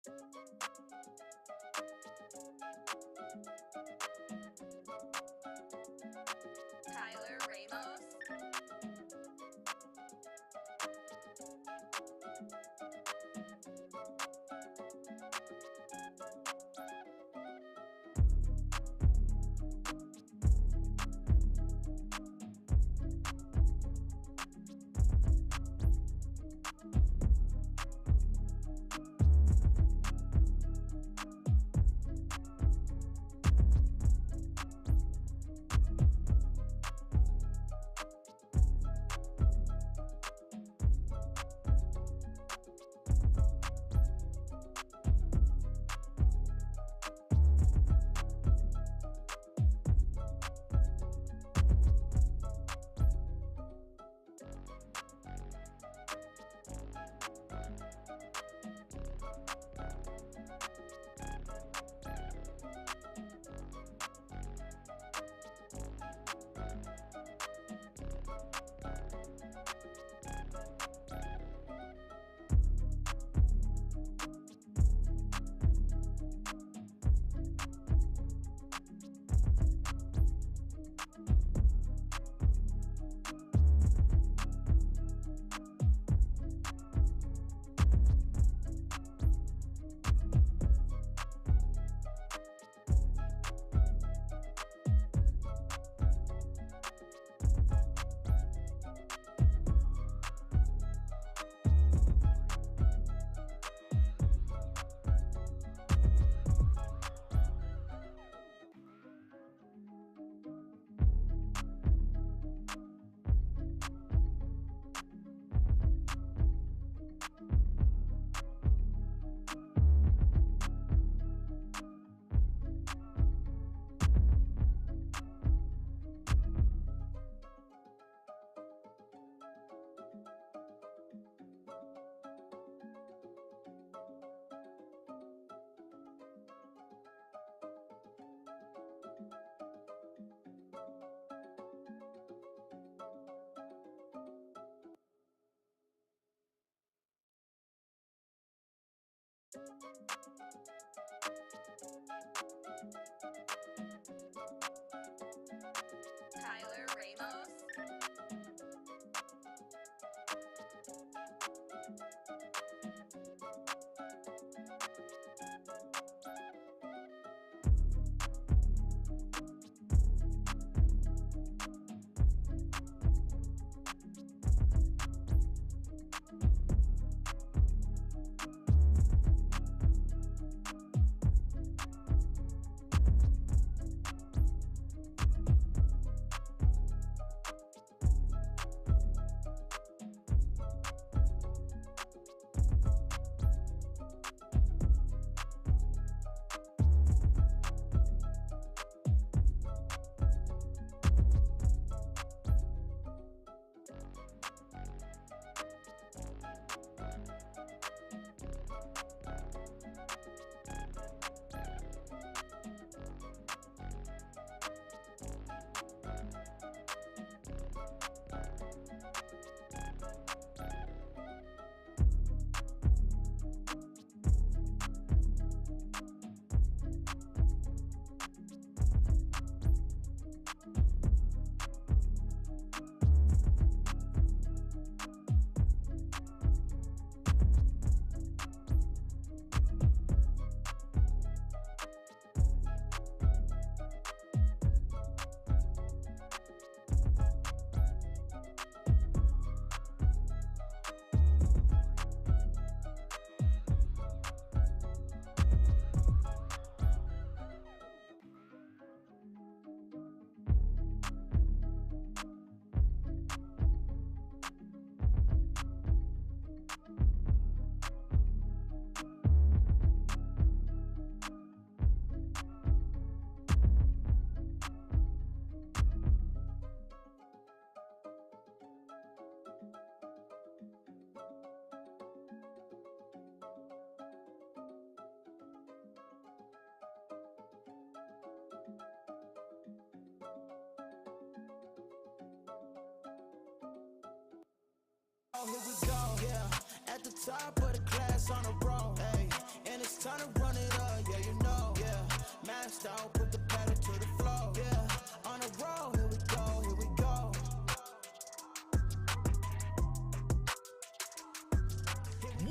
Tyler Ramos. Tyler Ramos. Here we go, yeah. At the top of the class on the road, hey. And it's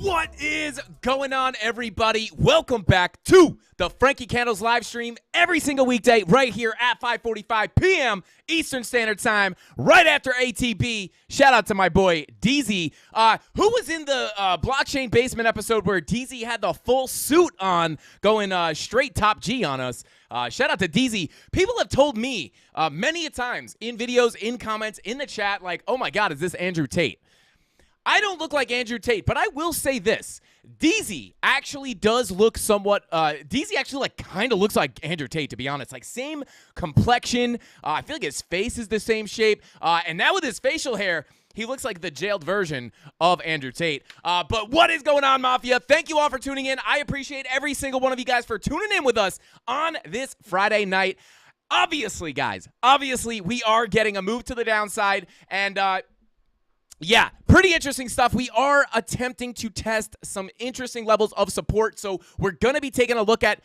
What is going on, everybody? Welcome back to the Frankie Candles live stream every single weekday right here at 5:45 p.m. Eastern Standard Time, right after ATB. Shout out to my boy DZ, who was in the Blockchain Basement episode where DZ had the full suit on, going straight top G on us. Shout out to DZ. People have told me many a times in videos, in comments, in the chat, like, oh my God, is this Andrew Tate? I don't look like Andrew Tate, but I will say this. DZ actually does look somewhat, DZ actually like kind of looks like Andrew Tate, to be honest. Like same complexion. I feel like his face is the same shape. And now with his facial hair, he looks like the jailed version of Andrew Tate. But what is going on, Mafia? Thank you all for tuning in. I appreciate every single one of you guys for tuning in with us on this Friday night. Obviously, guys, we are getting a move to the downside, and yeah, pretty interesting stuff. We are attempting to test some interesting levels of support, so we're going to be taking a look at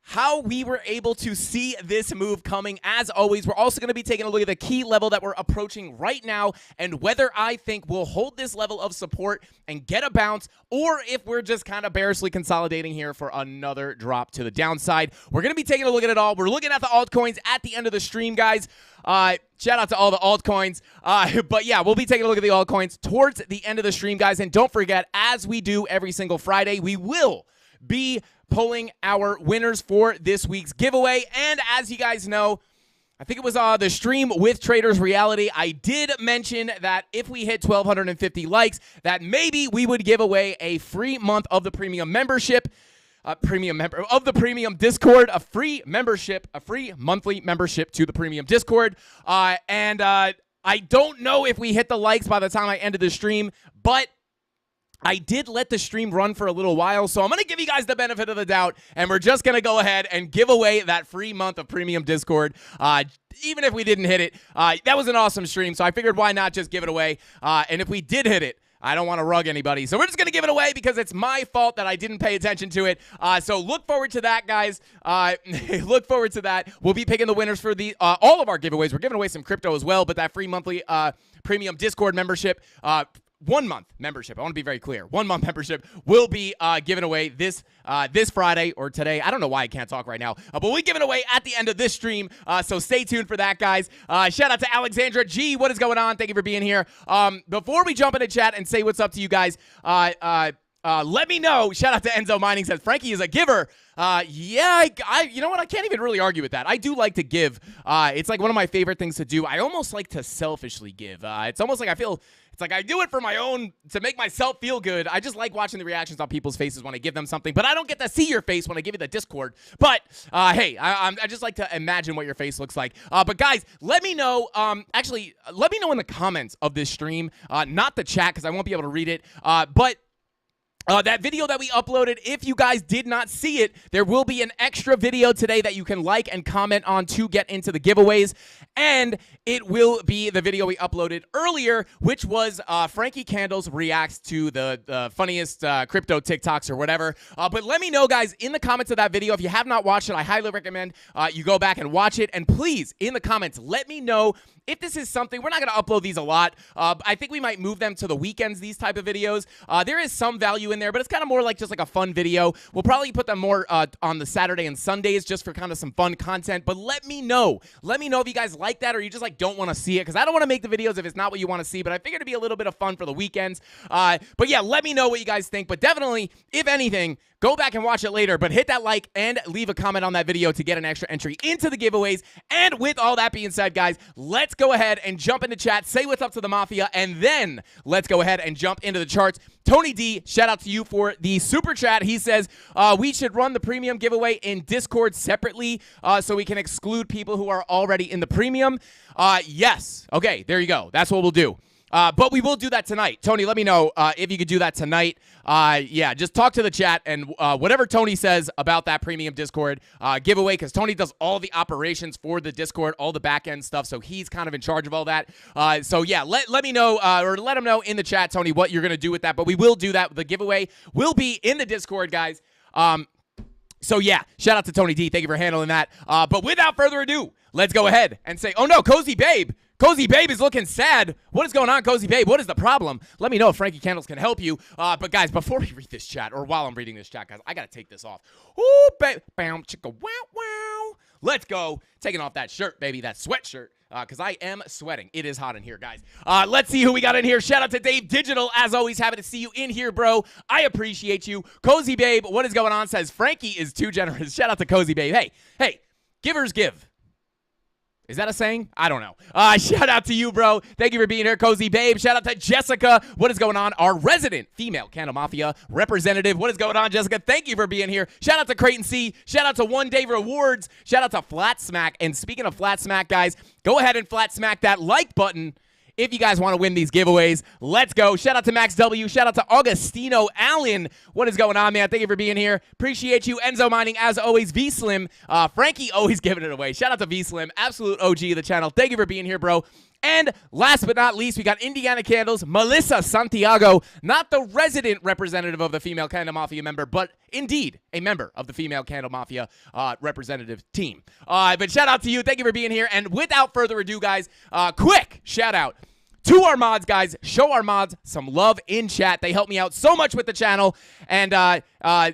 how we were able to see this move coming. As always, we're also going to be taking a look at the key level that we're approaching right now and whether I think we'll hold this level of support and get a bounce, or if we're just kind of bearishly consolidating here for another drop to the downside. We're going to be taking a look at it all. We're looking at the altcoins at the end of the stream, guys. Shout out to all the altcoins. But yeah, we'll be taking a look at the altcoins towards the end of the stream, guys. And don't forget, as we do every single Friday, we will be pulling our winners for this week's giveaway. And as you guys know, I think it was the stream with Traders Reality, I did mention that if we hit 1,250 likes, that maybe we would give away a free month of the premium membership. Of the premium Discord, a free monthly membership to the premium Discord. And I don't know if we hit the likes by the time I ended the stream, but I did let the stream run for a little while, so I'm going to give you guys the benefit of the doubt, and we're just going to go ahead and give away that free month of premium Discord, even if we didn't hit it. That was an awesome stream, so I figured why not just give it away, and if we did hit it, I don't want to rug anybody, so we're just going to give it away because it's my fault that I didn't pay attention to it. So look forward to that, guys. Look forward to that. We'll be picking the winners for the all of our giveaways. We're giving away some crypto as well, but that free monthly premium Discord membership, 1 month membership, I want to be very clear, 1 month membership will be given away this Friday or today. I don't know why I can't talk right now, but we'll be giving away at the end of this stream, so stay tuned for that, guys. Shout out to Alexandra G. What is going on? Thank you for being here. Before we jump into chat and say what's up to you guys, let me know. Shout out to Enzo Mining, says Frankie is a giver. Yeah, you know what? I can't even really argue with that. I do like to give. It's like one of my favorite things to do. I almost like to selfishly give. It's almost like I feel, it's like I do it for my own, to make myself feel good. I just like watching the reactions on people's faces when I give them something, but I don't get to see your face when I give you the Discord. But, hey, I just like to imagine what your face looks like. But guys, let me know, actually, let me know in the comments of this stream, not the chat, because I won't be able to read it, but that video that we uploaded, if you guys did not see it, there will be an extra video today that you can like and comment on to get into the giveaways. And it will be the video we uploaded earlier, which was Frankie Candles reacts to the funniest crypto TikToks or whatever. But let me know, guys, in the comments of that video. If you have not watched it, I highly recommend you go back and watch it. And please, in the comments, let me know if this is something. We're not going to upload these a lot. I think we might move them to the weekends, these type of videos. There is some value in there, but it's kind of more like just like a fun video. We'll probably put them more on the Saturday and Sundays just for kind of some fun content. But let me know. Let me know if you guys like that or you just like don't want to see it, because I don't want to make the videos if it's not what you want to see, but I figured it'd be a little bit of fun for the weekends. But yeah, let me know what you guys think. But definitely, if anything, go back and watch it later, but hit that like and leave a comment on that video to get an extra entry into the giveaways. And with all that being said, guys, let's go ahead and jump into chat, say what's up to the Mafia, and then let's go ahead and jump into the charts. Tony D, shout out to you for the super chat. He says, we should run the premium giveaway in Discord separately so we can exclude people who are already in the premium. Yes. Okay, there you go. That's what we'll do. But we will do that tonight. Tony, let me know if you could do that tonight. Yeah, just talk to the chat, and whatever Tony says about that premium Discord giveaway, because Tony does all the operations for the Discord, all the back-end stuff, so he's kind of in charge of all that. So yeah, let me know, or let him know in the chat, Tony, what you're going to do with that. But we will do that. The giveaway will be in the Discord, guys. So yeah, shout out to Tony D. Thank you for handling that. But without further ado, let's go ahead and say, oh no, Cozy Babe. Cozy Babe is looking sad. What is going on, Cozy Babe? What is the problem? Let me know if Frankie Candles can help you. But guys, before we read this chat, or while I'm reading this chat, guys, I got to take this off. Ooh, babe. Bam, chicka, wow, wow. Let's go. Taking off that shirt, baby, that sweatshirt. Because I am sweating. It is hot in here, guys. Let's see who we got in here. Shout out to Dave Digital. As always, happy to see you in here, bro. I appreciate you. Cozy Babe, what is going on? Says Frankie is too generous. Shout out to Cozy Babe. Hey, givers give. Is that a saying? I don't know. Shout out to you, bro. Thank you for being here, Cozy Babe. Shout out to Jessica. What is going on? Our resident female CandleMafia representative. What is going on, Jessica? Thank you for being here. Shout out to Creighton C. Shout out to One Day Rewards. Shout out to Flat Smack. And speaking of Flat Smack, guys, go ahead and flat smack that like button if you guys want to win these giveaways. Let's go. Shout out to Max W. Shout out to Augustino Allen. What is going on, man? Thank you for being here. Appreciate you. Enzo Mining, as always. V-Slim. Frankie always giving it away. Shout out to V-Slim. Absolute OG of the channel. Thank you for being here, bro. And last but not least, we got Indiana Candles, Melissa Santiago, not the resident representative of the Female Candle Mafia member, but indeed a member of the Female Candle Mafia representative team. But shout out to you. Thank you for being here. And without further ado, guys, quick shout out to our mods, guys. Show our mods some love in chat. They help me out so much with the channel. And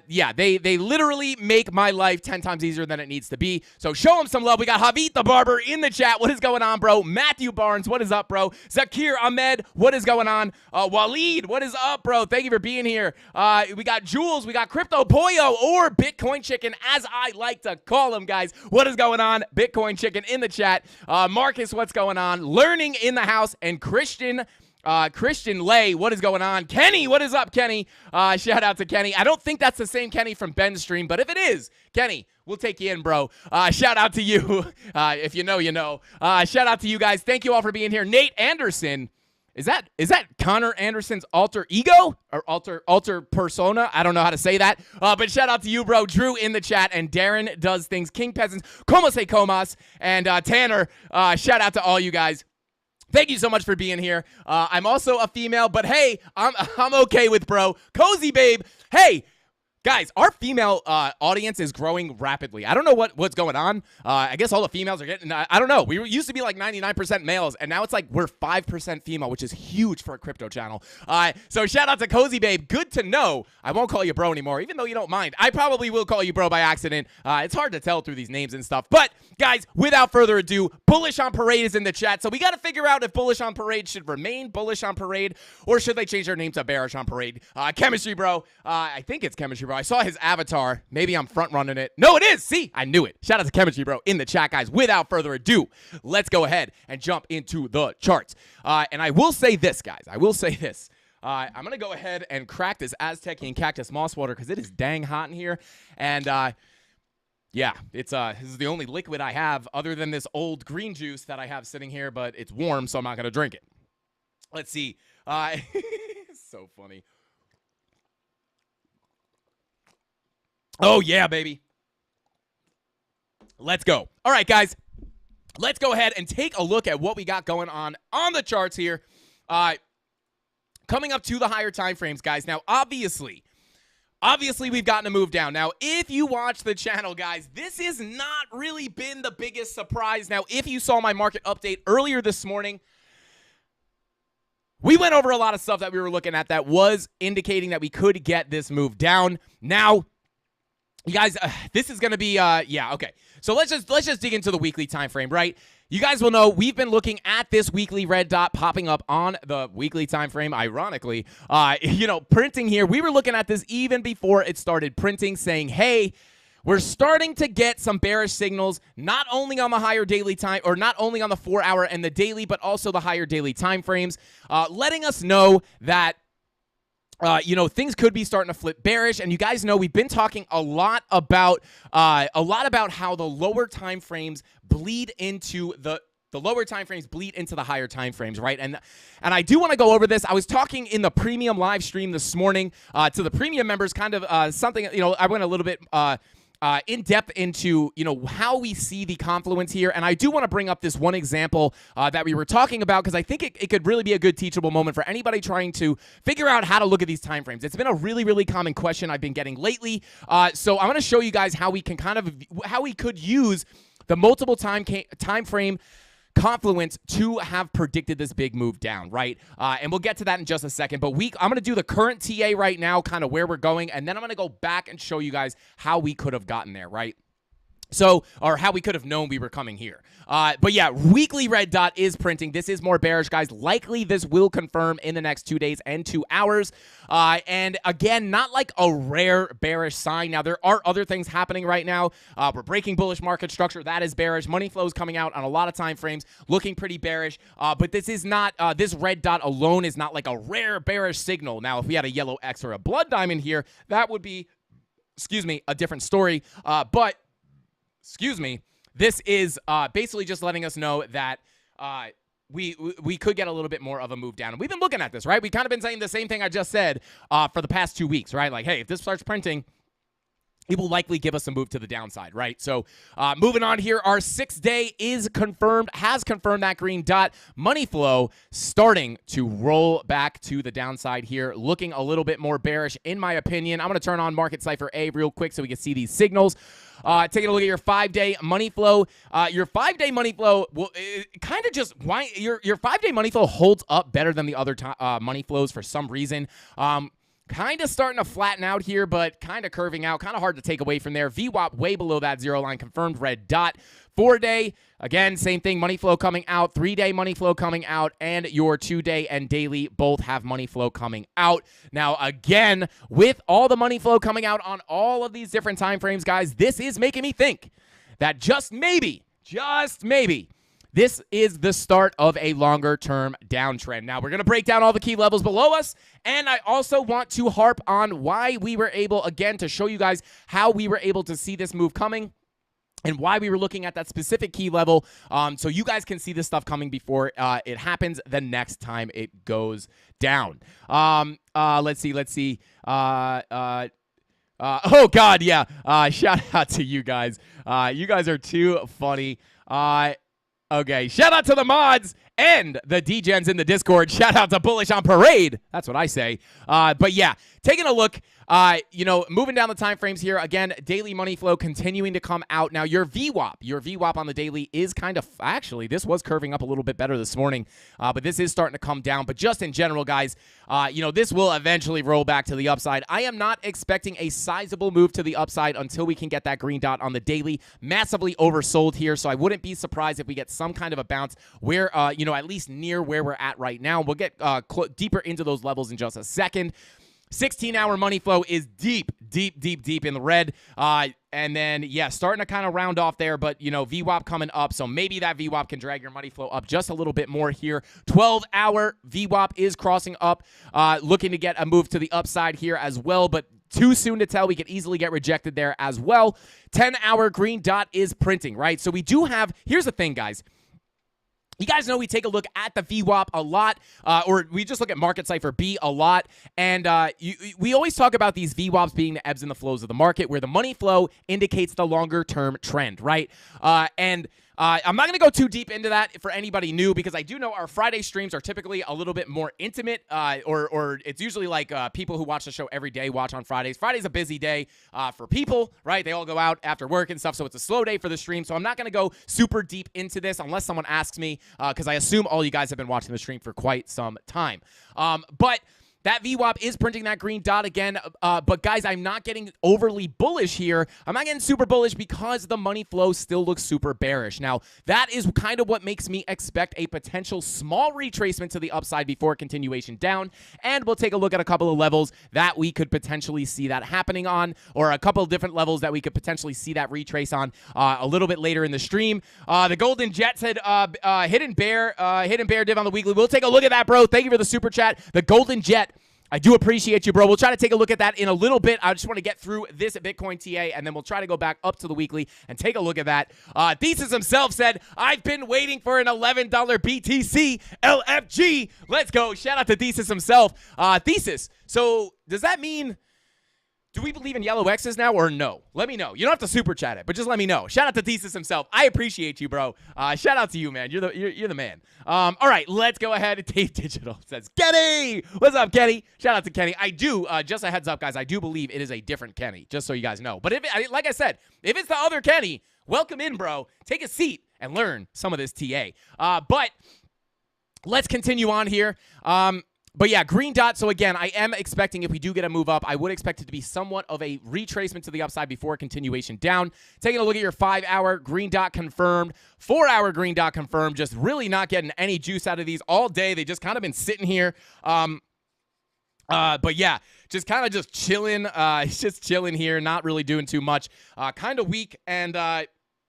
yeah, they literally make my life 10 times easier than it needs to be. So show them some love. We got Javit the Barber in the chat. What is going on, bro? Matthew Barnes, what is up, bro? Zakir Ahmed, what is going on? Waleed, what is up, bro? Thank you for being here. We got Jules, we got Crypto Pollo, or Bitcoin Chicken, as I like to call him, guys. What is going on? Bitcoin Chicken in the chat. Marcus, what's going on? Learning in the house. And Christian Lay, what is going on? Kenny, what is up, Kenny? Shout out to Kenny. I don't think that's the same Kenny from Ben's stream, but if it is, Kenny, we'll take you in, bro. Shout out to you. If you know, you know. Shout out to you guys. Thank you all for being here. Nate Anderson. Is that Connor Anderson's alter ego or alter persona? I don't know how to say that. But shout out to you, bro. Drew in the chat, and Darren does things. King Peasants, como se comas, and Tanner. Shout out to all you guys. Thank you so much for being here. I'm also a female, but hey, I'm okay with bro. Cozy Babe. Hey, guys, our female audience is growing rapidly. I don't know what's going on. I guess all the females are getting, I don't know. We used to be like 99% males, and now it's like we're 5% female, which is huge for a crypto channel. So shout out to Cozy Babe. Good to know. I won't call you bro anymore, even though you don't mind. I probably will call you bro by accident. It's hard to tell through these names and stuff. But, guys, without further ado, Bullish on Parade is in the chat. So we got to figure out if Bullish on Parade should remain Bullish on Parade, or should they change their name to Bearish on Parade. Chemistry, bro. I think it's Chemistry, bro. I saw his avatar. Maybe I'm front running it. No, it is. See, I knew it. Shout out to Chemistry, bro, in the chat, guys. Without further ado, let's go ahead and jump into the charts. And I will say this, guys. I will say this. I'm going to go ahead and crack this Aztecian Cactus Moss Water because it is dang hot in here. And yeah, it's this is the only liquid I have other than this old green juice that I have sitting here, but it's warm, so I'm not going to drink it. Let's see. It's so funny. Oh, yeah, baby. Let's go. All right, guys. Let's go ahead and take a look at what we got going on the charts here. Coming up to the higher time frames, guys. Now, obviously, we've gotten a move down. Now, if you watch the channel, guys, this has not really been the biggest surprise. Now, if you saw my market update earlier this morning, we went over a lot of stuff that we were looking at that was indicating that we could get this move down. Now, you guys, this is going to be, yeah, okay. So let's just dig into the weekly time frame, right? You guys will know we've been looking at this weekly red dot popping up on the weekly time frame. Ironically, you know, printing here. We were looking at this even before it started printing, saying, hey, we're starting to get some bearish signals, not only on the higher daily time, or not only on the 4-hour and the daily, but also the higher daily time frames, letting us know that you know, things could be starting to flip bearish. And you guys know we've been talking a lot about how the lower time frames bleed into the lower time frames bleed into the higher time frames, right? And I do want to go over this. I was talking in the premium live stream this morning to the premium members, kind of something, you know, I went a little bit in depth into, you know, how we see the confluence here. And I do want to bring up this one example that we were talking about, because I think it could really be a good teachable moment for anybody trying to figure out how to look at these time frames. It's been a really, really common question I've been getting lately. So I'm going to show you guys how we can how we could use the multiple time frame confluence to have predicted this big move down, right? And we'll get to that in just a second. But I'm going to do the current TA right now, kind of where we're going, and then I'm going to go back and show you guys how we could have gotten there, right? So, or how we could have known we were coming here. But yeah, weekly red dot is printing. This is more bearish, guys. Likely this will confirm in the next 2 days and 2 hours. And again, not like a rare bearish sign. Now, there are other things happening right now. We're breaking bullish market structure. That is bearish. Money flow is coming out on a lot of time frames, looking pretty bearish. But this is not, this red dot alone is not like a rare bearish signal. Now, if we had a yellow X or a blood diamond here, that would be, excuse me, a different story. This is basically just letting us know that we could get a little bit more of a move down. And we've been looking at this, right? We've kind of been saying the same thing I just said for the past 2 weeks, right? Like, hey, if this starts printing, it will likely give us a move to the downside, right? So moving on here, our 6-day is confirmed, has confirmed that green dot. Money flow starting to roll back to the downside here, looking a little bit more bearish in my opinion. I'm going to turn on Market Cypher A real quick so we can see these signals. Taking a look at your 5-day money flow. Your 5-day money flow will kind of just your 5-day money flow holds up better than the other money flows for some reason. Kind of starting to flatten out here, but kind of curving out. Kind of hard to take away from there. VWAP way below that zero line, confirmed red dot. 4-day, again, same thing. Money flow coming out. 3-day money flow coming out. And your 2-day and daily both have money flow coming out. Now, again, with all the money flow coming out on all of these different time frames, guys, this is making me think that just maybe, this is the start of a longer-term downtrend. Now, we're going to break down all the key levels below us, and I also want to harp on why we were able, again, to show you guys how we were able to see this move coming and why we were looking at that specific key level so you guys can see this stuff coming before it happens the next time it goes down. Let's see. Oh, God, yeah. Shout out to you guys. You guys are too funny. Okay, shout out to the mods and the DGens in the Discord. Shout out to Bullish on Parade. That's what I say. But yeah, taking a look, moving down the time frames here. Again, daily money flow continuing to come out. Now, your VWAP on the daily is kind of, actually, this was curving up a little bit better this morning, but this is starting to come down. But just in general, guys, this will eventually roll back to the upside. I am not expecting a sizable move to the upside until we can get that green dot on the daily. Massively oversold here, so I wouldn't be surprised if we get some kind of a bounce where, at least near where we're at right now. We'll get deeper into those levels in just a second. 16-hour money flow is deep in the red. And then, yeah, starting to kind of round off there, but, VWAP coming up, so maybe that VWAP can drag your money flow up just a little bit more here. 12-hour VWAP is crossing up, looking to get a move to the upside here as well, but too soon to tell. We could easily get rejected there as well. 10-hour green dot is printing, right? So we do have, here's the thing, guys. You guys know we take a look at the VWAP a lot, or we just look at Market Cypher B a lot, and we always talk about these VWAPs being the ebbs and the flows of the market, where the money flow indicates the longer-term trend, right? I'm not going to go too deep into that for anybody new, because I do know our Friday streams are typically a little bit more intimate, or it's usually like people who watch the show every day watch on Fridays. Friday's a busy day for people, right? They all go out after work and stuff, so it's a slow day for the stream. So I'm not going to go super deep into this unless someone asks me, because I assume all you guys have been watching the stream for quite some time. But that VWAP is printing that green dot again, but guys, I'm not getting overly bullish here. I'm not getting super bullish because the money flow still looks super bearish. Now, that is kind of what makes me expect a potential small retracement to the upside before continuation down, and we'll take a look at a couple of levels that we could potentially see that happening on, or a couple of different levels that we could potentially see that retrace on a little bit later in the stream. The Golden Jet said hidden bear div on the weekly. We'll take a look at that, bro. Thank you for the super chat. The Golden Jet, I do appreciate you, bro. We'll try to take a look at that in a little bit. I just want to get through this Bitcoin TA, and then we'll try to go back up to the weekly and take a look at that. Thesis himself said, I've been waiting for an $11 BTC LFG. Let's go. Shout out to Thesis himself. Thesis, so does that mean, do we believe in yellow X's now or no? Let me know. You don't have to super chat it, but just let me know. Shout out to Thesis himself. I appreciate you, bro. Shout out to you, man. You're the man. All right, let's go ahead. Dave Digital says, Kenny! What's up, Kenny? Shout out to Kenny. I do, just a heads up, guys, I do believe it is a different Kenny, just so you guys know. But like I said, if it's the other Kenny, welcome in, bro. Take a seat and learn some of this TA. But let's continue on here. But yeah, green dot. So again, I am expecting if we do get a move up, I would expect it to be somewhat of a retracement to the upside before a continuation down. Taking a look at your 5-hour green dot confirmed, 4-hour green dot confirmed. Just really not getting any juice out of these all day. They just kind of been sitting here. But yeah, just kind of just chilling. Just chilling here, not really doing too much. Kind of weak and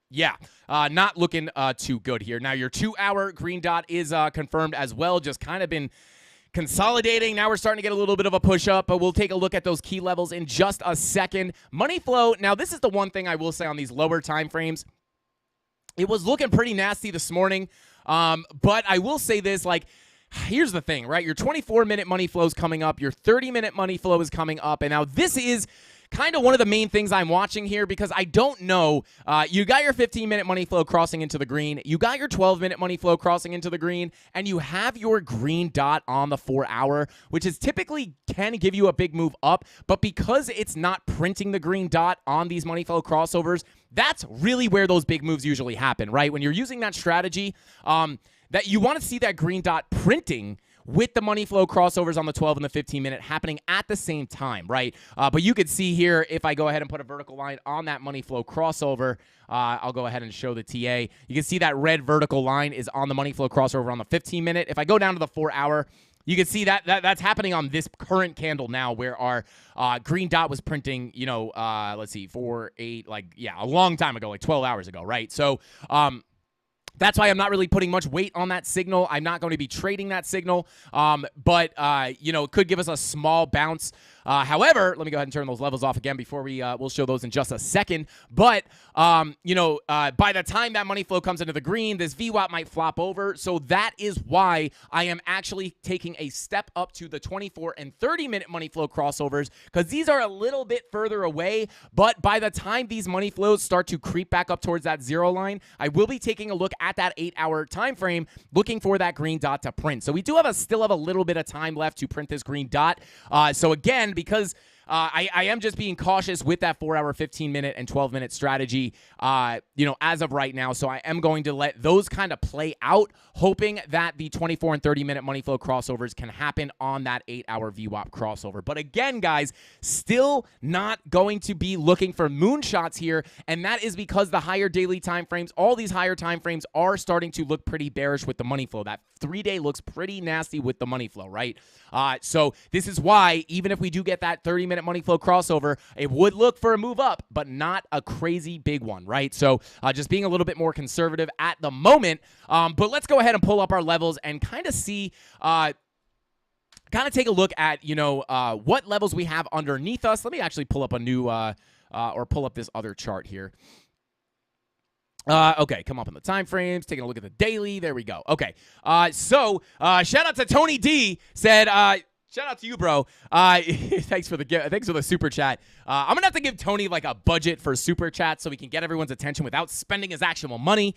yeah, not looking too good here. Now your 2-hour green dot is confirmed as well. Just kind of been consolidating. Now we're starting to get a little bit of a push up, but we'll take a look at those key levels in just a second. Money flow. Now this is the one thing I will say on these lower time frames. It was looking pretty nasty this morning, but I will say this, like, here's the thing, right? Your 24-minute money flow is coming up. Your 30-minute money flow is coming up. And now this is kind of one of the main things I'm watching here because I don't know. You got your 15-minute money flow crossing into the green. You got your 12-minute money flow crossing into the green. And you have your green dot on the 4-hour, which is typically can give you a big move up. But because it's not printing the green dot on these money flow crossovers, that's really where those big moves usually happen, right? When you're using that strategy, that you want to see that green dot printing with the money flow crossovers on the 12 and the 15-minute happening at the same time, right? But you could see here, if I go ahead and put a vertical line on that money flow crossover, I'll go ahead and show the TA. You can see that red vertical line is on the money flow crossover on the 15-minute. If I go down to the 4-hour, you can see that's happening on this current candle now where our green dot was printing, you know, let's see, 4, 8, like, yeah, a long time ago, like 12 hours ago, right? So, that's why I'm not really putting much weight on that signal. I'm not going to be trading that signal, but you know, it could give us a small bounce. However, let me go ahead and turn those levels off again before we'll show those in just a second. But you know, by the time that money flow comes into the green, this VWAP might flop over. So that is why I am actually taking a step up to the 24 and 30-minute money flow crossovers because these are a little bit further away. But by the time these money flows start to creep back up towards that 0 line, I will be taking a look at that 8-hour time frame, looking for that green dot to print. So we do still have a little bit of time left to print this green dot. So again, because I am just being cautious with that 4-hour, 15-minute, and 12-minute strategy, you know, as of right now. So I am going to let those kind of play out, hoping that the 24 and 30-minute money flow crossovers can happen on that 8-hour VWAP crossover. But again, guys, still not going to be looking for moonshots here, and that is because the higher daily time frames, all these higher time frames are starting to look pretty bearish with the money flow. That 3-day looks pretty nasty with the money flow, right? So this is why, even if we do get that 30-minute money flow crossover, it would look for a move up, but not a crazy big one, right? So just being a little bit more conservative at the moment. But let's go ahead and pull up our levels and kind of see, kind of take a look at, you know, what levels we have underneath us. Let me actually pull up a new, or pull up this other chart here. Okay, come up in the time frames, taking a look at the daily. There we go. Okay. So shout out to Tony D said, shout out to you, bro. Thanks for the super chat. I'm gonna have to give Tony like a budget for super chat so we can get everyone's attention without spending his actual money.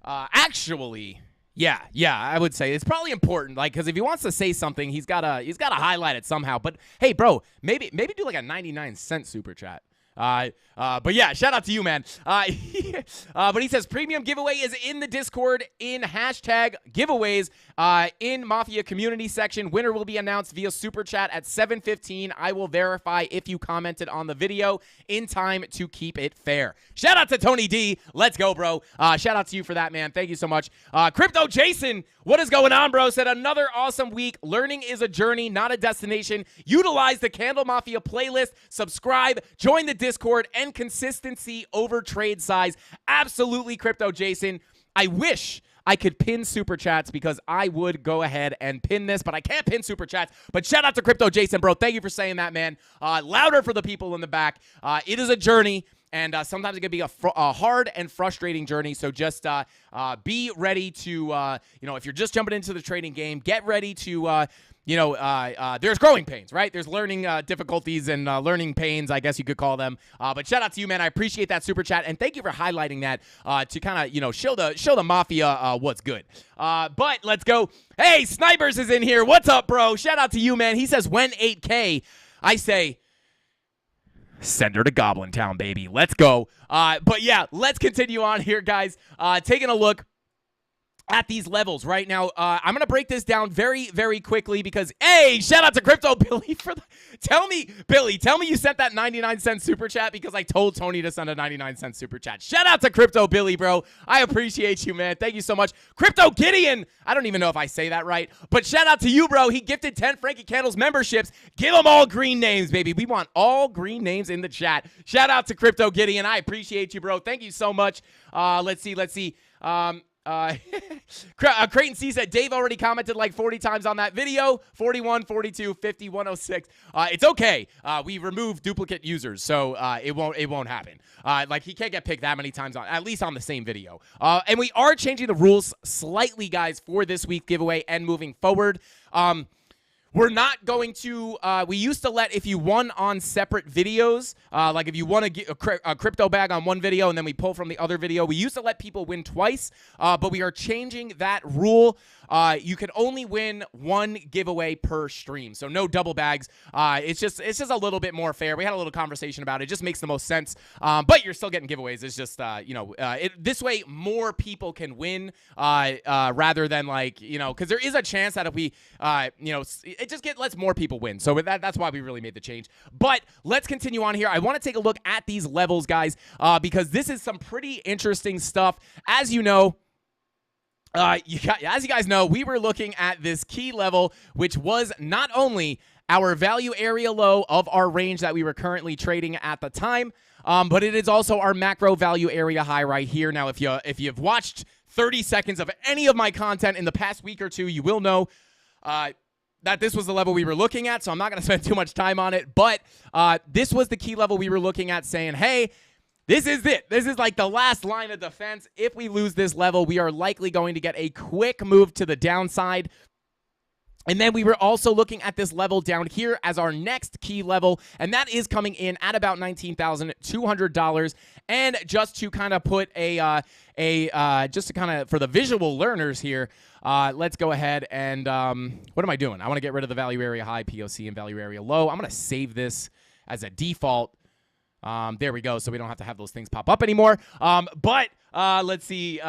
Actually, yeah, I would say it's probably important, like, because if he wants to say something, he's gotta highlight it somehow. But hey, bro, maybe do like a 99-cent super chat. But yeah, shout out to you, man. But he says premium giveaway is in the Discord in hashtag giveaways in Mafia community section. Winner will be announced via super chat at 7:15. I will verify if you commented on the video in time to keep it fair. Shout out to Tony D. Let's go, bro. Shout out to you for that, man. Thank you so much. Crypto Jason, what is going on, bro? Said another awesome week. Learning is a journey, not a destination. Utilize the CandleMafia playlist. Subscribe. Join the Discord, and consistency over trade size. Absolutely, Crypto Jason. I wish I could pin super chats because I would go ahead and pin this, but I can't pin super chats. But shout out to Crypto Jason, bro. Thank you for saying that, man. Louder for the people in the back. It is a journey, and sometimes it can be a hard and frustrating journey. So just be ready to, you know, if you're just jumping into the trading game, get ready to, you know, there's growing pains, right? There's learning difficulties and learning pains, I guess you could call them. But shout out to you, man. I appreciate that super chat, and thank you for highlighting that to kind of, you know, show the mafia what's good. But let's go. Hey, Snipers is in here. What's up, bro? Shout out to you, man. He says when 8K, I say Send her to Goblin Town, baby. Let's go. But yeah, let's continue on here, guys. Taking a look at these levels right now. I'm going to break this down very, very quickly because, hey, shout out to Crypto Billy for the... Tell me you sent that 99-cent super chat because I told Tony to send a 99-cent super chat. Shout out to Crypto Billy, bro. I appreciate you, man. Thank you so much. Crypto Gideon. I don't even know if I say that right, but shout out to you, bro. He gifted 10 Frankie Candles memberships. Give them all green names, baby. We want all green names in the chat. Shout out to Crypto Gideon. I appreciate you, bro. Thank you so much. Let's see. Creighton C said Dave already commented like 40 times on that video. 41, 42, 50, 106. It's okay. We removed duplicate users, so it won't happen. Like he can't get picked that many times at least on the same video. And we are changing the rules slightly, guys, for this week's giveaway and moving forward. We're not going to, we used to let, if you won on separate videos, like if you won a crypto bag on one video and then we pull from the other video, we used to let people win twice, but we are changing that rule. You can only win one giveaway per stream, so no double bags. It's just a little bit more fair. We had a little conversation about it. It just makes the most sense, but you're still getting giveaways. It's just, this way more people can win rather than like, because there is a chance that if we, it just lets more people win. So with that's why we really made the change. But let's continue on here. I want to take a look at these levels, guys, because this is some pretty interesting stuff. As you know, as you guys know, we were looking at this key level, which was not only our value area low of our range that we were currently trading at the time, but it is also our macro value area high right here. Now, if you've watched 30 seconds of any of my content in the past week or two, you will know that this was the level we were looking at, so I'm not going to spend too much time on it, but this was the key level we were looking at, saying, hey, this is it. This is like the last line of defense. If we lose this level, we are likely going to get a quick move to the downside. And then we were also looking at this level down here as our next key level, and that is coming in at about $19,200. And just to kind of put for the visual learners here, let's go ahead and what am I doing? I want to get rid of the value area high, POC, and value area low. I'm going to save this as a default. There we go, so we don't have to have those things pop up anymore. But let's see.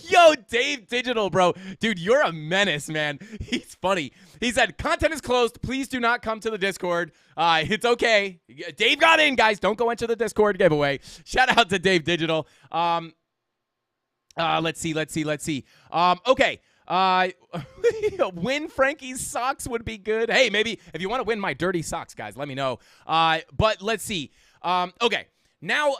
Yo, Dave Digital, bro. Dude, you're a menace, man. He's funny. He said, content is closed. Please do not come to the Discord. It's okay. Dave got in, guys. Don't go into the Discord giveaway. Shout out to Dave Digital. Let's see. Okay. Win Frankie's socks would be good. Hey, maybe if you want to win my dirty socks, guys, let me know. But let's see. Okay. Now,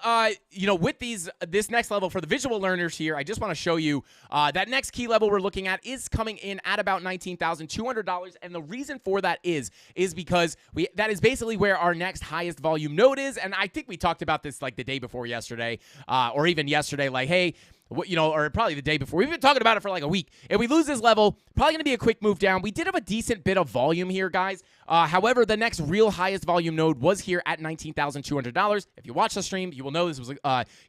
with this next level for the visual learners here, I just want to show you that next key level we're looking at is coming in at about $19,200, and the reason for that is because that is basically where our next highest volume node is, and I think we talked about this like the day before yesterday, or even yesterday, like, hey, or probably the day before. We've been talking about it for like a week. If we lose this level, probably going to be a quick move down. We did have a decent bit of volume here, guys. However, the next real highest volume node was here at $19,200. If you watch the stream, you will know this was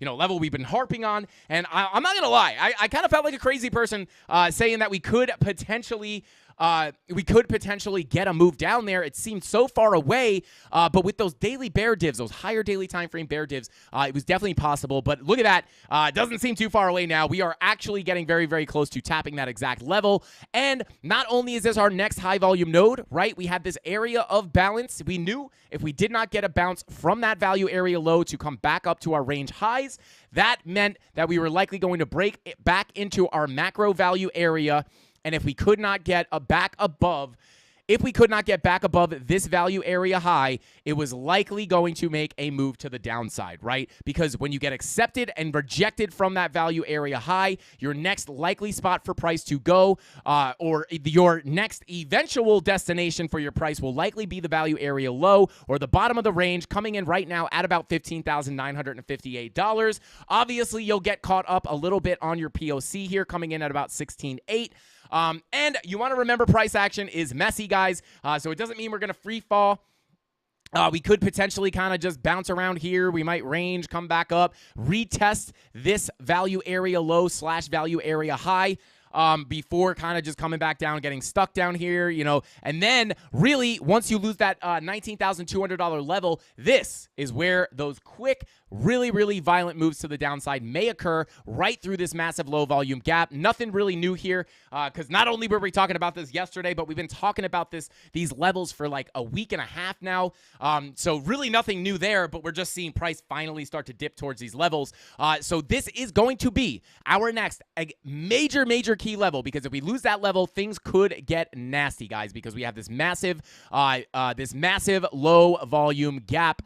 level we've been harping on. And I'm not going to lie. I kind of felt like a crazy person saying that we could potentially get a move down there. It seemed so far away, but with those daily bear divs, those higher daily time frame bear divs, it was definitely possible. But look at that. It doesn't seem too far away now. We are actually getting very, very close to tapping that exact level. And not only is this our next high volume node, right? We have this area of balance. We knew if we did not get a bounce from that value area low to come back up to our range highs, that meant that we were likely going to break it back into our macro value area. And if we could not get back above this value area high, it was likely going to make a move to the downside, right? Because when you get accepted and rejected from that value area high, your next likely spot for price to go, or your next eventual destination for your price will likely be the value area low or the bottom of the range, coming in right now at about $15,958. Obviously, you'll get caught up a little bit on your POC here, coming in at about $16,800. And you want to remember price action is messy, guys. So it doesn't mean we're going to free fall. We could potentially kind of just bounce around here. We might range, come back up, retest this value area low / value area high. before kind of just coming back down, getting stuck down here, and then really once you lose that $19,200 level, this is where those quick, really, really violent moves to the downside may occur right through this massive low volume gap. Nothing really new here because not only were we talking about this yesterday, but we've been talking about these levels for like a week and a half now. So really nothing new there, but we're just seeing price finally start to dip towards these levels. So this is going to be our next major, major key level, because if we lose that level, things could get nasty, guys, because we have this massive low volume gap.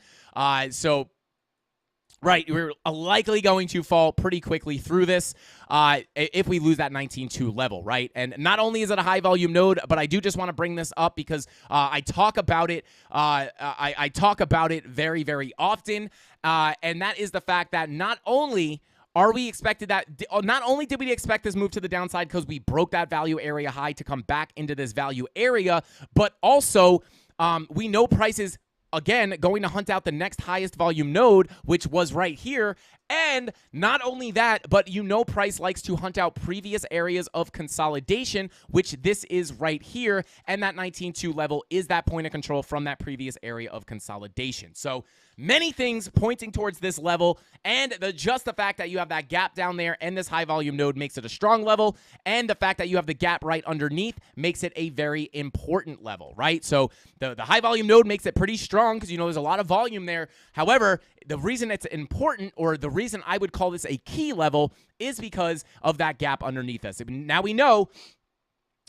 Right, we're likely going to fall pretty quickly through this if we lose that 19.2 level, right? And not only is it a high volume node, but I do just want to bring this up because I talk about it. I talk about it very, very often, and that is the fact that not only did we expect this move to the downside because we broke that value area high to come back into this value area, but also we know prices, again, going to hunt out the next highest volume node, which was right here. And not only that, but price likes to hunt out previous areas of consolidation, which this is right here. And that 19.2 level is that point of control from that previous area of consolidation. So many things pointing towards this level, and just the fact that you have that gap down there and this high volume node makes it a strong level, and the fact that you have the gap right underneath makes it a very important level, right? So the high volume node makes it pretty strong because there's a lot of volume there. However, the reason it's important, or the reason I would call this a key level, is because of that gap underneath us. Now we know,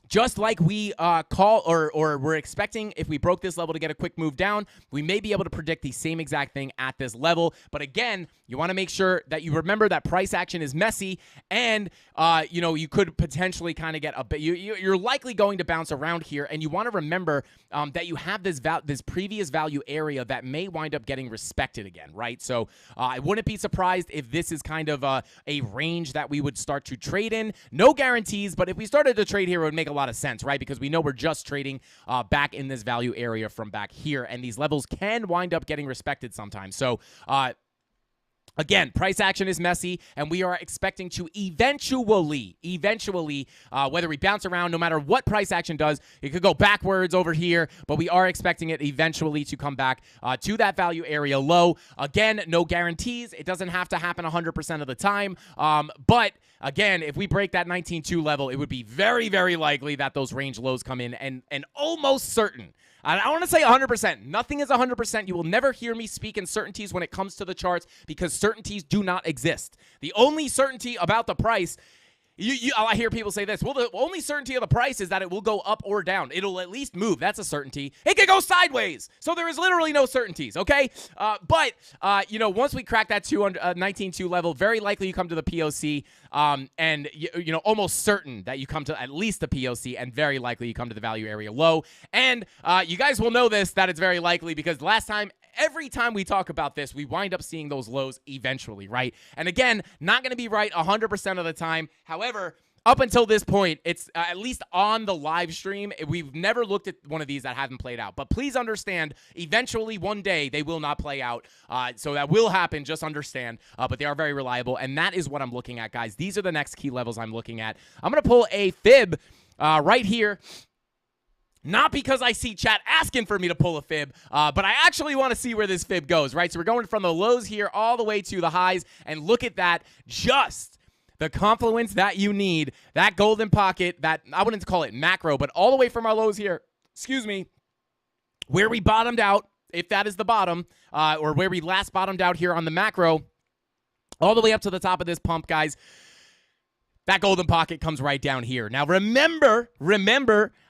just like we we're expecting, if we broke this level to get a quick move down, we may be able to predict the same exact thing at this level. But again, you want to make sure that you remember that price action is messy, and you could potentially kind of get a bit. You're likely going to bounce around here, and you want to remember that you have this previous value area that may wind up getting respected again, right? So I wouldn't be surprised if this is kind of a range that we would start to trade in. No guarantees, but if we started to trade here, it would make a lot of sense, right? Because we know we're just trading back in this value area from back here, and these levels can wind up getting respected sometimes. So again, price action is messy, and we are expecting to eventually, whether we bounce around, no matter what price action does, it could go backwards over here, but we are expecting it eventually to come back to that value area low. Again, no guarantees. It doesn't have to happen 100% of the time, but again, if we break that 19.2 level, it would be very, very likely that those range lows come in, and almost certain. I want to say 100%. Nothing is 100%. You will never hear me speak in certainties when it comes to the charts, because certainties do not exist. The only certainty about the price, I hear people say this, well, the only certainty of the price is that it will go up or down. It'll at least move. That's a certainty. It could go sideways. So there is literally no certainties, okay? But once we crack that 19.2 level, very likely you come to the POC, and almost certain that you come to at least the POC, and very likely you come to the value area low. And you guys will know this, that it's very likely, because every time we talk about this, we wind up seeing those lows eventually, right? And again, not going to be right 100% of the time. However, up until this point, it's at least on the live stream, we've never looked at one of these that haven't played out. But please understand, eventually, one day, they will not play out. So that will happen, just understand. But they are very reliable, and that is what I'm looking at, guys. These are the next key levels I'm looking at. I'm going to pull a fib right here. Not because I see chat asking for me to pull a fib, but I actually want to see where this fib goes, right? So we're going from the lows here all the way to the highs, and look at that, just the confluence that you need, that golden pocket, that I wouldn't call it macro, but all the way from our lows here, where we bottomed out, if that is the bottom, or where we last bottomed out here on the macro, all the way up to the top of this pump, guys. That golden pocket comes right down here. Now remember,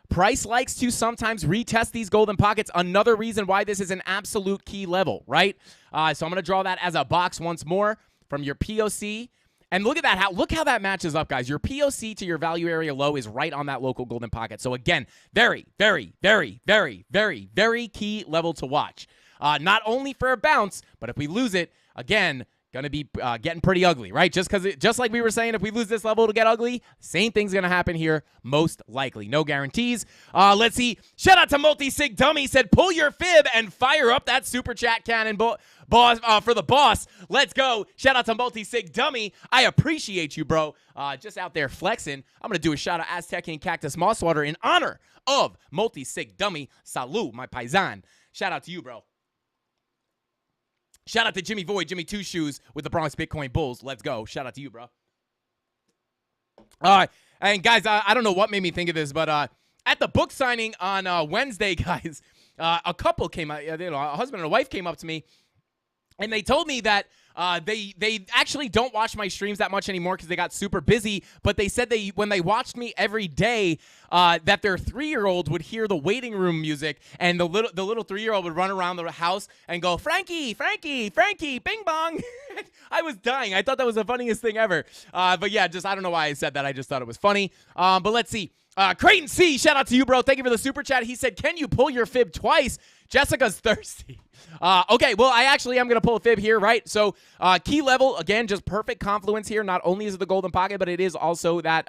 price likes to sometimes retest these golden pockets. Another reason why this is an absolute key level, right? So I'm going to draw that as a box once more from your POC. And look at that. Look how that matches up, guys. Your POC to your value area low is right on that local golden pocket. So again, very, very, very, very, very, very key level to watch. Not only for a bounce, but if we lose it, again, going to be getting pretty ugly, right? Just like we were saying, if we lose this level, it'll get ugly. Same thing's going to happen here, most likely. No guarantees. Let's see. Shout out to Multi-Sig Dummy. Said, pull your fib and fire up that super chat cannon boss for the boss. Let's go. Shout out to Multi-Sig Dummy. I appreciate you, bro. Just out there flexing. I'm going to do a shout out Aztecian Cactus Mosswater in honor of Multi-Sig Dummy. Salud, my paisan. Shout out to you, bro. Shout out to Jimmy Void, Jimmy Two Shoes with the Bronx Bitcoin Bulls. Let's go. Shout out to you, bro. And guys, I don't know what made me think of this, but at the book signing on Wednesday, guys, a couple came out, a husband and a wife came up to me, and they told me that they actually don't watch my streams that much anymore because they got super busy. But they said when they watched me every day, that their 3-year-old would hear the waiting room music, and the little 3-year-old would run around the house and go, Frankie, Frankie, Frankie, bing bong. I was dying. I thought that was the funniest thing ever. But yeah, I don't know why I said that. I just thought it was funny. But let's see. Creighton C, shout out to you, bro. Thank you for the super chat. He said, can you pull your fib twice? Jessica's thirsty. Okay, well, I actually am going to pull a fib here, right? So key level, again, just perfect confluence here. Not only is it the golden pocket, but it is also that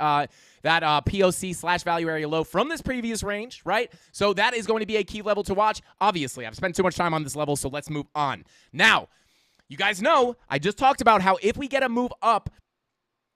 POC / value area low from this previous range, right? So that is going to be a key level to watch. Obviously, I've spent too much time on this level, so let's move on. Now, you guys know, I just talked about how if we get a move up,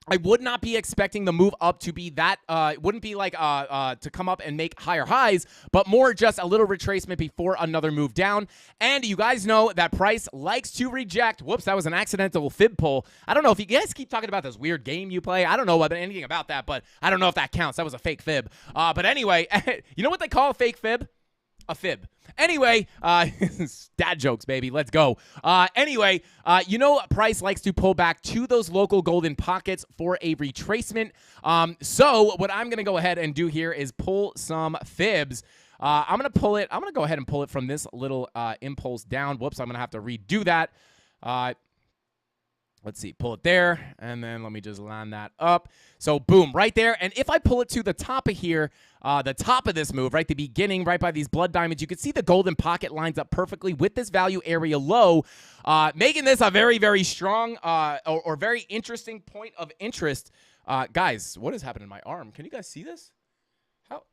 I would not be expecting the move up to be that, it wouldn't be like to come up and make higher highs, but more just a little retracement before another move down. And you guys know that price likes to reject. Whoops, that was an accidental fib pull. I don't know if you guys keep talking about this weird game you play. I don't know anything about that, but I don't know if that counts. That was a fake fib. But anyway, you know what they call a fake fib? A fib. Anyway, dad jokes, baby. Let's go. Anyway, you know, price likes to pull back to those local golden pockets for a retracement. So what I'm going to go ahead and do here is pull some fibs. I'm going to pull it. I'm going to go ahead and pull it from this little impulse down. Whoops, I'm going to have to redo that. Let's see, pull it there, and then let me just line that up. So, boom, right there. And if I pull it to the top of here, the top of this move, right, the beginning, right by these blood diamonds, you can see the golden pocket lines up perfectly with this value area low, making this a very, very strong or very interesting point of interest. Guys, what is happening to my arm? Can you guys see this? How?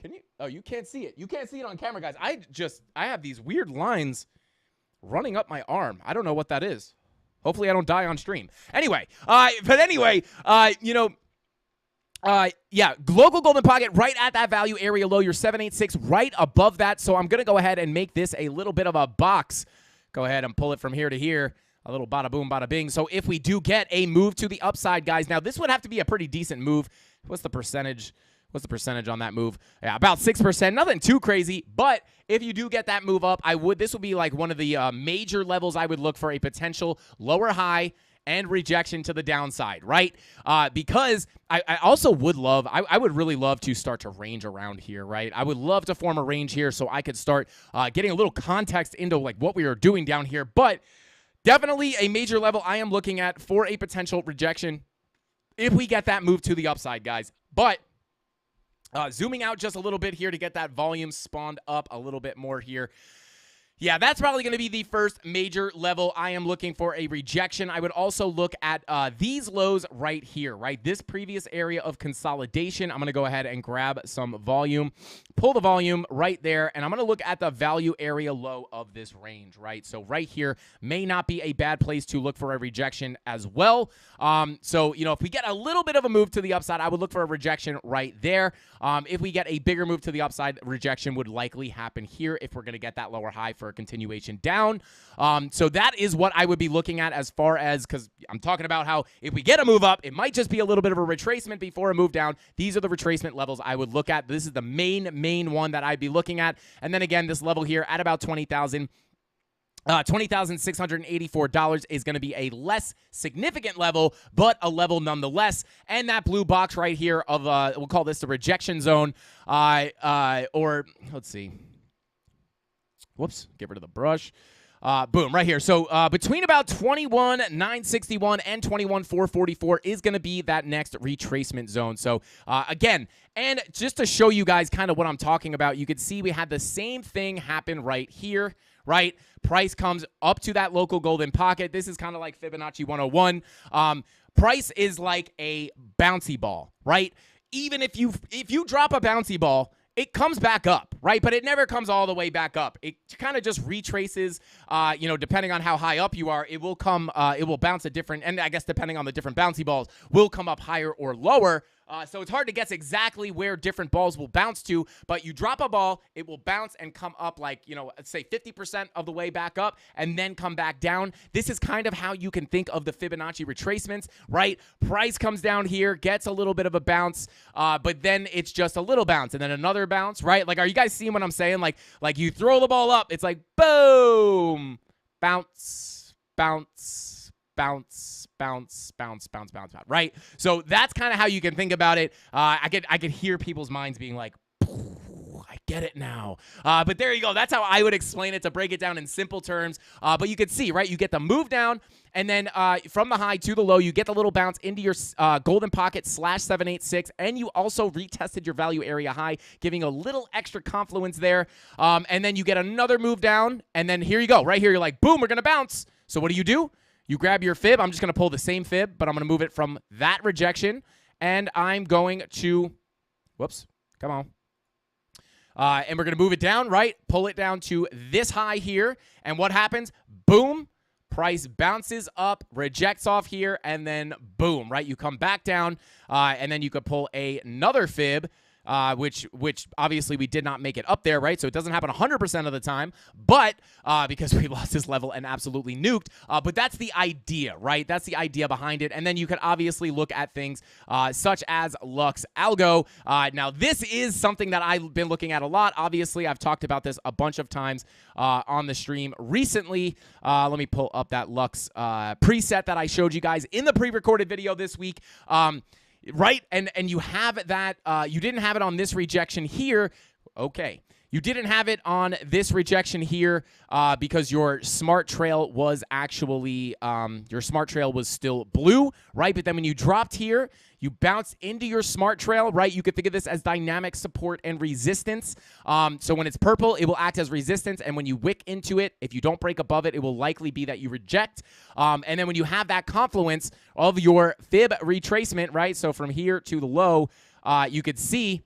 Can you? Oh, you can't see it. You can't see it on camera, guys. I have these weird lines running up my arm. I don't know what that is. Hopefully I don't die on stream. Anyway, yeah, local golden pocket right at that value area low. Your 786 right above that. So I'm going to go ahead and make this a little bit of a box. Go ahead and pull it from here to here. A little bada boom, bada bing. So if we do get a move to the upside, guys, now this would have to be a pretty decent move. What's the percentage? What's the percentage on that move? Yeah, about 6%. Nothing too crazy. But if you do get that move up, this will be like one of the major levels I would look for a potential lower high and rejection to the downside, right? Because I also would love, I would really love to start to range around here, right? I would love to form a range here so I could start getting a little context into like what we are doing down here. But definitely a major level I am looking at for a potential rejection if we get that move to the upside, guys. But zooming out just a little bit here to get that volume spawned up a little bit more here. Yeah, that's probably going to be the first major level I am looking for a rejection. I would also look at these lows right here, right? This previous area of consolidation. I'm going to go ahead and grab some volume, pull the volume right there, and I'm going to look at the value area low of this range, right? So right here may not be a bad place to look for a rejection as well. So, you know, if we get a little bit of a move to the upside, I would look for a rejection right there. If we get a bigger move to the upside, rejection would likely happen here if we're going to get that lower high for a continuation down. So that is what I would be looking at as far as, because I'm talking about how if we get a move up, it might just be a little bit of a retracement before a move down. These are the retracement levels I would look at. This is the main one that I'd be looking at. And then again, this level here at about $20,000. $20,684 is going to be a less significant level, but a level nonetheless. And that blue box right here of, we'll call this the rejection zone, or let's see. Whoops, get rid of the brush. Boom, right here. So between about 21,961 and 21,444 is going to be that next retracement zone. So again, and just to show you guys kind of what I'm talking about, you can see we had the same thing happen right here, right? Price comes up to that local golden pocket. This is kind of like Fibonacci 101. Price is like a bouncy ball, right? Even if you drop a bouncy ball, it comes back up, right? But it never comes all the way back up. It kind of just retraces, depending on how high up you are, it will bounce a different, and I guess depending on the different bouncy balls, will come up higher or lower. So it's hard to guess exactly where different balls will bounce to, but you drop a ball, it will bounce and come up like, let's say 50% of the way back up and then come back down. This is kind of how you can think of the Fibonacci retracements, right? Price comes down here, gets a little bit of a bounce, but then it's just a little bounce and then another bounce, right? Like, are you guys seeing what I'm saying? Like you throw the ball up, it's like, boom, bounce, bounce, bounce, bounce, bounce, bounce, bounce, bounce, right? So that's kind of how you can think about it. I could hear people's minds being like, I get it now. But there you go. That's how I would explain it to break it down in simple terms. But you can see, right? You get the move down, and then from the high to the low, you get the little bounce into your golden pocket /786, and you also retested your value area high, giving a little extra confluence there. And then you get another move down, and then here you go. Right here, you're like, boom, we're going to bounce. So what do? You grab your fib. I'm just going to pull the same fib, but I'm going to move it from that rejection, and I'm going to, whoops, come on. And we're going to move it down, right? Pull it down to this high here, and what happens? Boom, price bounces up, rejects off here, and then boom, right? You come back down, and then you could pull another fib, which obviously we did not make it up there, right? So it doesn't happen 100% of the time, but because we lost this level and absolutely nuked. But that's the idea, right? That's the idea behind it. And then you could obviously look at things such as Lux Algo. Now, this is something that I've been looking at a lot. Obviously, I've talked about this a bunch of times on the stream recently. Let me pull up that Lux preset that I showed you guys in the pre-recorded video this week. Right, and you have that, you didn't have it on this rejection here. Okay, you didn't have it on this rejection here because your smart trail was actually, your smart trail was still blue, right? But then when you dropped here, you bounced into your smart trail, right? You could think of this as dynamic support and resistance. So when it's purple, it will act as resistance. And when you wick into it, if you don't break above it, it will likely be that you reject. And then when you have that confluence of your fib retracement, right? So from here to the low, you could see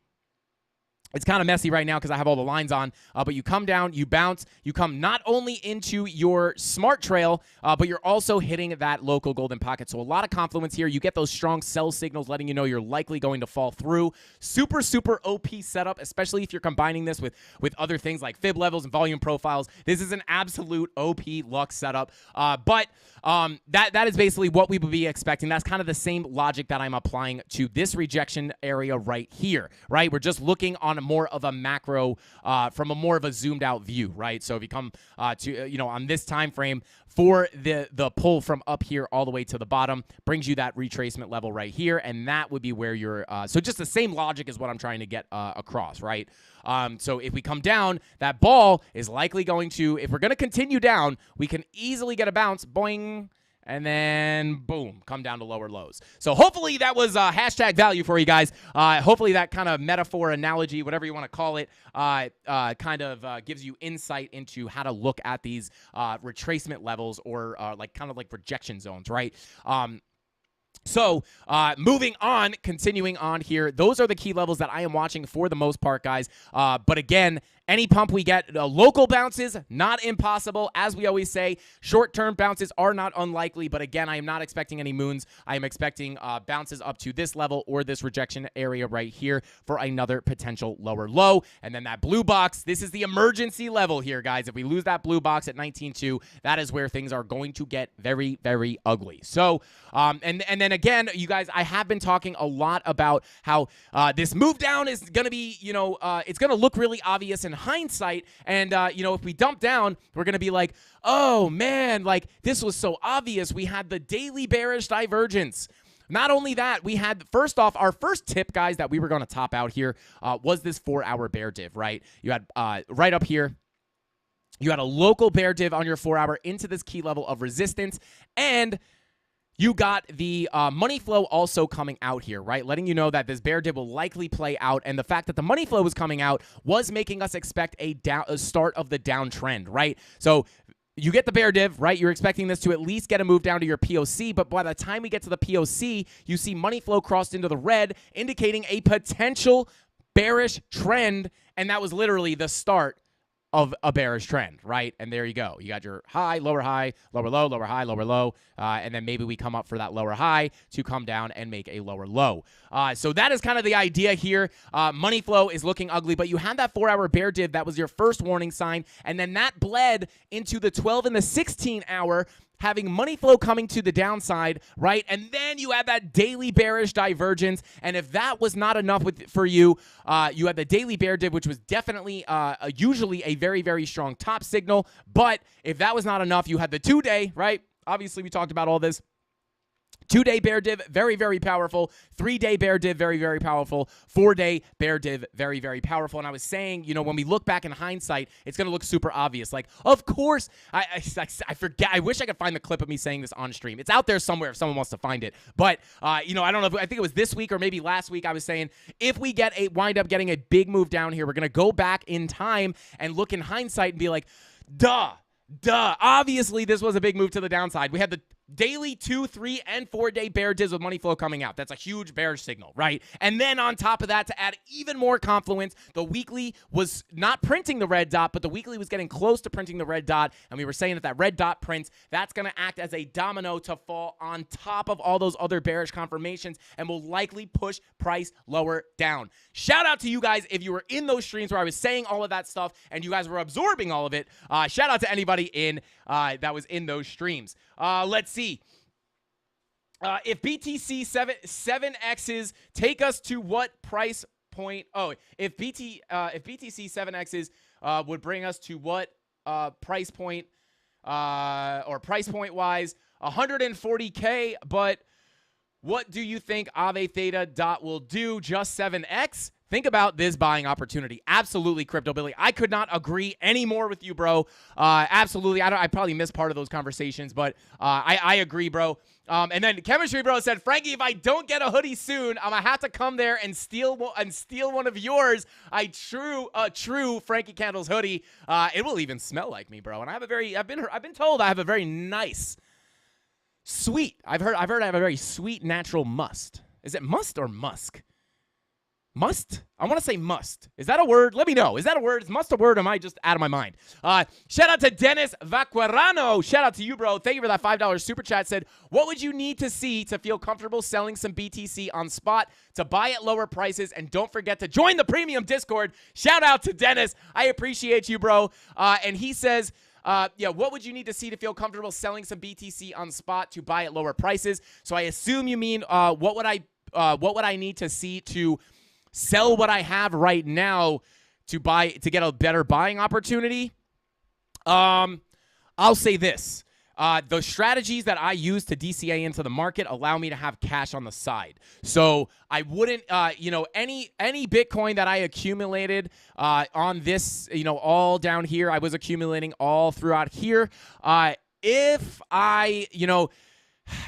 it's kind of messy right now because I have all the lines on, but you come down, you bounce, you come not only into your smart trail, but you're also hitting that local golden pocket. So a lot of confluence here. You get those strong sell signals letting you know you're likely going to fall through. Super, super OP setup, especially if you're combining this with other things like fib levels and volume profiles. This is an absolute OP Lux setup, but that is basically what we would be expecting. That's kind of the same logic that I'm applying to this rejection area right here, right? We're just looking on more of a macro, from a more of a zoomed out view, right? So if you come to, on this time frame for the pull from up here all the way to the bottom, brings you that retracement level right here, and that would be where you're, so just the same logic is what I'm trying to get across, right? So if we come down, that ball is likely going to, if we're going to continue down, we can easily get a bounce, boing, and then boom, come down to lower lows. So hopefully that was hashtag value for you guys. Hopefully that kind of metaphor, analogy, whatever you want to call it, kind of gives you insight into how to look at these retracement levels or kind of like rejection zones, right? So moving on, continuing on here, those are the key levels that I am watching for the most part, guys. But again, any pump we get, local bounces, not impossible. As we always say, short-term bounces are not unlikely. But again, I am not expecting any moons. I am expecting bounces up to this level or this rejection area right here for another potential lower low. And then that blue box, this is the emergency level here, guys. If we lose that blue box at 19.2, that is where things are going to get very, very ugly. So, and then again, you guys, I have been talking a lot about how this move down is going to be, it's going to look really obvious in hindsight. And, if we dump down, we're going to be like, oh, man, like this was so obvious. We had the daily bearish divergence. Not only that, we had, first off, our first tip, guys, that we were going to top out here was this 4-hour bear div, right? You had right up here, you had a local bear div on your 4-hour into this key level of resistance, and you got the money flow also coming out here, right? Letting you know that this bear dip will likely play out, and the fact that the money flow was coming out was making us expect a start of the downtrend, right? So you get the bear div, right? You're expecting this to at least get a move down to your POC, but by the time we get to the POC, you see money flow crossed into the red, indicating a potential bearish trend, and that was literally the start of a bearish trend, right? And there you go. You got your high, lower low, lower high, lower low, and then maybe we come up for that lower high to come down and make a lower low. So that is kind of the idea here. Money flow is looking ugly, but you had that 4-hour bear div. That was your first warning sign, and then that bled into the 12 and the 16-hour, having money flow coming to the downside, right? And then you have that daily bearish divergence. And if that was not enough for you, you had the daily bear dip, which was definitely usually a very, very strong top signal. But if that was not enough, you had the 2-day, right? Obviously, we talked about all this. 2-day bear div, very, very powerful. 3-day bear div, very, very powerful. 4-day bear div, very, very powerful. And I was saying, you know, when we look back in hindsight, it's going to look super obvious. Like, of course, I forget. I wish I could find the clip of me saying this on stream. It's out there somewhere if someone wants to find it. But, you know, I don't know. I think it was this week or maybe last week I was saying, if we wind up getting a big move down here, we're going to go back in time and look in hindsight and be like, duh. Obviously, this was a big move to the downside. We had the daily 2, 3, and 4-day bear divs with money flow coming out. That's a huge bearish signal, right? And then on top of that, to add even more confluence, the weekly was not printing the red dot, but the weekly was getting close to printing the red dot. And we were saying that that red dot prints, that's going to act as a domino to fall on top of all those other bearish confirmations and will likely push price lower down. Shout out to you guys if you were in those streams where I was saying all of that stuff and you guys were absorbing all of it. Shout out to anybody that was in those streams. Let's see. If BTC 7Xs take us to what price point? Oh, if BTC 7Xs would bring us to what price point or price point wise, 140K. But what do you think Ave Theta dot will do? Just 7X? Think about this buying opportunity. Absolutely, Crypto Billy. I could not agree any more with you, bro. Absolutely. I probably missed part of those conversations, but I agree, bro. And then Chemistry Bro said, Frankie, if I don't get a hoodie soon, I'm gonna have to come there and steal one of yours. True Frankie Candles hoodie. It will even smell like me, bro. And I've been told I have a very nice, sweet. I've heard I have a very sweet natural must. Is it must or musk? Must? I want to say must. Is that a word? Let me know. Is that a word? Is must a word or am I just out of my mind? Shout out to Dennis Vaquerano. Shout out to you, bro. Thank you for that $5 super chat. Said, what would you need to see to feel comfortable selling some BTC on spot to buy at lower prices? And don't forget to join the premium Discord. Shout out to Dennis. I appreciate you, bro. And he says, yeah, what would you need to see to feel comfortable selling some BTC on spot to buy at lower prices? So I assume you mean what would I need to see to sell what I have right now to get a better buying opportunity? I'll say this. The strategies that I use to DCA into the market allow me to have cash on the side. So I wouldn't, any Bitcoin that I accumulated on this, all down here, I was accumulating all throughout here.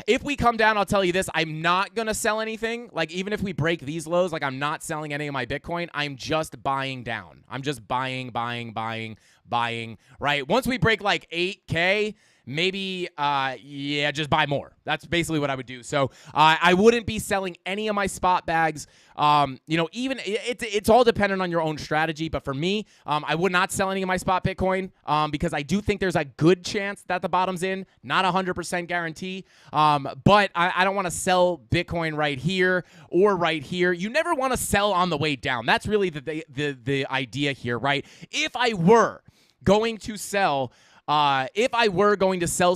If we come down, I'll tell you this, I'm not going to sell anything. Like, even if we break these lows, like, I'm not selling any of my Bitcoin. I'm just buying down. I'm just buying, right? Once we break, like, 8K, maybe, just buy more. That's basically what I would do. So I wouldn't be selling any of my spot bags. Even it's all dependent on your own strategy. But for me, I would not sell any of my spot Bitcoin because I do think there's a good chance that the bottom's in. Not 100% guarantee. But I don't want to sell Bitcoin right here or right here. You never want to sell on the way down. That's really the idea here, right? If I were going to sell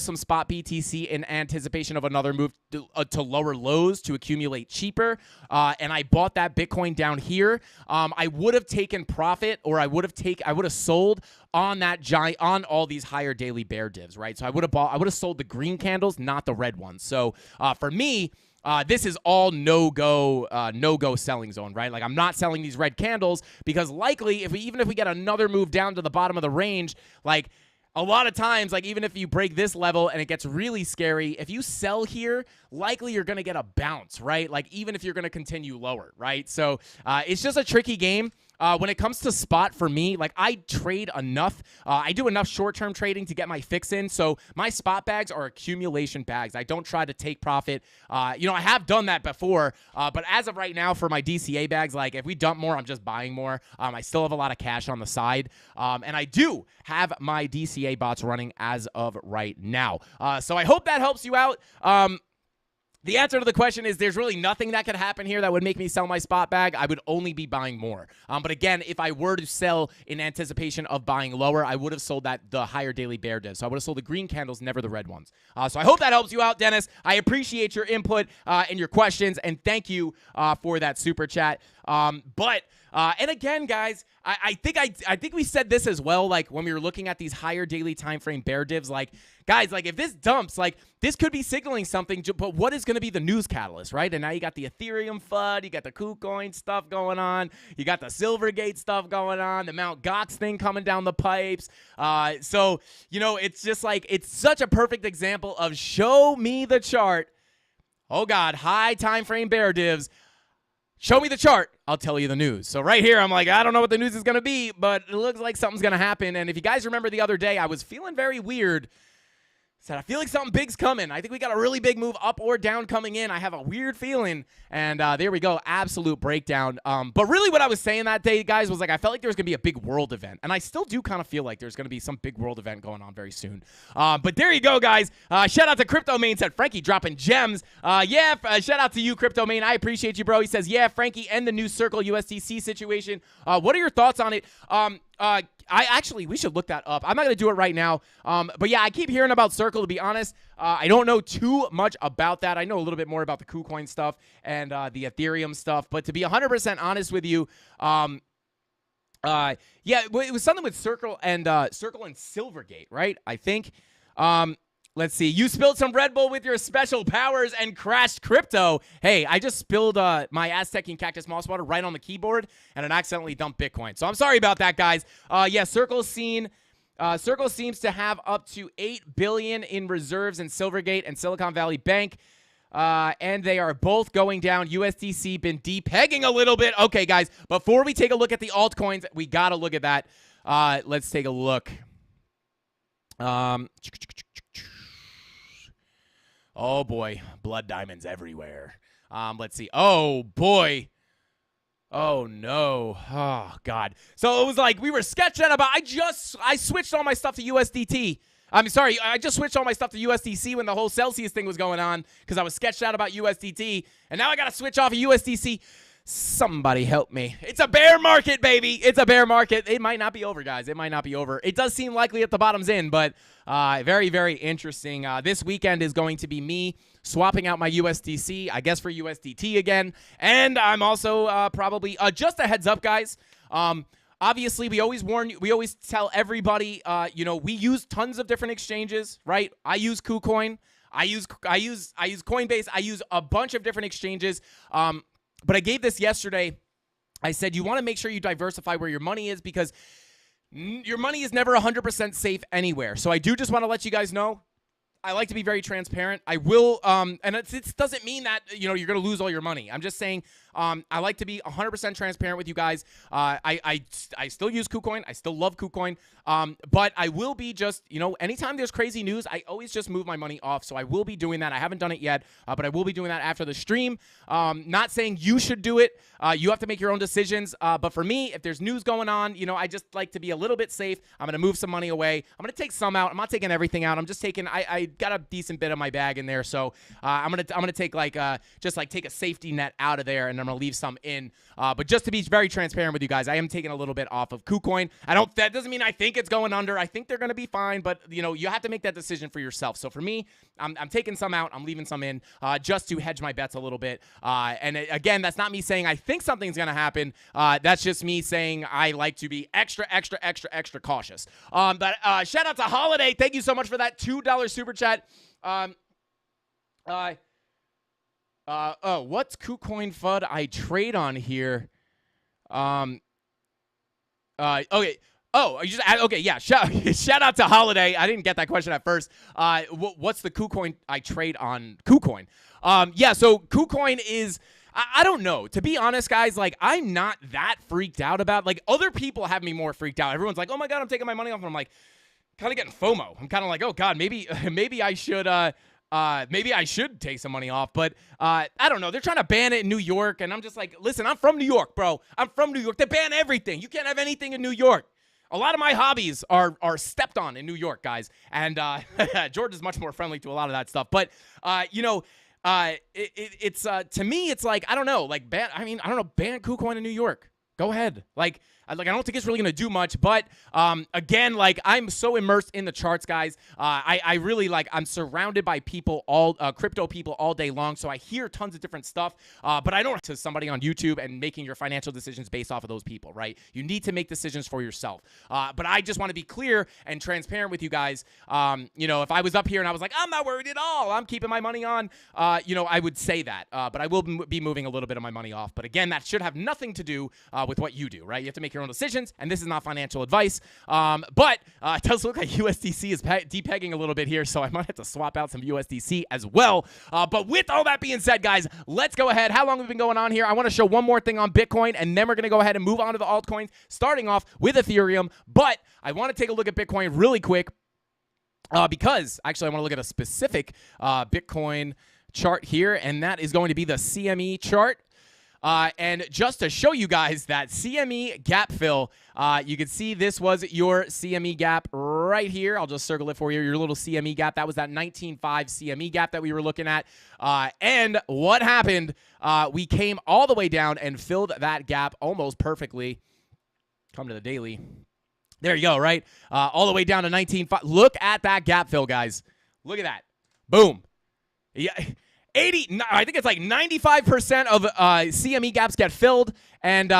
some spot BTC in anticipation of another move to lower lows to accumulate cheaper, and I bought that Bitcoin down here, I would have taken profit, or I would have sold on on all these higher daily bear divs, right? So I would have sold the green candles, not the red ones. So for me, this is all no-go selling zone, right? Like, I'm not selling these red candles because likely, even if we get another move down to the bottom of the range, like, a lot of times, like even if you break this level and it gets really scary, if you sell here, likely you're going to get a bounce, right? Like even if you're going to continue lower, right? So it's just a tricky game. When it comes to spot for me, like I trade enough. I do enough short-term trading to get my fix in. So my spot bags are accumulation bags. I don't try to take profit. I have done that before. But as of right now for my DCA bags, like if we dump more, I'm just buying more. I still have a lot of cash on the side. And I do have my DCA bots running as of right now. So I hope that helps you out. The answer to the question is there's really nothing that could happen here that would make me sell my spot bag. I would only be buying more. But again, if I were to sell in anticipation of buying lower, I would have sold the higher daily bear div. So I would have sold the green candles, never the red ones. So I hope that helps you out, Dennis. I appreciate your input and your questions, and thank you for that super chat. And again, guys, I think we said this as well, like when we were looking at these higher daily time frame bear divs, like guys, like if this dumps, like this could be signaling something, but what is going to be the news catalyst, right? And now you got the Ethereum FUD, you got the KuCoin stuff going on, you got the Silvergate stuff going on, the Mt. Gox thing coming down the pipes. So, it's just like, it's such a perfect example of show me the chart. Oh God, high time frame bear divs. Show me the chart, I'll tell you the news. So right here, I'm like, I don't know what the news is going to be, but it looks like something's going to happen. And if you guys remember the other day, I was feeling very weird. Said, I feel like something big's coming. I think we got a really big move up or down coming in. I have a weird feeling. And there we go. Absolute breakdown. But really what I was saying that day, guys, was like I felt like there was going to be a big world event. And I still do kind of feel like there's going to be some big world event going on very soon. But there you go, guys. Shout out to Crypto Main. Said, Frankie dropping gems. Shout out to you, Crypto Main. I appreciate you, bro. He says, yeah, Frankie, and the new Circle USDC situation. What are your thoughts on it? We should look that up. I'm not going to do it right now. But yeah, I keep hearing about Circle, to be honest. I don't know too much about that. I know a little bit more about the KuCoin stuff and the Ethereum stuff. But to be 100% honest with you, it was something with Circle and Silvergate, right? I think. Let's see. You spilled some Red Bull with your special powers and crashed crypto. Hey, I just spilled my Aztec and Cactus Moss water right on the keyboard, and it accidentally dumped Bitcoin. So I'm sorry about that, guys. Circle seems to have up to $8 billion in reserves in Silvergate and Silicon Valley Bank. And they are both going down. USDC been depegging a little bit. Okay, guys, before we take a look at the altcoins, we got to look at that. Let's take a look. Oh, boy. Blood diamonds everywhere. Let's see. Oh, boy. Oh, no. Oh, God. So it was like we were sketching about I switched all my stuff to USDT. I'm sorry. I just switched all my stuff to USDC when the whole Celsius thing was going on because I was sketched out about USDT. And now I got to switch off of USDC. Somebody help me. It's a bear market, baby. It's a bear market. It might not be over, guys. It might not be over. It does seem likely at the bottom's in, but very, very interesting. This weekend is going to be me swapping out my USDC, I guess, for USDT again. And I'm also probably, just a heads up, guys. Obviously, we always warn you. We always tell everybody, we use tons of different exchanges, right? I use KuCoin. I use Coinbase. I use a bunch of different exchanges. But I gave this yesterday. I said you want to make sure you diversify where your money is because your money is never 100% safe anywhere. So I do just want to let you guys know. I like to be very transparent. I will, and it doesn't mean that, you're going to lose all your money. I'm just saying I like to be 100% transparent with you guys. I still use KuCoin. I still love KuCoin. But I will be just, anytime there's crazy news, I always just move my money off. So I will be doing that. I haven't done it yet, but I will be doing that after the stream. Not saying you should do it. You have to make your own decisions. But for me, if there's news going on, I just like to be a little bit safe. I'm going to move some money away. I'm going to take some out. I'm not taking everything out. I'm just taking, I got a decent bit of my bag in there. So I'm going to take take a safety net out of there, and I'm going to leave some in. But just to be very transparent with you guys, I am taking a little bit off of KuCoin. That doesn't mean I think it's going under. I think they're going to be fine, but you have to make that decision for yourself. So for me, I'm taking some out. I'm leaving some in, just to hedge my bets a little bit. Again, that's not me saying I think something's going to happen. That's just me saying I like to be extra, extra, extra, extra cautious. But shout out to Holiday. Thank you so much for that $2 super chat. What's KuCoin FUD I trade on here? Okay. Oh, you just okay, yeah. Shout out to Holiday. I didn't get that question at first. What's the KuCoin I trade on KuCoin? Yeah. So KuCoin is. I don't know. To be honest, guys, like I'm not that freaked out about. Like other people have me more freaked out. Everyone's like, "Oh my god, I'm taking my money off," and I'm like, kind of getting FOMO. I'm kind of like, "Oh god, maybe I should." Maybe I should take some money off, but I don't know. They're trying to ban it in New York, and I'm just like, listen, I'm from New York, bro. I'm from New York. They ban everything. You can't have anything in New York. A lot of my hobbies are stepped on in New York, guys, and George is much more friendly to a lot of that stuff. But it's to me, it's like I don't know, like ban. I mean, I don't know, ban KuCoin in New York. Go ahead, I don't think it's really gonna do much, but again, like I'm so immersed in the charts, guys. I really I'm surrounded by people, all crypto people all day long, so I hear tons of different stuff. But I don't to somebody on YouTube and making your financial decisions based off of those people, right? You need to make decisions for yourself. But I just want to be clear and transparent with you guys. If I was up here and I was like, I'm not worried at all, I'm keeping my money on, I would say that. But I will be moving a little bit of my money off. But again, that should have nothing to do with what you do, right? You have to make your own decisions, and this is not financial advice. But it does look like USDC is depegging a little bit here, so I might have to swap out some USDC as well. But with all that being said, guys, let's go ahead. How long have we been going on here? I want to show one more thing on Bitcoin, and then we're going to go ahead and move on to the altcoins, starting off with Ethereum. But I want to take a look at Bitcoin really quick because, actually, I want to look at a specific Bitcoin chart here, and that is going to be the CME chart. And just to show you guys that CME gap fill, you can see this was your CME gap right here. I'll just circle it for you. Your little CME gap. That was that 19.5 CME gap that we were looking at. And what happened? We came all the way down and filled that gap almost perfectly. Come to the daily. There you go, right? All the way down to 19.5. Look at that gap fill, guys. Look at that. Boom. Yeah. I think it's like 95% of CME gaps get filled, and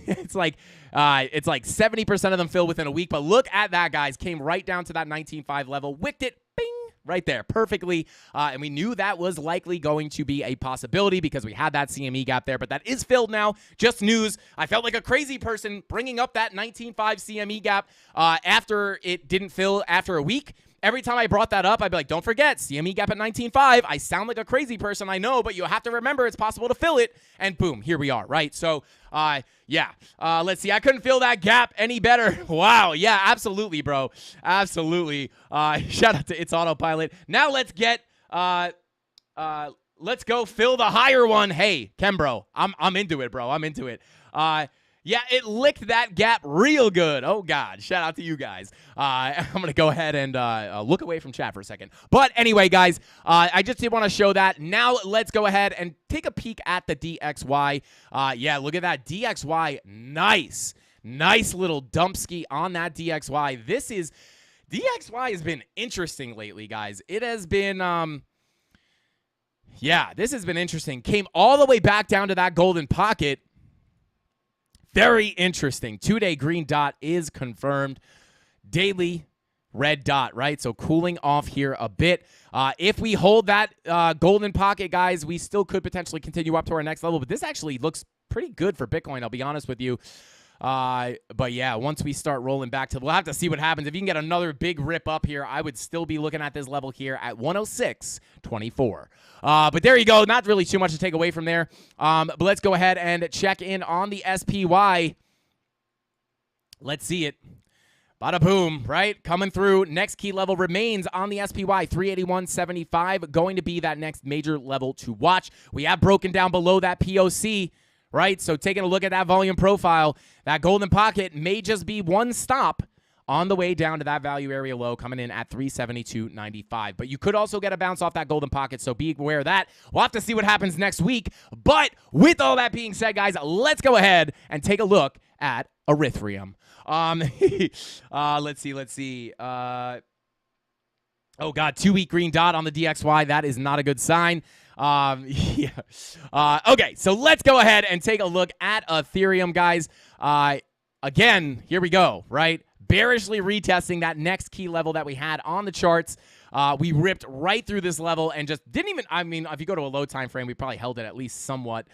it's like 70% of them fill within a week. But look at that, guys. Came right down to that 19.5 level, wicked it, bing, right there, perfectly. And we knew that was likely going to be a possibility because we had that CME gap there, but that is filled now. Just news. I felt like a crazy person bringing up that 19.5 CME gap after it didn't fill after a week. Every time I brought that up, I'd be like, don't forget, CME gap at 19.5. I sound like a crazy person, I know, but you have to remember it's possible to fill it. And boom, here we are, right? So, yeah. Let's see. I couldn't fill that gap any better. Wow. Yeah, absolutely, bro. Absolutely. Shout out to It's Autopilot. Now let's get, let's go fill the higher one. Hey, Ken, bro, I'm into it, bro. I'm into it. Yeah, it licked that gap real good. Oh, God. Shout out to you guys. I'm going to go ahead and look away from chat for a second. But anyway, guys, I just did want to show that. Now let's go ahead and take a peek at the DXY. Yeah, look at that. DXY, nice. Nice little dump ski on that DXY. DXY has been interesting lately, guys. It has been, yeah, this has been interesting. Came all the way back down to that golden pocket. Very interesting. 2-day green dot is confirmed. Daily red dot, right? So cooling off here a bit. If we hold that golden pocket, guys, we still could potentially continue up to our next level. But this actually looks pretty good for Bitcoin, I'll be honest with you. But yeah, once we start rolling back to, we'll have to see what happens. If you can get another big rip up here, I would still be looking at this level here at 106.24. But there you go. Not really too much to take away from there. But let's go ahead and check in on the SPY. Let's see it. Bada boom, right? Coming through. Next key level remains on the SPY, 381.75. Going to be that next major level to watch. We have broken down below that POC, right? So taking a look at that volume profile, that golden pocket may just be one stop on the way down to that value area low, coming in at 372.95. But you could also get a bounce off that golden pocket, so be aware of that. We'll have to see what happens next week. But with all that being said, guys, let's go ahead and take a look at Ethereum. Let's see. Oh, God, 2-week green dot on the DXY. That is not a good sign. Yeah. Okay, so let's go ahead and take a look at Ethereum, guys. Again, here we go, right? Bearishly retesting that next key level that we had on the charts. We ripped right through this level and just didn't even, I mean, if you go to a low time frame, we probably held it at least somewhat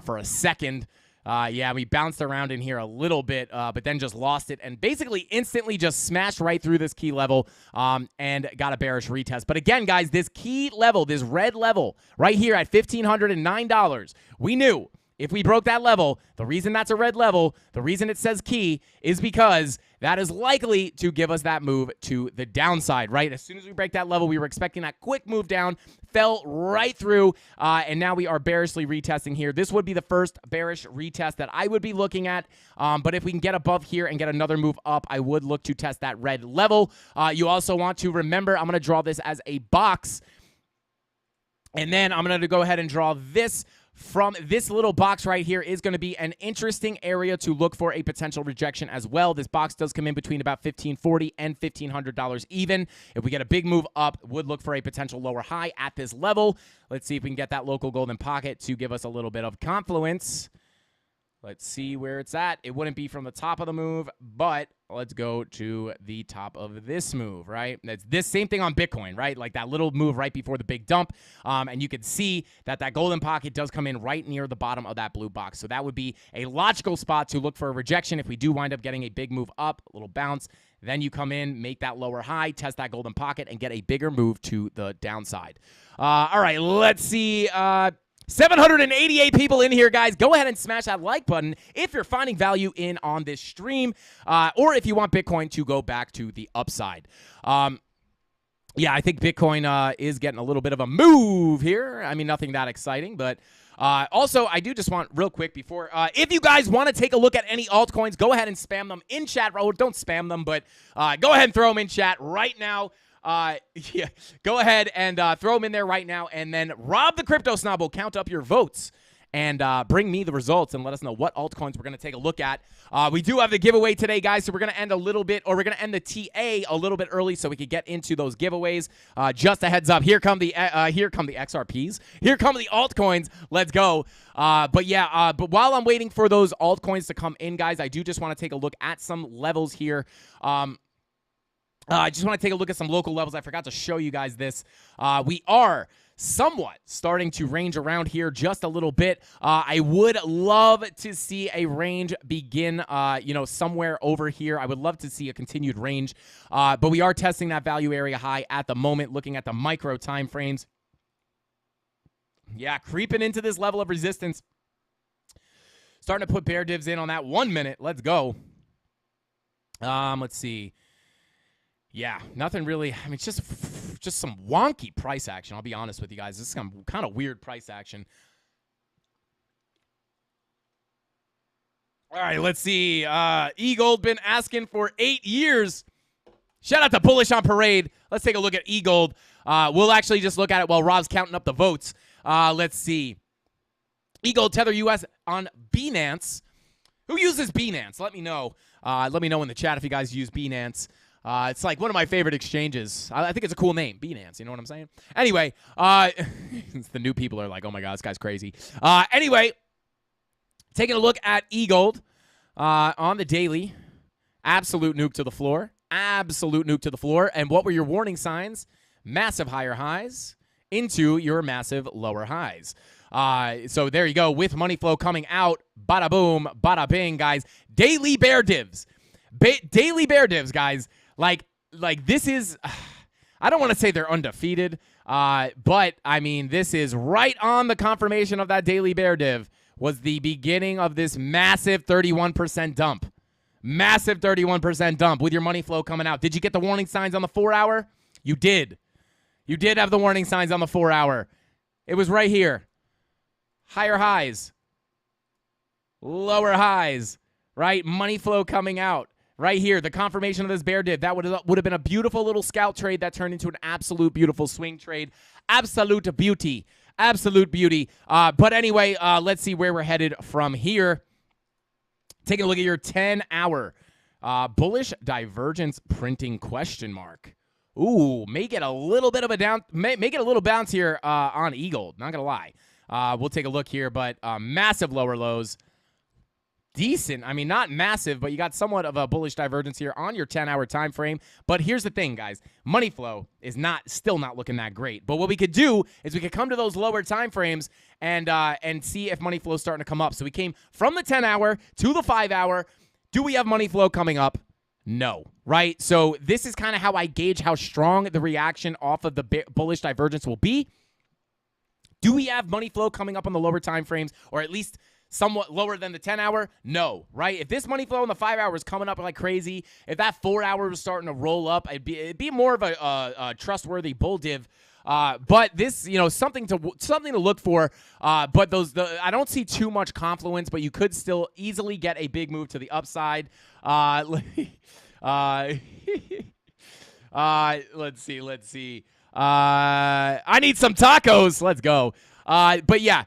for a second. Yeah, we bounced around in here a little bit, but then just lost it and basically instantly just smashed right through this key level and got a bearish retest. But again, guys, this key level, this red level right here at $1,509, we knew if we broke that level, the reason that's a red level, the reason it says key is because that is likely to give us that move to the downside, right? As soon as we break that level, we were expecting that quick move down, fell right through, and now we are bearishly retesting here. This would be the first bearish retest that I would be looking at, but if we can get above here and get another move up, I would look to test that red level. You also want to remember, I'm going to draw this as a box, and then I'm going to go ahead and draw this. From this little box right here is going to be an interesting area to look for a potential rejection as well. This box does come in between about $1,540 and $1,500 even. If we get a big move up, would look for a potential lower high at this level. Let's see if we can get that local golden pocket to give us a little bit of confluence. Let's see where it's at. It wouldn't be from the top of the move, but let's go to the top of this move, right? It's this same thing on Bitcoin, right? Like that little move right before the big dump. And you can see that that golden pocket does come in right near the bottom of that blue box. So that would be a logical spot to look for a rejection if we do wind up getting a big move up, a little bounce. Then you come in, make that lower high, test that golden pocket, and get a bigger move to the downside. All right, let's see. 788 people in here, guys. Go ahead and smash that like button if you're finding value in on this stream, or if you want Bitcoin to go back to the upside. Yeah, I think Bitcoin is getting a little bit of a move here. I mean, nothing that exciting, but also, I do just want real quick before, if you guys want to take a look at any altcoins, go ahead and spam them in chat. Oh, don't spam them, but go ahead and throw them in chat right now. Yeah, go ahead and throw them in there right now, and then Rob the Crypto Snob will count up your votes and bring me the results and let us know what altcoins we're going to take a look at. We do have the giveaway today, guys, so we're going to end a little bit, or we're going to end the TA a little bit early so we can get into those giveaways. Just a heads up, here come the XRPs. Here come the altcoins. Let's go. But yeah, but while I'm waiting for those altcoins to come in, guys, I do just want to take a look at some levels here. I just want to take a look at some local levels. I forgot to show you guys this. We are somewhat starting to range around here just a little bit. I would love to see a range begin, somewhere over here. I would love to see a continued range, but we are testing that value area high at the moment, looking at the micro time frames. Yeah, creeping into this level of resistance. Starting to put bear divs in on that 1 minute. Let's go. Let's see. Yeah, nothing really. I mean, it's just some wonky price action. I'll be honest with you guys. This is some kind of weird price action. All right, let's see. E-Gold been asking for 8 years. Shout out to Bullish on Parade. Let's take a look at E-Gold. We'll actually just look at it while Rob's counting up the votes. Let's see. E-Gold Tether US on Binance. Who uses Binance? Let me know. Let me know in the chat if you guys use Binance. It's like one of my favorite exchanges. I think it's a cool name, Binance. You know what I'm saying? Anyway, the new people are like, oh my God, this guy's crazy. Anyway, taking a look at E-Gold on the daily. Absolute nuke to the floor. Absolute nuke to the floor. And what were your warning signs? Massive higher highs into your massive lower highs. So there you go. With money flow coming out, bada boom, bada bing, guys. Daily bear divs. Daily bear divs, guys. Like this is, I don't want to say they're undefeated, but I mean, this is right on the confirmation of that daily bear div was the beginning of this massive 31% dump. Massive 31% dump with your money flow coming out. Did you get the warning signs on the 4 hour? You did. You did have the warning signs on the 4 hour. It was right here. Higher highs. Lower highs, right? Money flow coming out. Right here, the confirmation of this bear div. That would have been a beautiful little scalp trade that turned into an absolute beautiful swing trade. Absolute beauty. Absolute beauty. But anyway, let's see where we're headed from here. Taking a look at your 10-hour bullish divergence printing question mark. Ooh, may get a little bit of a down, may get a little bounce here on E-Gold. Not gonna lie. We'll take a look here, but massive lower lows. decent. I mean, not massive, but you got somewhat of a bullish divergence here on your 10-hour time frame. But here's the thing, guys. Money flow is still not looking that great. But what we could do is we could come to those lower time frames and see if money flow is starting to come up. So we came from the 10-hour to the 5-hour. Do we have money flow coming up? No, right? So this is kind of how I gauge how strong the reaction off of the bullish divergence will be. Do we have money flow coming up on the lower time frames, or at least somewhat lower than the 10-hour? No, right? If this money flow in the 5-hour is coming up like crazy, if that 4-hour was starting to roll up, it'd be more of a trustworthy bull div. But this, something to look for. But I don't see too much confluence, but you could still easily get a big move to the upside. Let's see. I need some tacos. Let's go. But yeah,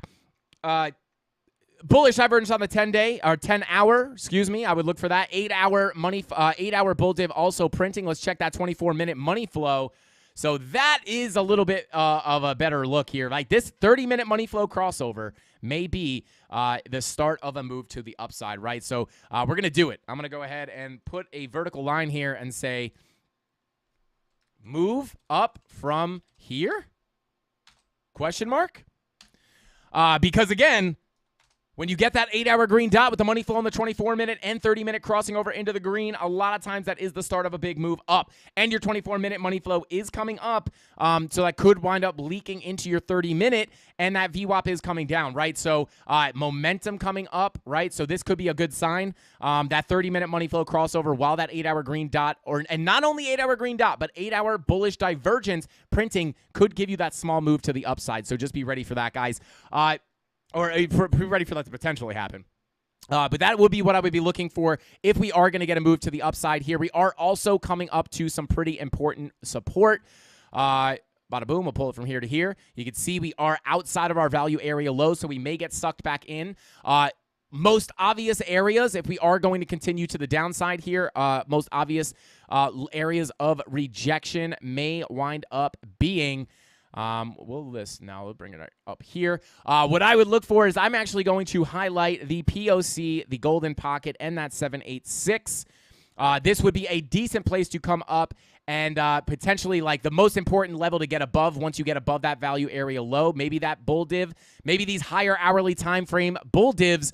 bullish divergence on the 10-day or 10-hour. Excuse me. I would look for that 8-hour bull div also printing. Let's check that 24-minute money flow. So that is a little bit of a better look here. Like this 30-minute money flow crossover may be the start of a move to the upside, right? So we're going to do it. I'm going to go ahead and put a vertical line here and say move up from here? Question mark? Because again, when you get that 8-hour green dot with the money flow on the 24-minute and 30-minute crossing over into the green, a lot of times that is the start of a big move up. And your 24-minute money flow is coming up, so that could wind up leaking into your 30-minute, and that VWAP is coming down, right? So momentum coming up, right? So this could be a good sign. That 30-minute money flow crossover while that 8-hour green dot, and not only 8-hour green dot, but 8-hour bullish divergence printing could give you that small move to the upside. So just be ready for that, guys. Or be ready for that to potentially happen. But that would be what I would be looking for if we are going to get a move to the upside here. We are also coming up to some pretty important support. Bada boom, we'll pull it from here to here. You can see we are outside of our value area low, so we may get sucked back in. Most obvious areas, if we are going to continue to the downside here, most obvious areas of rejection may wind up being... we'll list now. We'll bring it up here. What I would look for is I'm actually going to highlight the POC, the golden pocket, and that 786. This would be a decent place to come up and potentially like the most important level to get above once you get above that value area low. Maybe that bull div, maybe these higher hourly time frame bull divs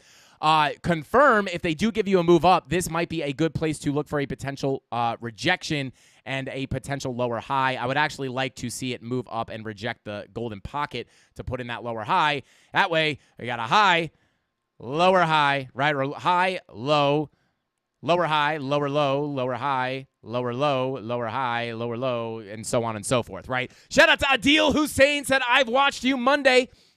confirm if they do give you a move up. This might be a good place to look for a potential rejection and a potential lower high. I would actually like to see it move up and reject the golden pocket to put in that lower high. That way, we got a high, lower high, right? Or high, low, lower high, lower low, lower high, lower low, lower high, lower low, and so on and so forth, right? Shout out to Adil Hussein, said, I've watched you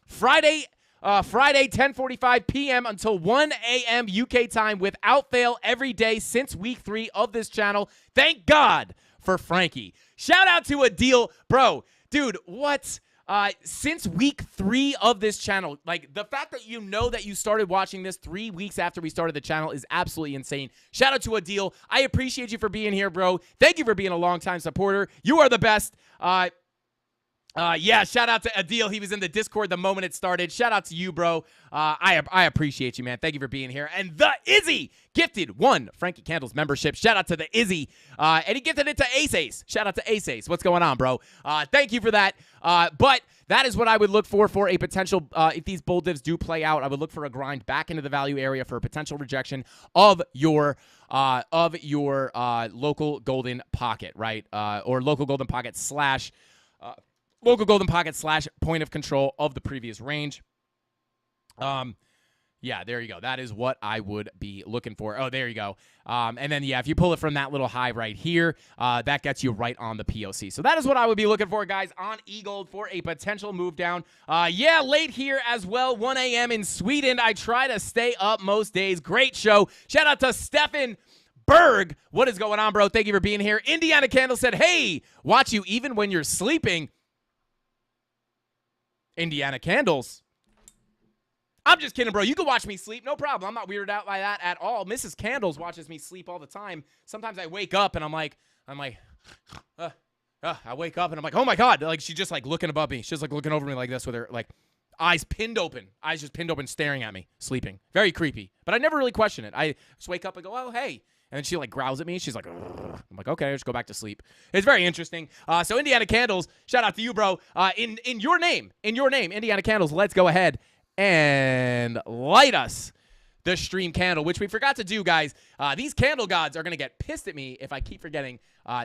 Friday, 10:45 p.m. until 1 a.m. UK time without fail every day since week 3 of this channel. Thank God for Frankie. Shout out to Adil. Bro, dude, what? Since week 3 of this channel, like the fact that that you started watching this 3 weeks after we started the channel is absolutely insane. Shout out to Adil. I appreciate you for being here, bro. Thank you for being a longtime supporter. You are the best. Yeah, shout out to Adil. He was in the Discord the moment it started. Shout out to you, bro. I appreciate you, man. Thank you for being here. And the Izzy gifted 1 Frankie Candles membership. Shout out to the Izzy. And he gifted it to Ace. Shout out to Ace. What's going on, bro? Thank you for that. But that is what I would look for a potential, if these bull divs do play out, I would look for a grind back into the value area for a potential rejection of your local golden pocket, right? Or local golden pocket slash... local golden pocket slash point of control of the previous range. Yeah, there you go. That is what I would be looking for. Oh, there you go. And then, yeah, if you pull it from that little high right here, that gets you right on the POC. So that is what I would be looking for, guys, on eGold for a potential move down. Yeah, late here as well, 1 a.m. in Sweden. I try to stay up most days. Great show. Shout out to Stefan Berg. What is going on, bro? Thank you for being here. Indiana Candle said, hey, watch you even when you're sleeping. Indiana Candles. I'm just kidding, bro. You can watch me sleep. No problem. I'm not weirded out by that at all. Mrs. Candles watches me sleep all the time. Sometimes I wake up and I'm like, I wake up and I'm like, oh my God. Like she's just like looking above me. She's like looking over me like this with her, like Eyes pinned open. Eyes just pinned open, staring at me, sleeping. Very creepy. But I never really question it. I just wake up and go, oh, hey. And then she like growls at me. She's like, ugh. I'm like, okay, just go back to sleep. It's very interesting. So Indiana Candles, shout out to you, bro. In your name, Indiana Candles, let's go ahead and light us the stream candle, which we forgot to do, guys. These candle gods are going to get pissed at me if I keep forgetting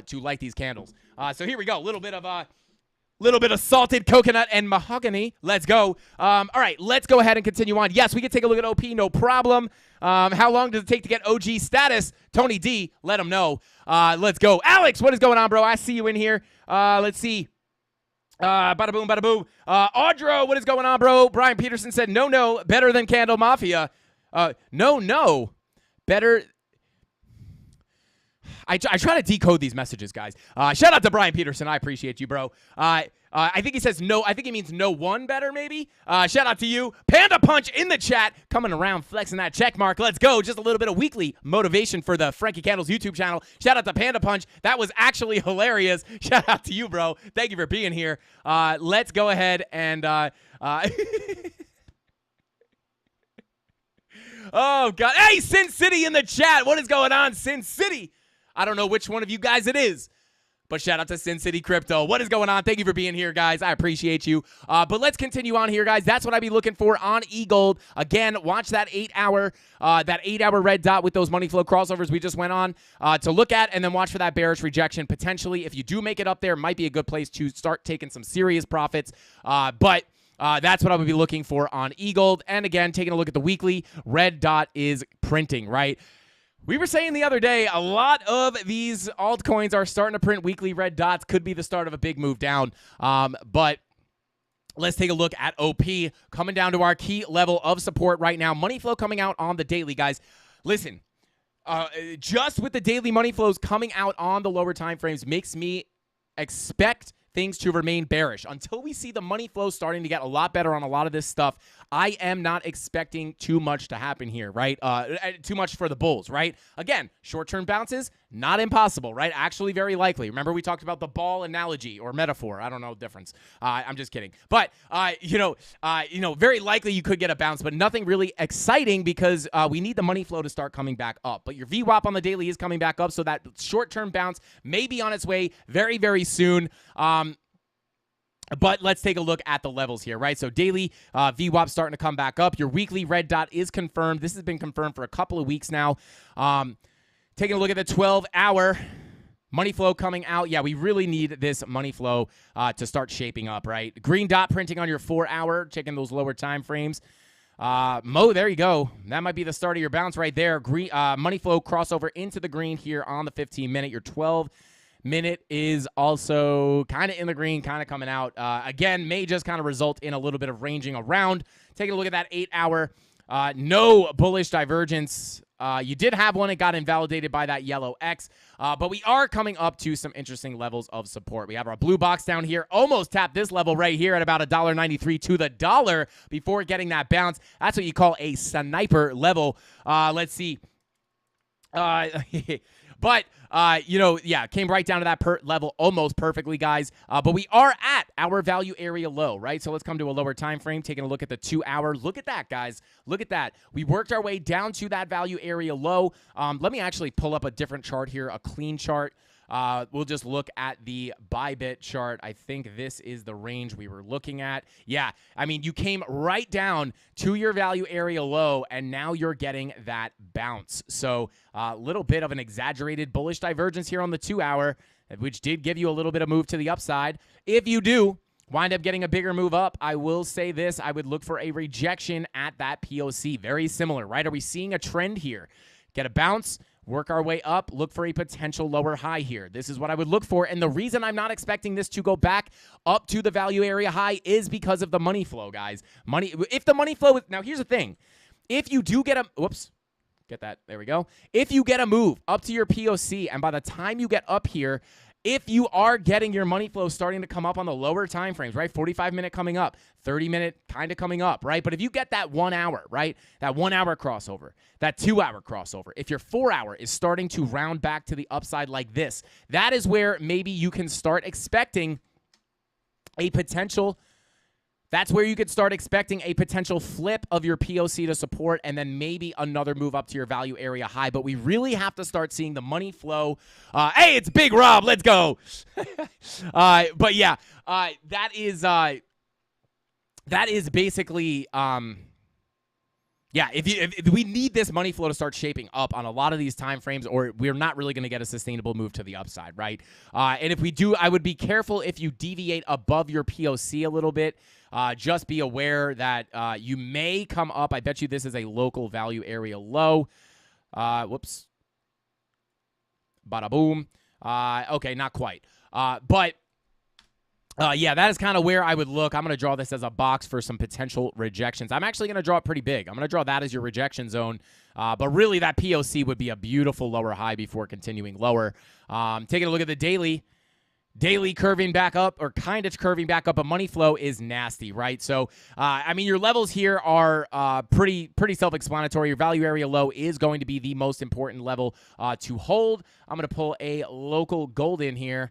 to light these candles. So here we go. Little bit of salted coconut and mahogany. Let's go. All right, let's go ahead and continue on. Yes, we can take a look at OP, no problem. How long does it take to get OG status? Tony D, let him know. Let's go. Alex, what is going on, bro? I see you in here. Let's see. Bada boom, bada boom. Audra, what is going on, bro? Brian Peterson said, no, better than CandleMafia. No, better. I try to decode these messages, guys. Shout out to Brian Peterson. I appreciate you, bro. I think he says no. I think he means no one better, maybe. Shout out to you. Panda Punch in the chat. Coming around, flexing that check mark. Let's go. Just a little bit of weekly motivation for the Frankie Candles YouTube channel. Shout out to Panda Punch. That was actually hilarious. Shout out to you, bro. Thank you for being here. Let's go ahead and... Oh, God. Hey, Sin City in the chat. What is going on, Sin City? I don't know which one of you guys it is, but shout out to Sin City Crypto. What is going on? Thank you for being here, guys. I appreciate you. But let's continue on here, guys. That's what I'd be looking for on eGold. Again, watch that 8-hour red dot with those money flow crossovers we just went on to look at, and then watch for that bearish rejection. Potentially, if you do make it up there, might be a good place to start taking some serious profits. But that's what I would be looking for on eGold. And again, taking a look at the weekly, red dot is printing, right? We were saying the other day, a lot of these altcoins are starting to print weekly red dots. Could be the start of a big move down. But let's take a look at OP. Coming down to our key level of support right now. Money flow coming out on the daily, guys. Listen, just with the daily money flows coming out on the lower time frames makes me expect things to remain bearish. Until we see the money flow starting to get a lot better on a lot of this stuff, I am not expecting too much to happen here, right? Too much for the bulls, right? Again, short-term bounces, not impossible, right? Actually very likely. Remember we talked about the ball analogy or metaphor. I don't know the difference. I'm just kidding. But, very likely you could get a bounce, but nothing really exciting because we need the money flow to start coming back up. But your VWAP on the daily is coming back up, so that short-term bounce may be on its way very, very soon. But let's take a look at the levels here, right? So daily VWAP starting to come back up. Your weekly red dot is confirmed. This has been confirmed for a couple of weeks now. Taking a look at the 12-hour money flow coming out. Yeah, we really need this money flow to start shaping up, right? Green dot printing on your 4-hour, checking those lower time frames. There you go. That might be the start of your bounce right there. Green money flow crossover into the green here on the 15-minute. Your 12-minute is also kind of in the green, kind of coming out. Again, may just kind of result in a little bit of ranging around. Taking a look at that 8-hour. No bullish divergence. You did have one. It got invalidated by that yellow X. But we are coming up to some interesting levels of support. We have our blue box down here. Almost tapped this level right here at about $1.93 to the dollar before getting that bounce. That's what you call a sniper level. Let's see. But, came right down to that level almost perfectly, guys. But we are at our value area low, right? So let's come to a lower time frame, taking a look at the 2-hour. Look at that, guys. Look at that. We worked our way down to that value area low. Let me actually pull up a different chart here, a clean chart. We'll just look at the Bybit chart. I think this is the range we were looking at. Yeah, I mean, you came right down to your value area low, and now you're getting that bounce. So a little bit of an exaggerated bullish divergence here on the 2-hour, which did give you a little bit of move to the upside. If you do wind up getting a bigger move up, I will say this. I would look for a rejection at that POC. Very similar, right? Are we seeing a trend here? Get a bounce, work our way up, look for a potential lower high here. This is what I would look for. And the reason I'm not expecting this to go back up to the value area high is because of the money flow, guys. If the money flow, now here's the thing. If you do get there we go. If you get a move up to your POC, and by the time you get up here, if you are getting your money flow starting to come up on the lower time frames, right? 45-minute coming up, 30-minute kind of coming up, right? But if you get that 1 hour, right? That 1 hour crossover, that 2-hour crossover, if your 4-hour is starting to round back to the upside like this, that is where maybe you can start expecting a potential That's where you could start expecting a potential flip of your POC to support and then maybe another move up to your value area high. But we really have to start seeing the money flow. Hey, it's Big Rob. Let's go. But yeah, that is basically yeah, if we need this money flow to start shaping up on a lot of these time frames, or we're not really going to get a sustainable move to the upside, right? And if we do, I would be careful if you deviate above your POC a little bit. Just be aware that you may come up. I bet you this is a local value area low. Whoops. Bada boom. Okay, not quite. But yeah, that is kind of where I would look. I'm going to draw this as a box for some potential rejections. I'm actually going to draw it pretty big. I'm going to draw that as your rejection zone. But really, that POC would be a beautiful lower high before continuing lower. Taking a look at the daily. Daily curving back up, or kind of curving back up, a money flow is nasty, right? So, I mean, your levels here are pretty self-explanatory. Your value area low is going to be the most important level to hold. I'm going to pull a local gold in here,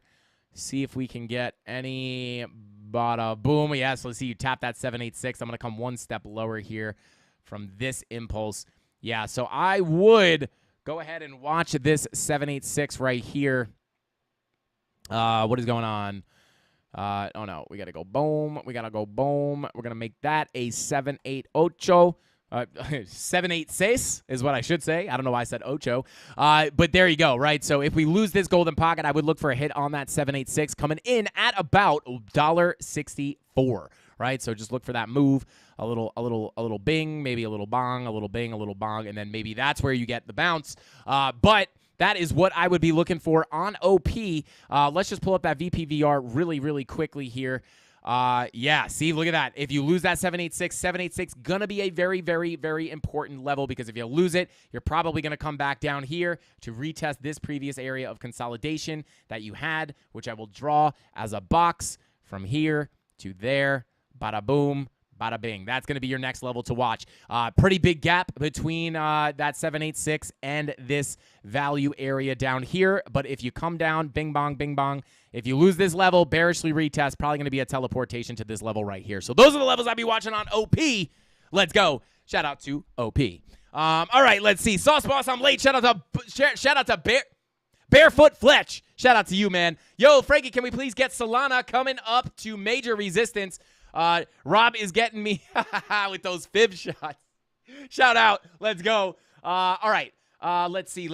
see if we can get any bada boom. Yes, let's see you tap that 786. I'm going to come one step lower here from this impulse. Yeah, so I would go ahead and watch this 786 right here. What is going on? Oh, no. We got to go boom. We got to go boom. We're going to make that a 788. 786 is what I should say. I don't know why I said ocho. But there you go, right? So if we lose this golden pocket, I would look for a hit on that 786 coming in at about $1.64, right? So just look for that move. A little bing, maybe a little bong, a little bing, a little bong, and then maybe that's where you get the bounce. But that is what I would be looking for on OP. Let's just pull up that VPVR really quickly here. Yeah, see, look at that. If you lose that 786 going to be a very important level, because if you lose it, you're probably going to come back down here to retest this previous area of consolidation that you had, which I will draw as a box from here to there. Bada boom. Bada bing. That's going to be your next level to watch. Pretty big gap between that 786 and this value area down here. But if you come down, bing bong, bing bong. If you lose this level, bearishly retest, probably going to be a teleportation to this level right here. So those are the levels I'll be watching on OP. Let's go. Shout out to OP. All right, let's see. Sauce Boss, I'm late. Shout out to Barefoot Fletch. Shout out to you, man. Yo, Frankie, can we please get Solana coming up to major resistance? Rob is getting me with those fib shots. Shout out. Let's go. All right. Let's see.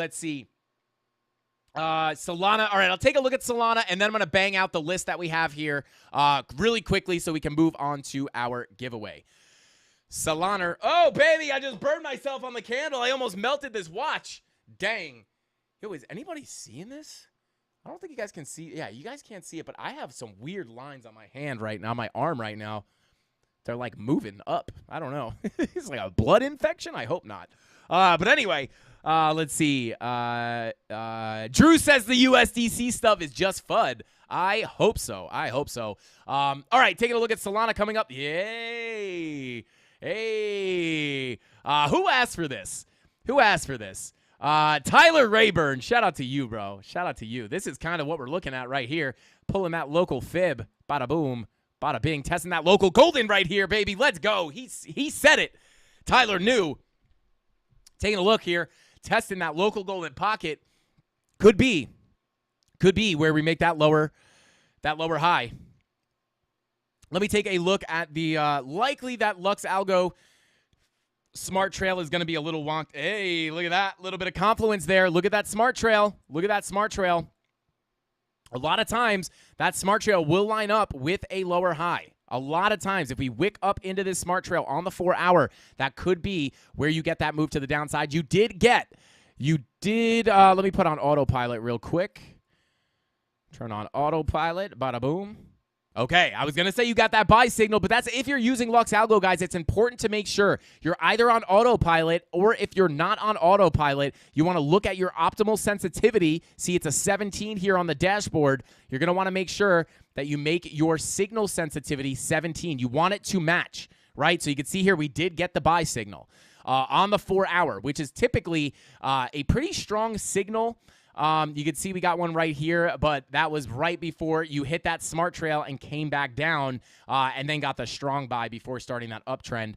Solana. All right, I'll take a look at Solana, and then I'm going to bang out the list that we have here really quickly so we can move on to our giveaway. Solana. Oh, baby, I just burned myself on the candle. I almost melted this watch. Dang. Yo, is anybody seeing this? I don't think you guys can see. Yeah, you guys can't see it, but I have some weird lines on my hand right now, my arm right now. They're like moving up. I don't know. It's like a blood infection? I hope not. But anyway, let's see. Drew says the USDC stuff is just FUD. I hope so. All right, taking a look at Solana coming up. Yay. Hey. Who asked for this? Tyler Rayburn, shout out to you, bro. Shout out to you. This is kind of what we're looking at right here. Pulling that local fib. Bada boom. Bada bing. Testing that local golden right here, baby. Let's go. He said it. Tyler knew. Taking a look here. Testing that local golden pocket. Could be where we make that lower high. Let me take a look at the likely that Lux Algo Smart Trail is going to be a little wonked. Hey, look at that. A little bit of confluence there. Look at that Smart Trail. A lot of times, that Smart Trail will line up with a lower high. A lot of times, if we wick up into this Smart Trail on the 4-hour, that could be where you get that move to the downside. Let me put on autopilot real quick. Turn on autopilot. Bada boom. Okay, I was going to say you got that buy signal, but that's if you're using Lux Algo, guys. It's important to make sure you're either on autopilot, or if you're not on autopilot, you want to look at your optimal sensitivity. See, it's a 17 here on the dashboard. You're going to want to make sure that you make your signal sensitivity 17. You want it to match, right? So you can see here we did get the buy signal on the 4-hour, which is typically a pretty strong signal You can see we got one right here, but that was right before you hit that smart trail and came back down and then got the strong buy before starting that uptrend.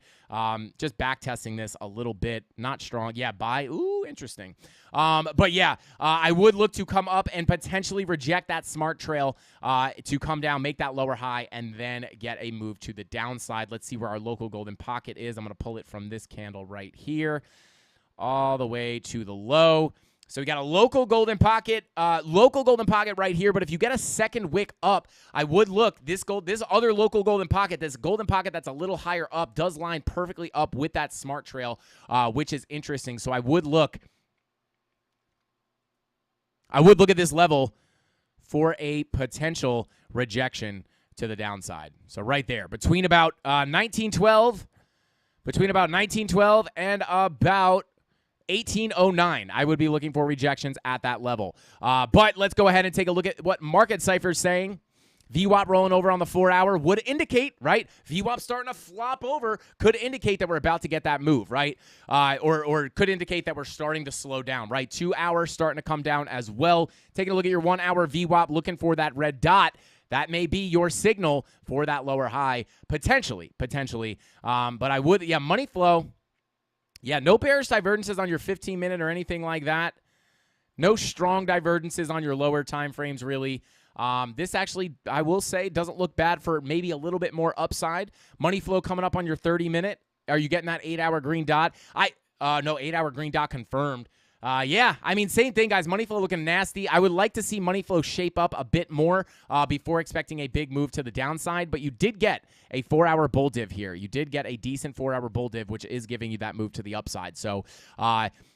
Just back testing this a little bit. Not strong. Yeah, buy. Ooh, interesting. But yeah, I would look to come up and potentially reject that smart trail to come down, make that lower high, and then get a move to the downside. Let's see where our local golden pocket is. I'm going to pull it from this candle right here all the way to the low. So we got a local golden pocket right here. But if you get a second wick up, I would look this other local golden pocket, this golden pocket that's a little higher up, does line perfectly up with that smart trail, which is interesting. So I would look at this level for a potential rejection to the downside. So right there, between about 1912 and about 1809, I would be looking for rejections at that level. But let's go ahead and take a look at what Market Cypher's saying. VWAP rolling over on the 4-hour would indicate, right? VWAP starting to flop over could indicate that we're about to get that move, right? Or could indicate that we're starting to slow down, right? 2-hour starting to come down as well. Taking a look at your 1-hour VWAP, looking for that red dot. That may be your signal for that lower high, potentially. But I would, yeah, money flow. Yeah, no bearish divergences on your 15-minute or anything like that. No strong divergences on your lower time frames, really. This actually, I will say, doesn't look bad for maybe a little bit more upside. Money flow coming up on your 30-minute. Are you getting that 8-hour green dot? No, 8-hour green dot confirmed. Yeah, I mean, same thing, guys. Money flow looking nasty. I would like to see money flow shape up a bit more before expecting a big move to the downside, but you did get a 4-hour bull div here. You did get a decent 4-hour bull div, which is giving you that move to the upside. So,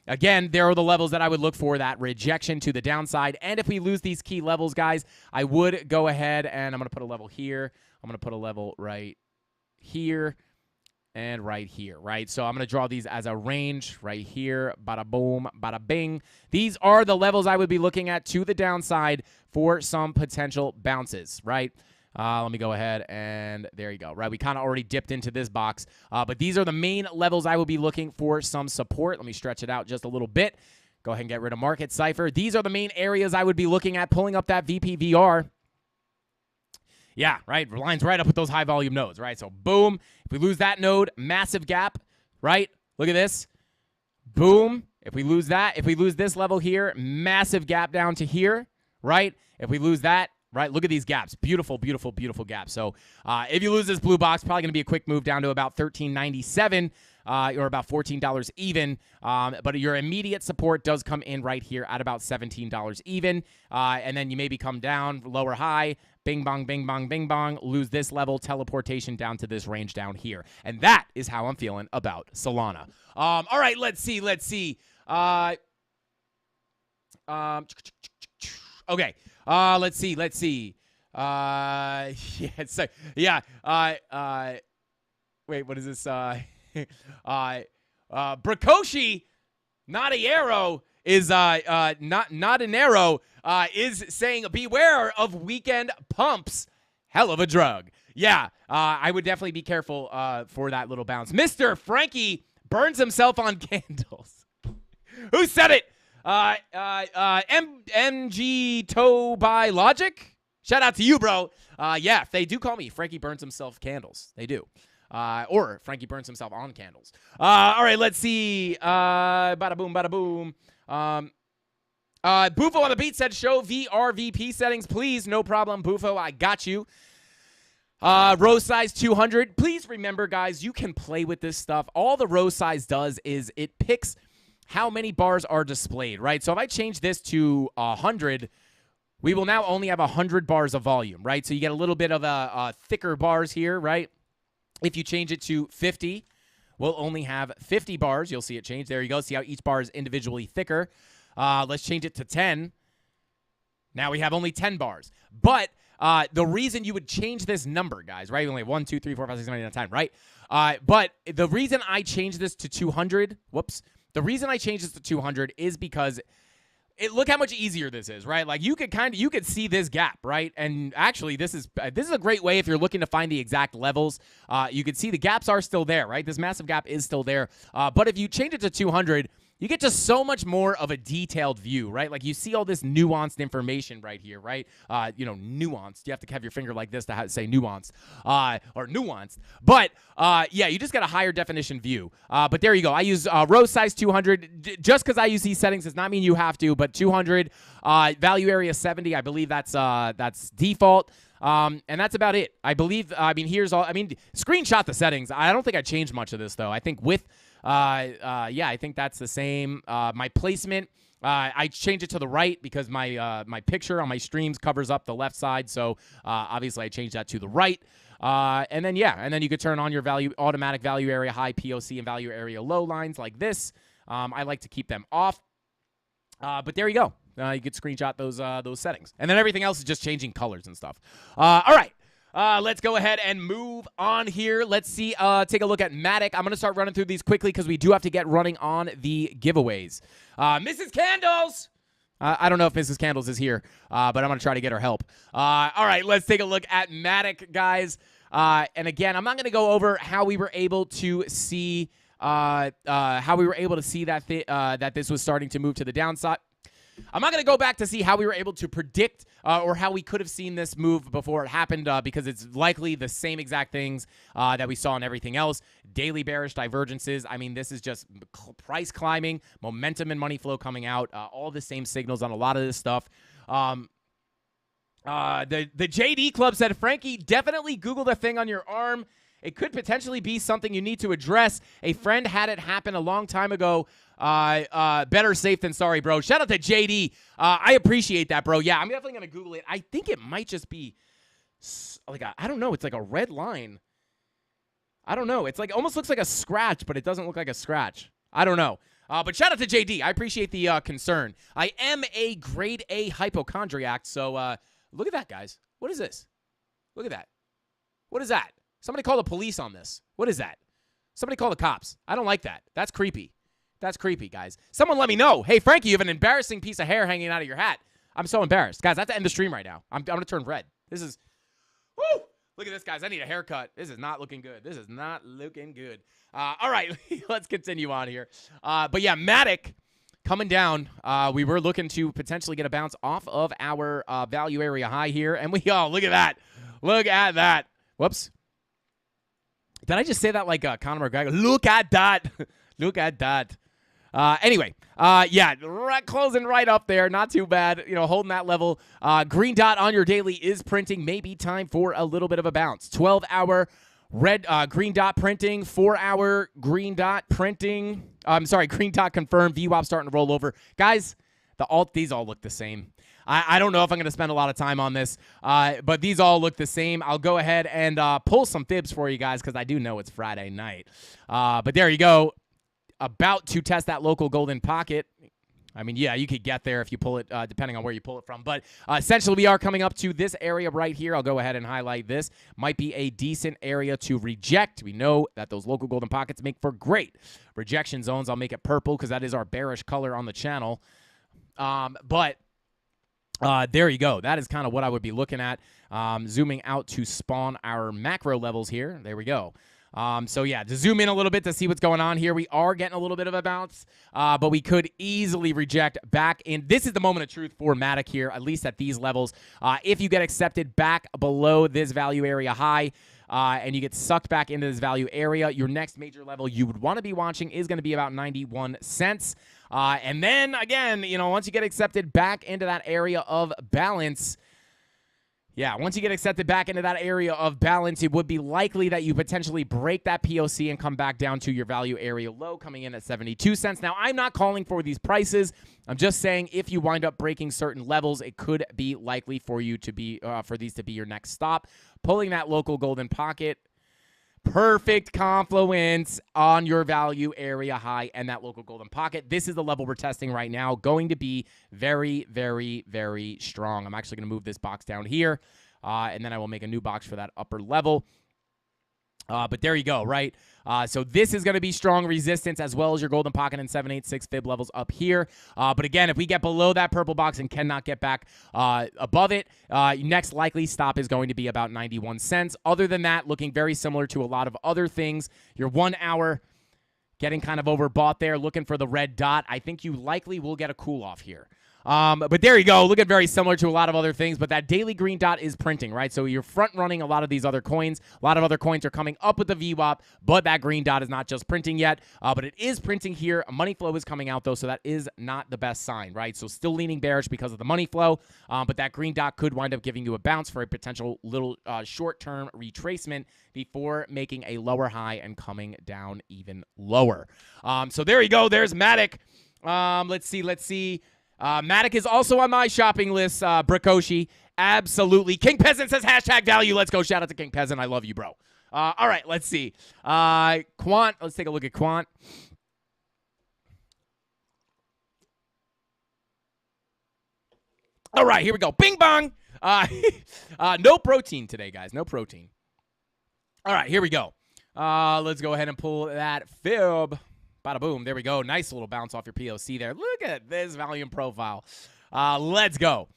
again, there are the levels that I would look for, that rejection to the downside. And if we lose these key levels, guys, I would go ahead and I'm going to put a level here. I'm going to put a level right here. And right here, right? So I'm going to draw these as a range right here. Bada boom, bada bing. These are the levels I would be looking at to the downside for some potential bounces, right? Let me go ahead and there you go, right? We kind of already dipped into this box, but these are the main levels I would be looking for some support. Let me stretch it out just a little bit. Go ahead and get rid of Market Cypher. These are the main areas I would be looking at pulling up that VPVR. Yeah, right. Lines right up with those high volume nodes, right? So boom. If we lose that node, massive gap, right? Look at this. Boom. If we lose that, if we lose this level here, massive gap down to here, right? If we lose that, right? Look at these gaps. Beautiful, beautiful, beautiful gaps. So if you lose this blue box, probably going to be a quick move down to about $13.97 or about $14 even. But your immediate support does come in right here at about $17 even. And then you maybe come down, lower high, bing, bong, bing, bong, bing, bong, lose this level, teleportation down to this range down here. And that is how I'm feeling about Solana. All right, let's see. Okay. Let's see. Wait, what is this? Brakoshi, not a arrow, is not an arrow, is saying beware of weekend pumps. Hell of a drug. Yeah, I would definitely be careful for that little bounce. Mr. Frankie burns himself on candles. Who said it? MG Toe by Logic? Shout out to you, bro. Yeah, they do call me Frankie burns himself candles. They do. Or Frankie burns himself on candles. All right, let's see. Bada boom, bada boom. Bufo on the beat said, show VRVP settings, please. No problem, Bufo. I got you. Row size 200. Please remember, guys, you can play with this stuff. All the row size does is it picks how many bars are displayed, right? So if I change this to 100, we will now only have 100 bars of volume, right? So you get a little bit of a thicker bars here, right? If you change it to 50, we'll only have 50 bars. You'll see it change. There you go. See how each bar is individually thicker. Let's change it to 10. Now we have only 10 bars. But the reason you would change this number, guys, right? We only have 1, 2, 3, 4, 5, 6, 7, 8, 9, 10, right? But the reason I changed this to 200, the reason I changed this to 200 is because look how much easier this is, right? Like you could see this gap, right? And actually, this is a great way if you're looking to find the exact levels. You can see the gaps are still there, right? This massive gap is still there. But if you change it to 200, you get just so much more of a detailed view, right? Like you see all this nuanced information right here, right? Nuanced. You have to have your finger like this to say nuanced or nuanced. But yeah, you just get a higher definition view. But there you go. I use row size 200. Just because I use these settings does not mean you have to, but 200, value area 70. I believe that's default. And that's about it. Here's all. Screenshot the settings. I don't think I changed much of this though. I think with I think that's the same. My placement, I changed it to the right because my picture on my streams covers up the left side. So obviously I changed that to the right. And then you could turn on your automatic value area high, POC, and value area low lines like this. I like to keep them off. But there you go. You could screenshot those settings. And then everything else is just changing colors and stuff. All right. Let's go ahead and move on here. Let's see. Take a look at Matic. I'm going to start running through these quickly because we do have to get running on the giveaways. Mrs. Candles. I don't know if Mrs. Candles is here, but I'm going to try to get her help. All right, let's take a look at Matic, guys. And again, I'm not going to go over how we were able to see that this was starting to move to the downside. I'm not going to go back to see how we were able to predict or how we could have seen this move before it happened because it's likely the same exact things that we saw in everything else. Daily bearish divergences. I mean, this is just price climbing, momentum and money flow coming out, all the same signals on a lot of this stuff. The JD Club said, Frankie, definitely Google the thing on your arm. It could potentially be something you need to address. A friend had it happen a long time ago. Better safe than sorry, bro. Shout out to JD. I appreciate that, bro. Yeah, I'm definitely going to Google it. I think it might just be like I don't know. It's like a red line. I don't know. It's like almost looks like a scratch, but it doesn't look like a scratch. I don't know. But shout out to JD. I appreciate the concern. I am a grade A hypochondriac, so look at that, guys. What is this? Look at that. What is that? Somebody call the police on this. What is that? Somebody call the cops. I don't like that. That's creepy. That's creepy, guys. Someone let me know. Hey, Frankie, you have an embarrassing piece of hair hanging out of your hat. I'm so embarrassed. Guys, I have to end the stream right now. I'm going to turn red. This is, woo! Look at this, guys. I need a haircut. This is not looking good. This is not looking good. All right, let's continue on here. But yeah, Matic coming down. We were looking to potentially get a bounce off of our value area high here. And look at that. Look at that. Whoops. Did I just say that like Conor McGregor? Look at that. Look at that. Anyway, closing right up there. Not too bad. Holding that level. Green dot on your daily is printing. Maybe time for a little bit of a bounce. 12-hour red green dot printing. 4-hour green dot printing. Green dot confirmed. VWAP starting to roll over. Guys, these all look the same. I don't know if I'm going to spend a lot of time on this, but these all look the same. I'll go ahead and pull some fibs for you guys because I do know it's Friday night. But there you go. About to test that local golden pocket. I mean, yeah, you could get there if you pull it, depending on where you pull it from. But essentially, we are coming up to this area right here. I'll go ahead and highlight this. Might be a decent area to reject. We know that those local golden pockets make for great rejection zones. I'll make it purple because that is our bearish color on the channel. There you go. That is kind of what I would be looking at. Zooming out to spawn our macro levels here. There we go. To zoom in a little bit to see what's going on here, we are getting a little bit of a bounce, but we could easily reject back in. This is the moment of truth for Matic here, at least at these levels. If you get accepted back below this value area high, and you get sucked back into this value area, your next major level you would want to be watching is going to be about 91 cents. And then again, once you get accepted back into that area of balance, once you get accepted back into that area of balance, it would be likely that you potentially break that POC and come back down to your value area low, coming in at 72 cents. Now, I'm not calling for these prices. I'm just saying if you wind up breaking certain levels, it could be likely for you to be for these to be your next stop. Pulling that local golden pocket. Perfect confluence on your value area high and that local golden pocket. This is the level we're testing right now. Going to be very, very, very strong. I'm actually going to move this box down here, and then I will make a new box for that upper level. But there you go, right? So this is going to be strong resistance as well as your golden pocket and 786 fib levels up here. But again, if we get below that purple box and cannot get back above it, next likely stop is going to be about 91 cents. Other than that, looking very similar to a lot of other things. Your 1 hour getting kind of overbought there, looking for the red dot. I think you likely will get a cool off here. But there you go. Looking very similar to a lot of other things, but that daily green dot is printing, right? So you're front running a lot of these other coins. A lot of other coins are coming up with the VWAP, but that green dot is not just printing yet, but it is printing here. Money flow is coming out though, so that is not the best sign, right? So still leaning bearish because of the money flow, but that green dot could wind up giving you a bounce for a potential little short-term retracement before making a lower high and coming down even lower. So there you go. There's Matic. Let's see. Matic is also on my shopping list, Brakoshi. Absolutely. King Peasant says hashtag value. Let's go. Shout out to King Peasant. I love you, bro. All right, let's see. Quant. Let's take a look at Quant. All right, here we go. Bing bong. No protein today, guys. No protein. All right, here we go. Let's go ahead and pull that fib. Bada boom. There we go. Nice little bounce off your POC there. Look at this volume profile. Let's go.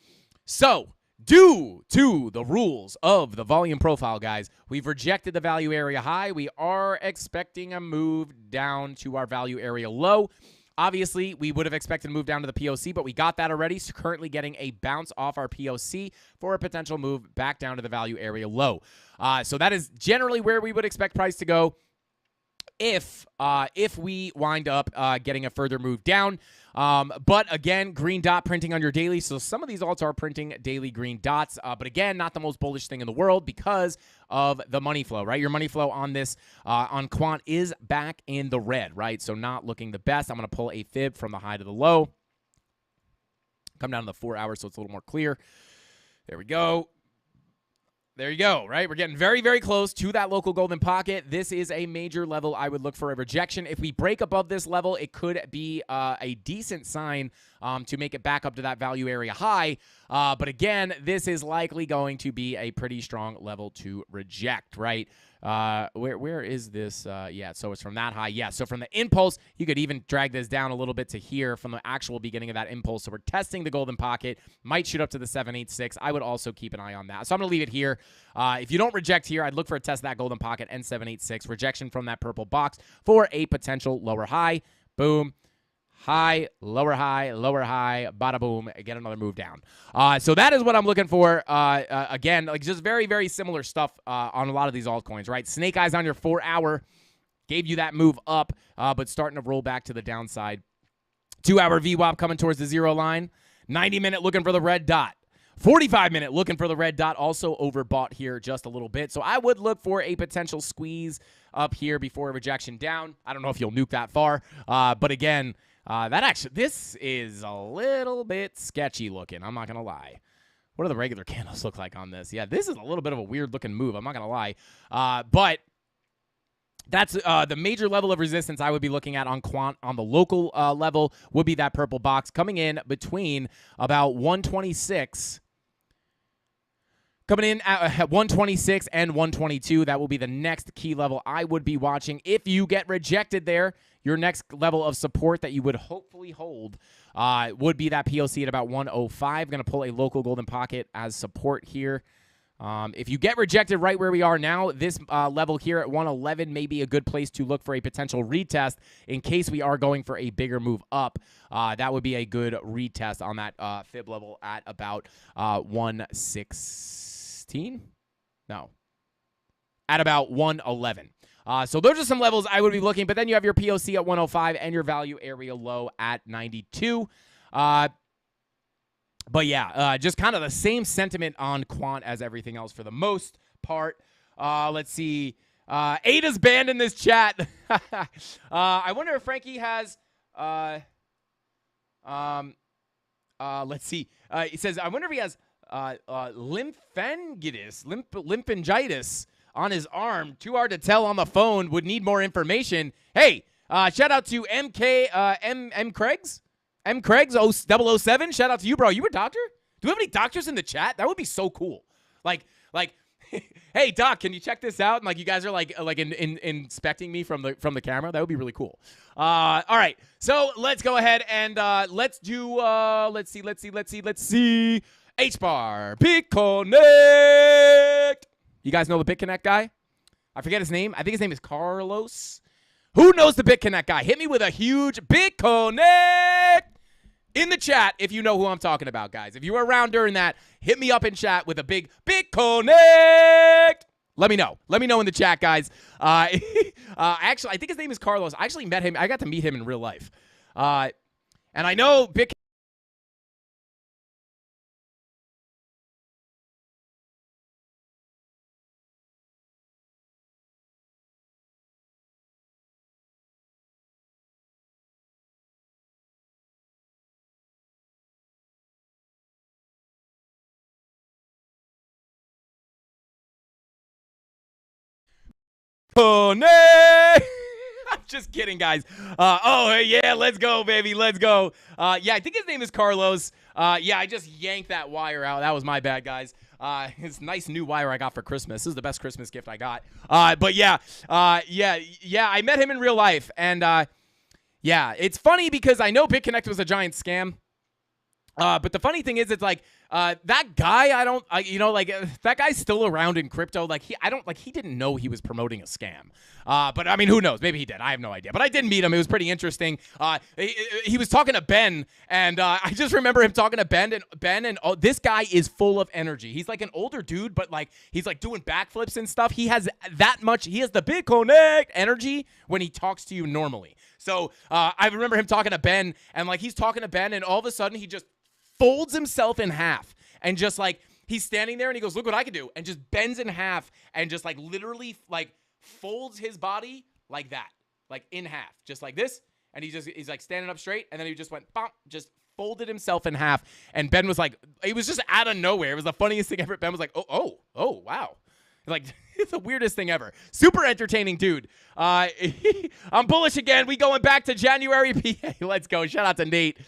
So, due to the rules of the volume profile, guys, we've rejected the value area high. We are expecting a move down to our value area low. Obviously, we would have expected to move down to the POC, but we got that already. So currently getting a bounce off our POC for a potential move back down to the value area low. So that is generally where we would expect price to go if we wind up getting a further move down. But again, green dot printing on your daily. So some of these alts are printing daily green dots. But again, not the most bullish thing in the world because of the money flow, right? Your money flow on this, on Quant is back in the red, right? So not looking the best. I'm going to pull a fib from the high to the low. Come down to the 4 hours so it's a little more clear. There we go. There you go, right? We're getting very, very close to that local golden pocket. This is a major level I would look for a rejection. If we break above this level, it could be a decent sign to make it back up to that value area high. But again, this is likely going to be a pretty strong level to reject, right? Where is this? Yeah, so it's from that high. Yeah, so from the impulse, you could even drag this down a little bit to here from the actual beginning of that impulse. So we're testing the golden pocket. Might shoot up to the 786. I would also keep an eye on that. So I'm going to leave it here. If you don't reject here, I'd look for a test of that golden pocket and 786. Rejection from that purple box for a potential lower high. Boom. High, lower high, bada boom, get another move down. So that is what I'm looking for. Again, like just very, very similar stuff on a lot of these altcoins, right? Snake Eyes on your 4 hour gave you that move up, but starting to roll back to the downside. 2 hour VWAP coming towards the zero line. 90-minute looking for the red dot. 45-minute looking for the red dot, also overbought here just a little bit. So I would look for a potential squeeze up here before a rejection down. I don't know if you'll nuke that far, but again, this is a little bit sketchy looking. I'm not going to lie. What do the regular candles look like on this? Yeah, this is a little bit of a weird looking move. I'm not going to lie. But that's the major level of resistance I would be looking at on Quant on the local level would be that purple box coming in between about 126. Coming in at 126 and 122, that will be the next key level I would be watching. If you get rejected there, your next level of support that you would hopefully hold would be that POC at about 105. Going to pull a local golden pocket as support here. If you get rejected right where we are now, this level here at 111 may be a good place to look for a potential retest in case we are going for a bigger move up. That would be a good retest on that fib level at about 116? No. At about 111. So those are some levels I would be looking, but then you have your POC at 105 and your value area low at 92. But yeah, just kind of the same sentiment on Quant as everything else for the most part. Let's see. Ada's banned in this chat. I wonder if Frankie has... let's see. He says, I wonder if he has lymphangitis on his arm. Too hard to tell on the phone. Would need more information. Hey, shout out to M Craigs. M Craigs 007. Shout out to you, bro. You a doctor? Do we have any doctors in the chat? That would be so cool. Like, hey doc, can you check this out? And like you guys are like inspecting me from the camera. That would be really cool. All right, so let's go ahead and let's do let's see. H-bar BitConnect. You guys know the BitConnect guy? I forget his name. I think his name is Carlos. Who knows the BitConnect guy? Hit me with a huge BitConnect in the chat if you know who I'm talking about, guys. If you were around during that, hit me up in chat with a big BitConnect. Let me know. Let me know in the chat, guys. Actually, I think his name is Carlos. I actually met him. I got to meet him in real life. And I know BitConnect. I'm just kidding, guys. Yeah, let's go, baby. Let's go. Yeah, I think his name is Carlos. Yeah, I just yanked that wire out. That was my bad, guys. It's a nice new wire I got for Christmas. This is the best Christmas gift I got. But yeah, I met him in real life. And yeah, it's funny because I know BitConnect was a giant scam. But the funny thing is, it's like that guy. That guy's still around in crypto. Like he didn't know he was promoting a scam. But I mean, who knows? Maybe he did. I have no idea. But I did meet him. It was pretty interesting. He was talking to Ben, and I just remember him talking to Ben. This guy is full of energy. He's like an older dude, but like he's like doing backflips and stuff. He has that much. He has the BitConnect energy when he talks to you normally. So I remember him talking to Ben, and like he's talking to Ben, and all of a sudden he just folds himself in half, and just like he's standing there and he goes, look what I can do, and just bends in half and just like literally like folds his body like that, like in half, just like this, and he's like standing up straight, and then he just went bump, just folded himself in half, and Ben was like, it was just out of nowhere. It was the funniest thing ever. Ben was like, oh wow. Like, it's the weirdest thing ever. Super entertaining dude. I'm bullish again. We going back to January PA. Let's go. Shout out to Nate.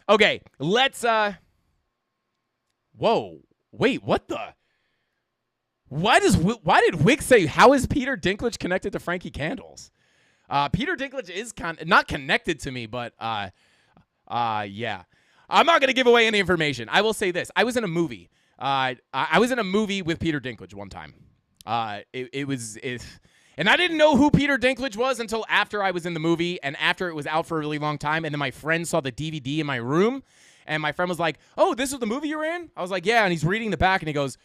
Okay, let's, whoa, wait, what the? Why did Wick say, how is Peter Dinklage connected to Frankie Candles? Peter Dinklage is not connected to me, but, yeah. I'm not going to give away any information. I will say this. I was in a movie. I was in a movie with Peter Dinklage one time. And I didn't know who Peter Dinklage was until after I was in the movie and after it was out for a really long time. And then my friend saw the DVD in my room, and my friend was like, oh, this is the movie you're in? I was like, yeah. And he's reading the back, and he goes,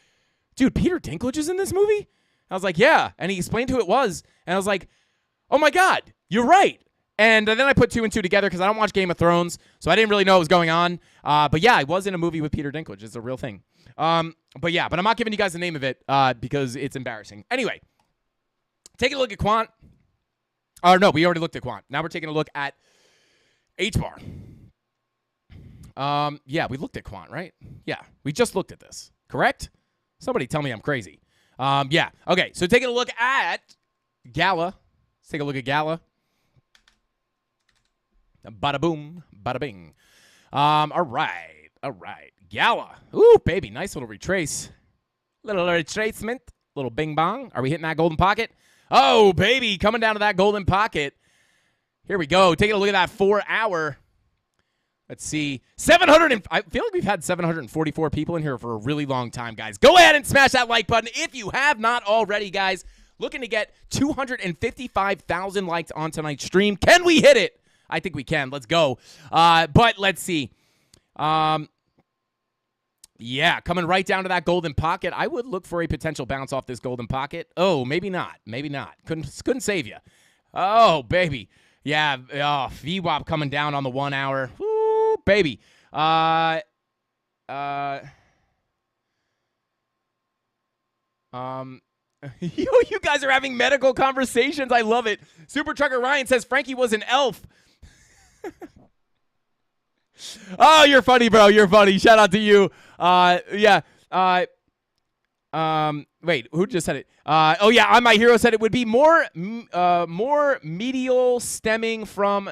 dude, Peter Dinklage is in this movie? I was like, yeah. And he explained who it was, and I was like, oh, my God, you're right. And then I put two and two together because I don't watch Game of Thrones, so I didn't really know what was going on. But, yeah, I was in a movie with Peter Dinklage. It's a real thing. But I'm not giving you guys the name of it because it's embarrassing. Anyway. Taking a look at Quant. No, we already looked at Quant. Now we're taking a look at H-Bar. Yeah, we looked at Quant, right? Yeah, we just looked at this. Correct? Somebody tell me I'm crazy. Yeah. Okay, so taking a look at Gala. Let's take a look at Gala. Bada boom, bada bing. All right. Gala. Ooh, baby, nice little retrace. Little retracement. Little bing bong. Are we hitting that golden pocket? Oh, baby, coming down to that golden pocket. Here we go. Taking a look at that 4 hour. Let's see. I feel like we've had 744 people in here for a really long time, guys. Go ahead and smash that like button if you have not already, guys. Looking to get 255,000 likes on tonight's stream. Can we hit it? I think we can. Let's go. But let's see. Yeah, coming right down to that golden pocket. I would look for a potential bounce off this golden pocket. Oh, maybe not. Maybe not. Couldn't save you. Oh, baby. Yeah, VWAP coming down on the 1 hour. Woo, baby. You guys are having medical conversations. I love it. Super Trucker Ryan says Frankie was an elf. Oh, you're funny, bro. You're funny. Shout out to you. Yeah. Wait, who just said it? Oh yeah, On My Hero said it would be more medial stemming from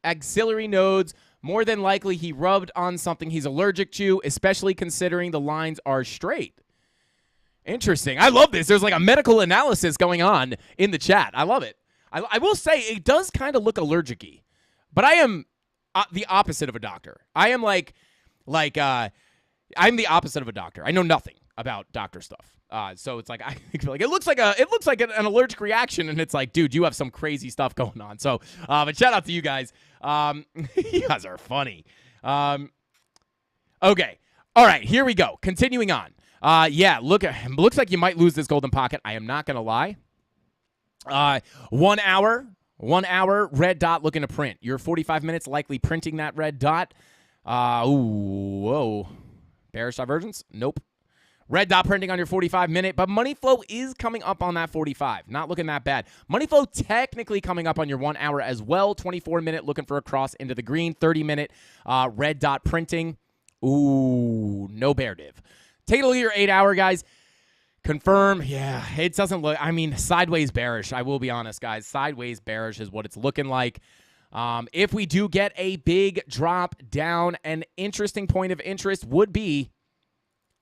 axillary nodes. More than likely, he rubbed on something he's allergic to, especially considering the lines are straight. Interesting. I love this. There's like a medical analysis going on in the chat. I love it. I will say it does kind of look allergic-y, but I am the opposite of a doctor. I am I'm the opposite of a doctor. I know nothing. about doctor stuff. So it's like I feel like it looks like an allergic reaction, and it's like, dude, you have some crazy stuff going on. So, but shout out to you guys. You guys are funny. Okay, all right, here we go. Continuing on. Yeah, looks like you might lose this golden pocket. I am not gonna lie. 1 hour red dot looking to print. Your 45 minutes likely printing that red dot. Whoa. Bearish divergence? Nope. Red dot printing on your 45 minute, but money flow is coming up on that 45. Not looking that bad. Money flow technically coming up on your 1 hour as well. 24 minute looking for a cross into the green. 30 minute red dot printing. Ooh, no bear div. Take a look at your 8 hour, guys. Confirm. Yeah, it doesn't look, I mean, sideways bearish. I will be honest, guys. Sideways bearish is what it's looking like. If we do get a big drop down, an interesting point of interest would be,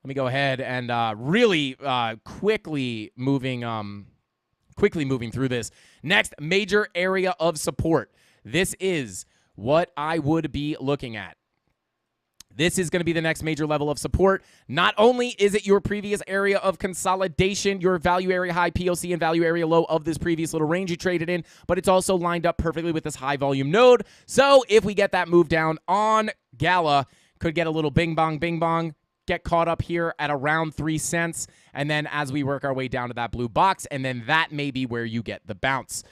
let me go ahead and really quickly moving through this. Next major area of support. This is what I would be looking at. This is going to be the next major level of support. Not only is it your previous area of consolidation, your value area high POC and value area low of this previous little range you traded in, but it's also lined up perfectly with this high volume node. So if we get that move down on Gala, could get a little bing bong, get caught up here at around 3 cents, and then as we work our way down to that blue box, and then that may be where you get the bounce.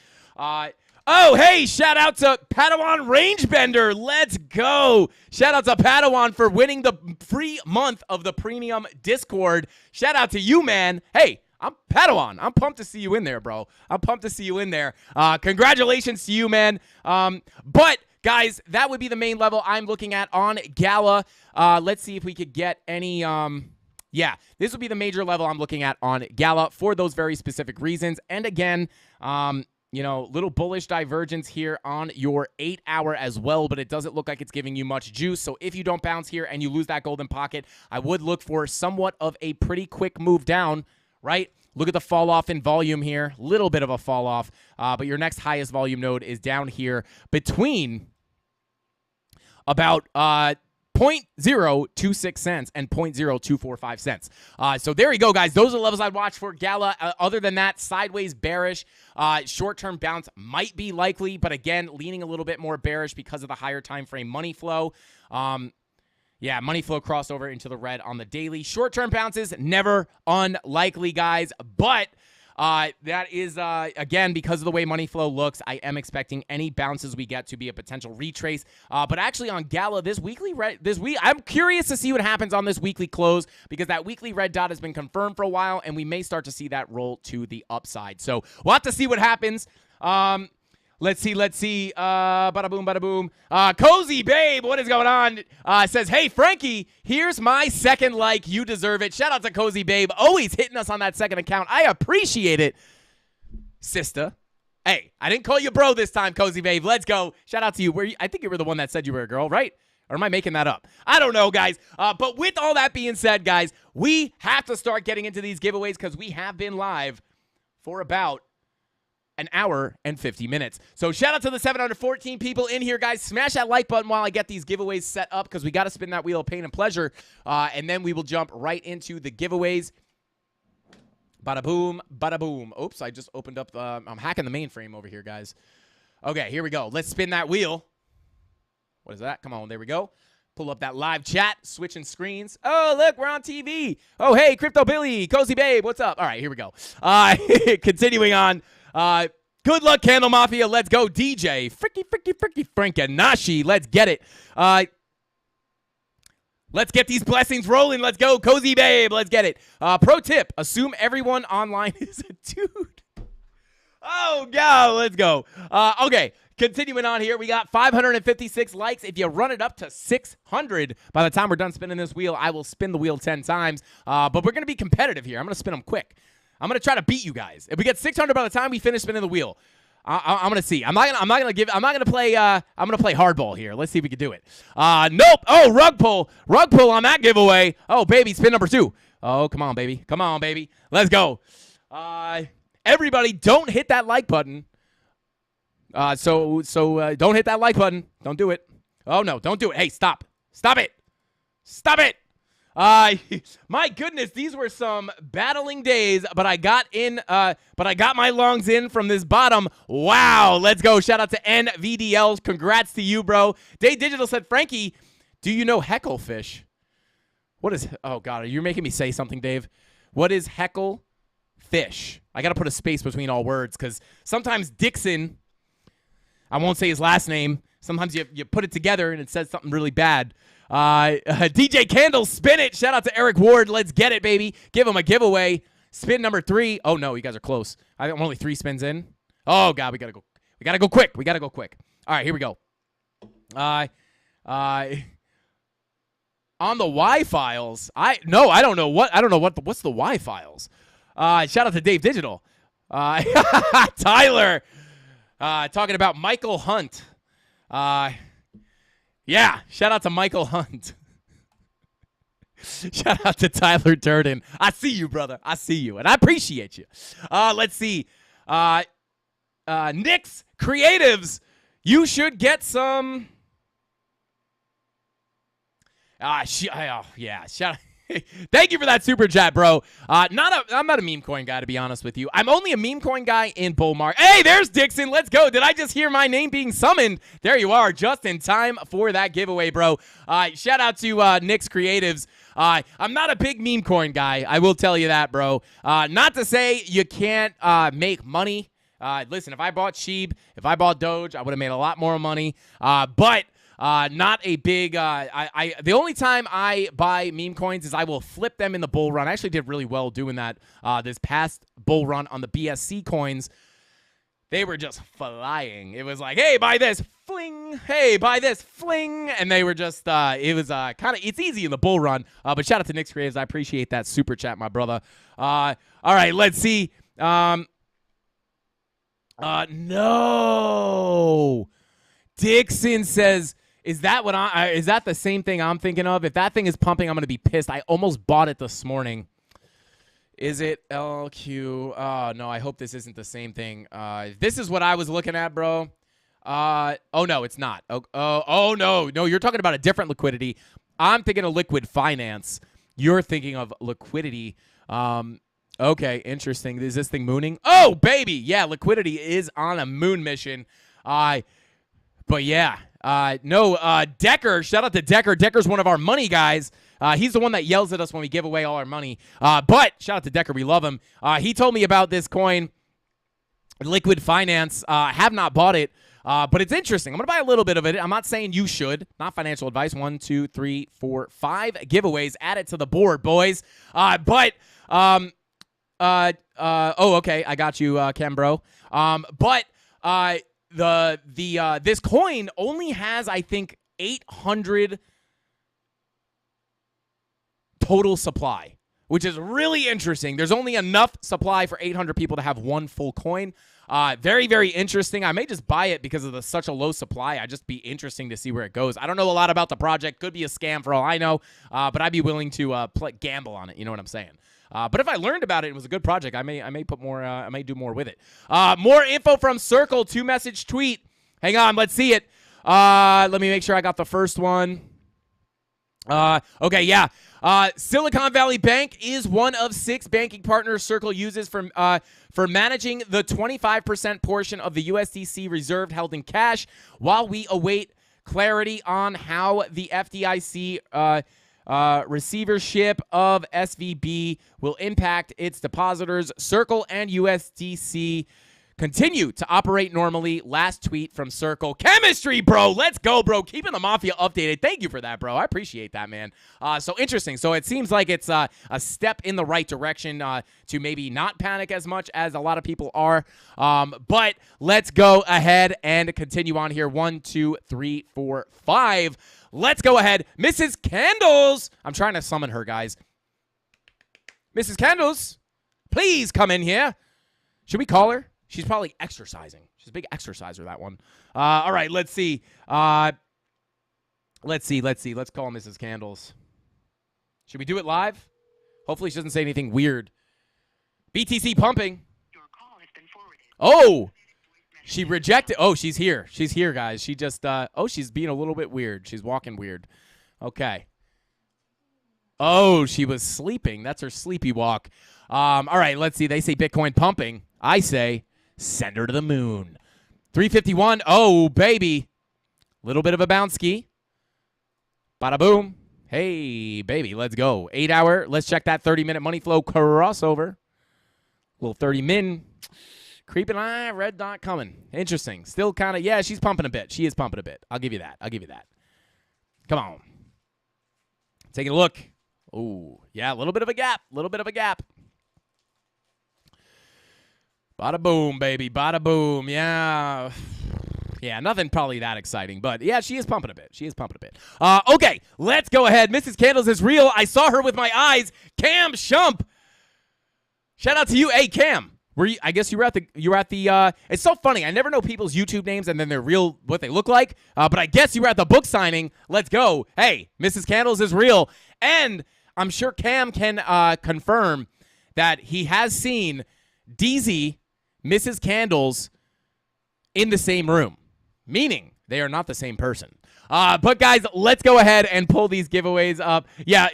Oh, hey, shout out to Padawan Rangebender. Let's go. Shout out to Padawan for winning the free month of the premium Discord. Shout out to you, man. Hey, I'm Padawan. I'm pumped to see you in there, bro. I'm pumped to see you in there. Congratulations to you, man. But, guys, that would be the main level I'm looking at on Gala. Let's see if we could get any... Yeah, this would be the major level I'm looking at on Gala for those very specific reasons. And again... you know, little bullish divergence here on your 8 hour as well, but it doesn't look like it's giving you much juice. So if you don't bounce here and you lose that golden pocket, I would look for somewhat of a pretty quick move down, right? Look at the fall off in volume here, little bit of a fall off, but your next highest volume node is down here between about 0.026 cents and 0.0245 cents. So there you go, guys. Those are the levels I'd watch for Gala. Other than that, sideways bearish. Short-term bounce might be likely, but again, leaning a little bit more bearish because of the higher time frame money flow. Yeah, money flow crossover into the red on the daily. Short-term bounces, never unlikely, guys, but... that is, again, because of the way money flow looks, I am expecting any bounces we get to be a potential retrace. But actually on Gala, I'm curious to see what happens on this weekly close because that weekly red dot has been confirmed for a while, and we may start to see that roll to the upside. So we'll have to see what happens. Let's see. Bada boom. Cozy Babe, what is going on? Says, hey, Frankie, here's my second like. You deserve it. Shout out to Cozy Babe. Always hitting us on that second account. I appreciate it, sister. Hey, I didn't call you bro this time, Cozy Babe. Let's go. Shout out to you. I think you were the one that said you were a girl, right? Or am I making that up? I don't know, guys. But with all that being said, guys, we have to start getting into these giveaways because we have been live for about an hour and 50 minutes. So shout out to the 714 people in here, guys. Smash that like button while I get these giveaways set up because we got to spin that wheel of pain and pleasure. And then we will jump right into the giveaways. Bada boom, bada boom. Oops, I just opened up I'm hacking the mainframe over here, guys. Okay, here we go. Let's spin that wheel. What is that? Come on, there we go. Pull up that live chat, switching screens. Oh, look, we're on TV. Oh, hey, Crypto Billy, Cozy Babe, what's up? All right, here we go. Continuing on. Good luck, CandleMafia. Let's go, DJ. Fricky, Frankanashi. Let's get it. Let's get these blessings rolling. Let's go, Cozy Babe. Let's get it. Pro tip, assume everyone online is a dude. Oh, God, let's go. Okay, continuing on here. We got 556 likes. If you run it up to 600 by the time we're done spinning this wheel, I will spin the wheel 10 times. But we're going to be competitive here. I'm going to spin them quick. I'm gonna try to beat you guys. If we get 600 by the time we finish spinning the wheel, I'm gonna see. I'm not gonna play hardball here. Let's see if we can do it. Nope. Oh, rug pull on that giveaway. Oh, baby, spin number 2. Oh, come on, baby. Let's go. Everybody, don't hit that like button. So don't hit that like button. Don't do it. Oh no, don't do it. Hey, stop it. My goodness, these were some battling days, but I got my lungs in from this bottom. Wow, let's go. Shout out to NVDL. Congrats to you, bro. Day Digital said, Frankie, do you know heckle fish? What is, oh God, are you making me say something, Dave? What is heckle fish? I got to put a space between all words because sometimes Dixon, I won't say his last name, sometimes you put it together and it says something really bad. DJ Candle, spin it. Shout out to Eric Ward. Let's get it, baby. Give him a giveaway. Spin number 3. Oh, no, you guys are close. I'm only 3 spins in. Oh, God, we got to go. We got to go quick. We got to go quick. All right, here we go. On the Y files, I don't know what's the Y files. Shout out to Dave Digital. Tyler, talking about Michael Hunt. Yeah, shout out to Michael Hunt. Shout out to Tyler Durden. I see you, brother. I see you, and I appreciate you. Let's see. Nick's Creatives, you should get some. Yeah, shout out. Thank you for that super chat, bro. I'm not a meme coin guy, to be honest with you. I'm only a meme coin guy in bull market. Hey, there's Dixon. Let's go. Did I just hear my name being summoned? There you are, just in time for that giveaway, bro. Shout out to Nick's Creatives. I'm not a big meme coin guy. I will tell you that, bro. Not to say you can't make money. Listen, if I bought Sheeb, if I bought Doge, I would have made a lot more money. But not a big, the only time I buy meme coins is I will flip them in the bull run. I actually did really well doing that this past bull run on the BSC coins. They were just flying. It was like, hey, buy this, fling. Hey, buy this, fling. And they were just, it was kind of, it's easy in the bull run. But shout out to Nick's Creatives. I appreciate that super chat, my brother. All right, let's see. No. Dixon says, is that the same thing I'm thinking of? If that thing is pumping, I'm going to be pissed. I almost bought it this morning. Is it LQ? Oh, no, I hope this isn't the same thing. This is what I was looking at, bro. Oh, no, it's not. Oh, no. No, you're talking about a different liquidity. I'm thinking of liquid finance. You're thinking of liquidity. Okay, interesting. Is this thing mooning? Oh, baby. Yeah, liquidity is on a moon mission. But yeah. Decker, shout out to Decker. Decker's one of our money guys. He's the one that yells at us when we give away all our money. But shout out to Decker. We love him. He told me about this coin, Liquid Finance. Have not bought it, but it's interesting. I'm going to buy a little bit of it. I'm not saying you should. Not financial advice. 1, 2, 3, 4, 5 giveaways. Add it to the board, boys. Okay. I got you, Cam bro. This coin only has, I think, 800 total supply, which is really interesting. There's only enough supply for 800 people to have one full coin. Very, very interesting. I may just buy it because of such a low supply. I'd just be interesting to see where it goes. I don't know a lot about the project. Could be a scam for all I know, but I'd be willing to gamble on it. You know what I'm saying? But if I learned about it, it was a good project. I may put more. I may do more with it. More info from Circle. 2-message tweet. Hang on, let's see it. Let me make sure I got the first one. Okay, yeah. Silicon Valley Bank is one of 6 banking partners Circle uses for managing the 25% portion of the USDC reserve held in cash, while we await clarity on how the FDIC receivership of SVB will impact its depositors. Circle and USDC continue to operate normally. Last tweet from Circle. Chemistry, bro. Let's go, bro. Keeping the Mafia updated. Thank you for that, bro. I appreciate that, man. So interesting. So it seems like it's a step in the right direction to maybe not panic as much as a lot of people are. But let's go ahead and continue on here. 1, 2, 3, 4, 5. Let's go ahead. Mrs. Candles. I'm trying to summon her, guys. Mrs. Candles, please come in here. Should we call her? She's probably exercising. She's a big exerciser, that one. All right, let's see. Let's see. Let's call Mrs. Candles. Should we do it live? Hopefully she doesn't say anything weird. BTC pumping. Your call has been forwarded. Oh, she rejected. Oh, she's here. She's here, guys. She just, she's being a little bit weird. She's walking weird. Okay. Oh, she was sleeping. That's her sleepy walk. All right, let's see. They say Bitcoin pumping. I say send her to the moon. 351. Oh, baby. Little bit of a bounce ski. Bada boom. Hey, baby, let's go. 8 hour. Let's check that 30-minute money flow crossover. Little 30 min. Creeping eye, red dot coming. Interesting. Still kind of, yeah, she's pumping a bit. She is pumping a bit. I'll give you that. Come on. Taking a look. Oh, yeah, a little bit of a gap. Bada boom, baby. Bada boom. Yeah. Yeah, nothing probably that exciting. But, yeah, she is pumping a bit. Okay, let's go ahead. Mrs. Candles is real. I saw her with my eyes. Cam Shump. Shout out to you. Hey, Cam. I guess you were at the it's so funny. I never know people's YouTube names and then they're real, what they look like. But I guess you were at the book signing. Let's go. Hey, Mrs. Candles is real. And I'm sure Cam can confirm that he has seen DZ, Mrs. Candles in the same room, meaning they are not the same person. But guys, let's go ahead and pull these giveaways up. Yeah,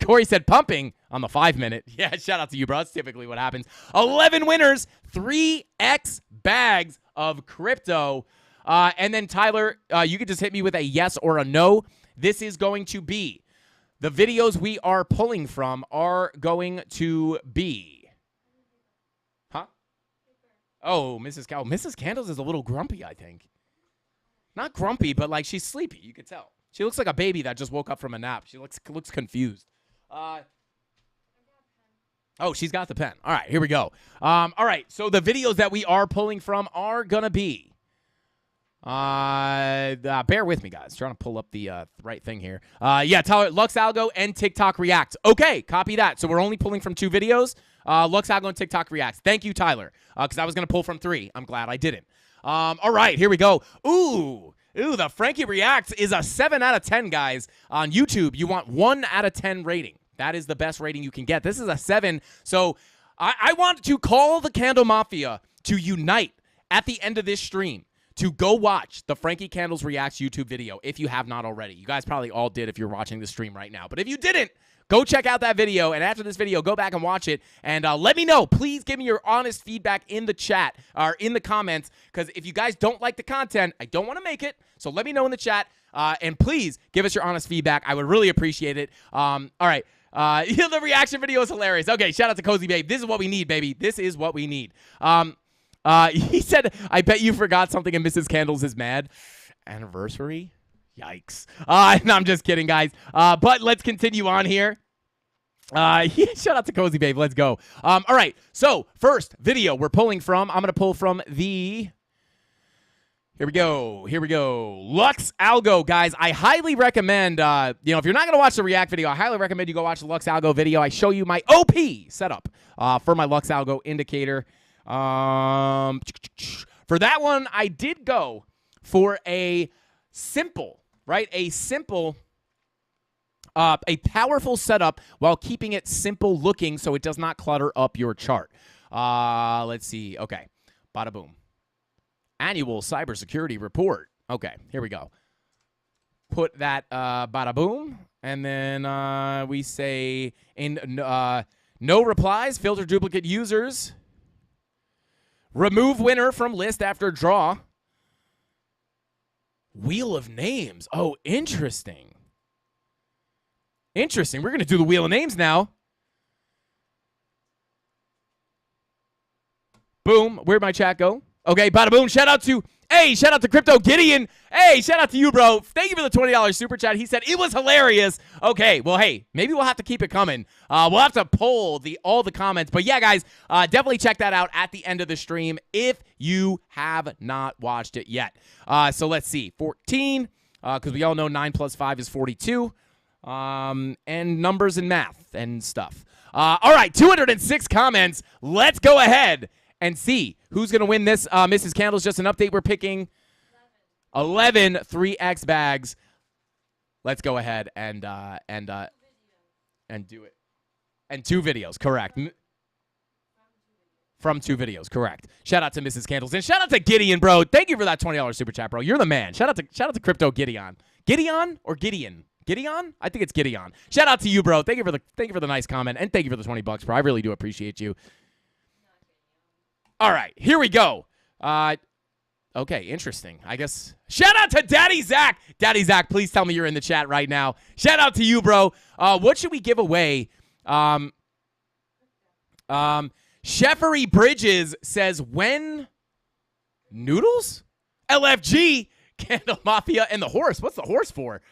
Corey said pumping on the 5-minute. Yeah, shout out to you, bro. That's typically what happens. 11 winners, 3x bags of crypto. And then Tyler, you could just hit me with a yes or a no. This is going to be, the videos we are pulling from are going to be, huh? Oh, Mrs. Candles is a little grumpy, I think. Not grumpy, but like she's sleepy. You could tell. She looks like a baby that just woke up from a nap. She looks confused. Oh, she's got the pen. All right, here we go. All right, so the videos that we are pulling from are going to be, bear with me, guys. Trying to pull up the right thing here. Yeah, Tyler, Lux Algo and TikTok React. Okay, copy that. So we're only pulling from 2 videos, Lux Algo and TikTok React. Thank you, Tyler, because I was going to pull from 3. I'm glad I didn't. All right, here we go. Ooh, the Frankie Reacts is a 7 out of 10, guys. On YouTube, you want 1 out of 10 rating. That is the best rating you can get. This is a 7. So I want to call the CandleMafia to unite at the end of this stream to go watch the Frankie Candles Reacts YouTube video if you have not already. You guys probably all did if you're watching the stream right now. But if you didn't, go check out that video, and after this video, go back and watch it, and let me know. Please give me your honest feedback in the chat or in the comments, because if you guys don't like the content, I don't want to make it, so let me know in the chat, and please give us your honest feedback. I would really appreciate it. All right. The reaction video is hilarious. Okay, shout out to Cozy Babe. This is what we need, baby. This is what we need. He said, I bet you forgot something and Mrs. Candles is mad. Anniversary? Yikes. No, I'm just kidding, guys. But let's continue on here. Shout out to Cozy Babe. Let's go. All right. So, first video we're pulling from. I'm going to pull from the... Here we go. Lux Algo, guys. I highly recommend, if you're not going to watch the React video, I highly recommend you go watch the Lux Algo video. I show you my OP setup for my Lux Algo indicator. For that one, I did go for a simple, right? A powerful setup while keeping it simple looking so it does not clutter up your chart. Let's see. Okay. Bada boom. Annual cybersecurity report. Okay, here we go. Put that bada boom, and then we say no replies, filter duplicate users, remove winner from list after draw, wheel of names. Oh, interesting. We're going to do the wheel of names now. Boom. Where'd my chat go? Okay, bada boom. Shout out to Crypto Gideon. Hey, shout out to you, bro. Thank you for the $20 super chat. He said it was hilarious. Okay, well, hey, maybe we'll have to keep it coming. We'll have to poll all the comments. But yeah, guys, definitely check that out at the end of the stream if you have not watched it yet. So let's see. 14, because we all know 9 plus 5 is 42. And numbers and math and stuff. All right, 206 comments. Let's go ahead and see who's going to win this. Mrs. Candles, just an update. We're picking 11 3X bags. Let's go ahead and do it. And 2 videos, correct. From 2 videos, correct. Shout out to Mrs. Candles. And shout out to Gideon, bro. Thank you for that $20 super chat, bro. You're the man. Shout out to Crypto Gideon. Gideon or Gideon? Gideon? I think it's Gideon. Shout out to you, bro. Thank you for the nice comment, and thank you for the $20, bro. I really do appreciate you. All right, here we go. Okay, interesting. I guess. Shout out to Daddy Zach. Daddy Zach, please tell me you're in the chat right now. Shout out to you, bro. What should we give away? Sheffery Bridges says, when noodles? LFG, CandleMafia, and the horse. What's the horse for?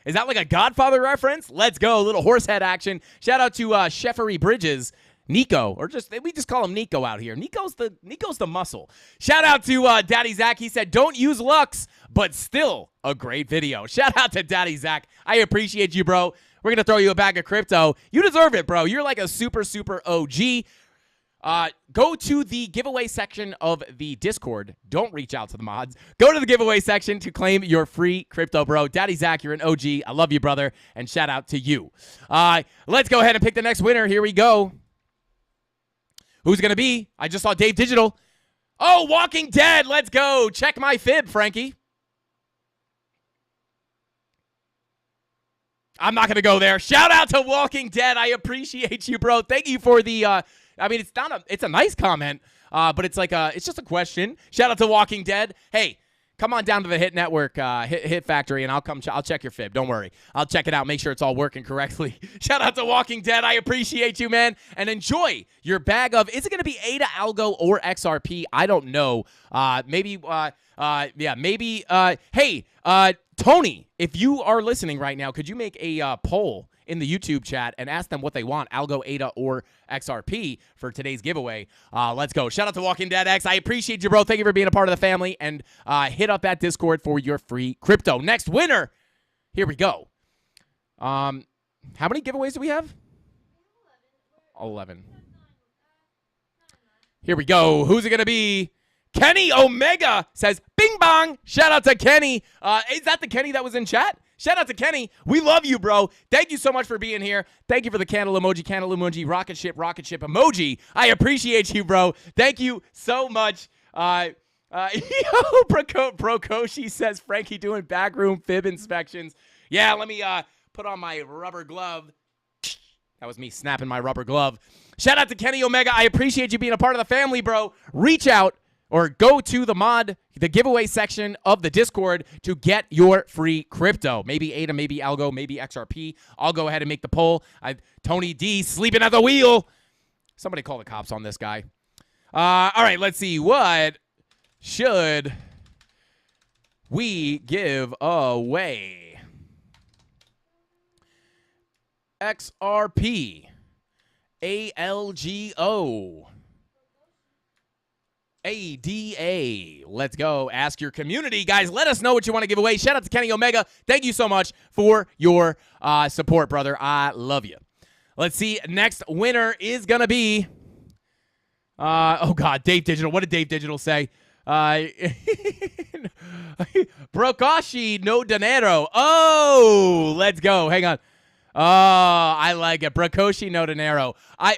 Is that like a Godfather reference? Let's go. A little horse head action. Shout out to Sheffery Bridges. Nico, or we just call him Nico out here. Nico's the muscle. Shout out to Daddy Zach. He said, don't use Lux, but still a great video. Shout out to Daddy Zach. I appreciate you, bro. We're going to throw you a bag of crypto. You deserve it, bro. You're like a super, super OG. Go to the giveaway section of the Discord. Don't reach out to the mods. Go to the giveaway section to claim your free crypto, bro. Daddy Zach, you're an OG. I love you, brother, and shout out to you. Let's go ahead and pick the next winner. Here we go. Who's going to be? I just saw Dave Digital. Oh, Walking Dead. Let's go. Check my fib, Frankie. I'm not going to go there. Shout out to Walking Dead. I appreciate you, bro. Thank you for the, I mean, it's a nice comment, but it's like it's just a question. Shout out to Walking Dead. Hey, come on down to the Hit Network, Hit Factory, and I'll check your fib. Don't worry. I'll check it out. Make sure it's all working correctly. Shout out to Walking Dead. I appreciate you, man. And enjoy your bag of, is it going to be ADA, Algo, or XRP? I don't know. Maybe, hey, Tony, if you are listening right now, could you make a poll in the YouTube chat and ask them what they want, Algo, ADA, or XRP for today's giveaway? Let's go. Shout out to Walking Dead X. I appreciate you, bro. Thank you for being a part of the family, and hit up that Discord for your free crypto. Next winner. Here we go. How many giveaways do we have? 11. Here we go. Who's it going to be? Kenny Omega says, bing bong. Shout out to Kenny. Is that the Kenny that was in chat? Shout out to Kenny. We love you, bro. Thank you so much for being here. Thank you for the candle emoji, rocket ship emoji. I appreciate you, bro. Thank you so much. Yo, Brokoshi says, Frankie doing backroom fib inspections. Yeah, let me put on my rubber glove. That was me snapping my rubber glove. Shout out to Kenny Omega. I appreciate you being a part of the family, bro. Reach out or go to the giveaway section of the Discord to get your free crypto. Maybe ADA, maybe Algo, maybe XRP. I'll go ahead and make the poll. Tony D sleeping at the wheel. Somebody call the cops on this guy. All right, let's see. What should we give away? XRP. ALGO. ADA. Let's go. Ask your community. Guys, let us know what you want to give away. Shout out to Kenny Omega. Thank you so much for your support, brother. I love you. Let's see. Next winner is going to be, oh, God, Dave Digital. What did Dave Digital say? Brokashi no dinero. Oh, let's go. Hang on. Oh, I like it. Brokoshi no dinero. I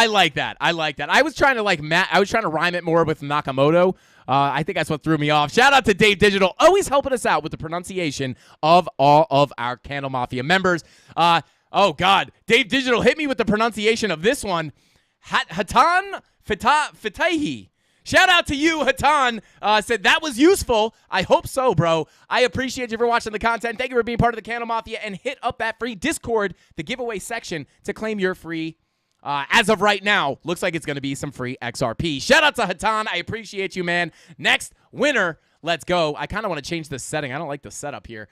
like that. I like that. I was trying to rhyme it more with Nakamoto. I think that's what threw me off. Shout out to Dave Digital, always helping us out with the pronunciation of all of our CandleMafia members. Oh God, Dave Digital hit me with the pronunciation of this one. Hatan Fitahi. Shout out to you, Hatan. Said that was useful. I hope so, bro. I appreciate you for watching the content. Thank you for being part of the CandleMafia, and hit up that free Discord, the giveaway section, to claim your free. As of right now, looks like it's going to be some free XRP. Shout out to Hatan. I appreciate you, man. Next winner. Let's go. I kind of want to change this setting. I don't like the setup here.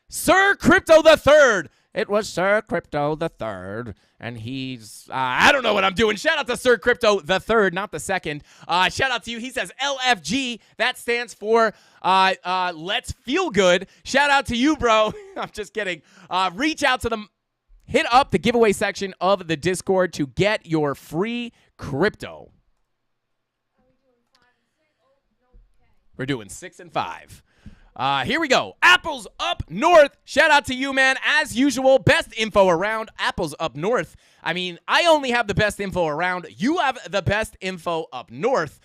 Sir Crypto the Third. It was Sir Crypto the Third, and he's, I don't know what I'm doing. Shout out to Sir Crypto the Third, not the second. Shout out to you. He says LFG. That stands for Let's Feel Good. Shout out to you, bro. I'm just kidding. Reach out to them. Hit up the giveaway section of the Discord to get your free crypto. We're doing 6 and 5. Here we go. Apples up north. Shout out to you, man. As usual, best info around. Apples up north. I mean, I only have the best info around. You have the best info up north.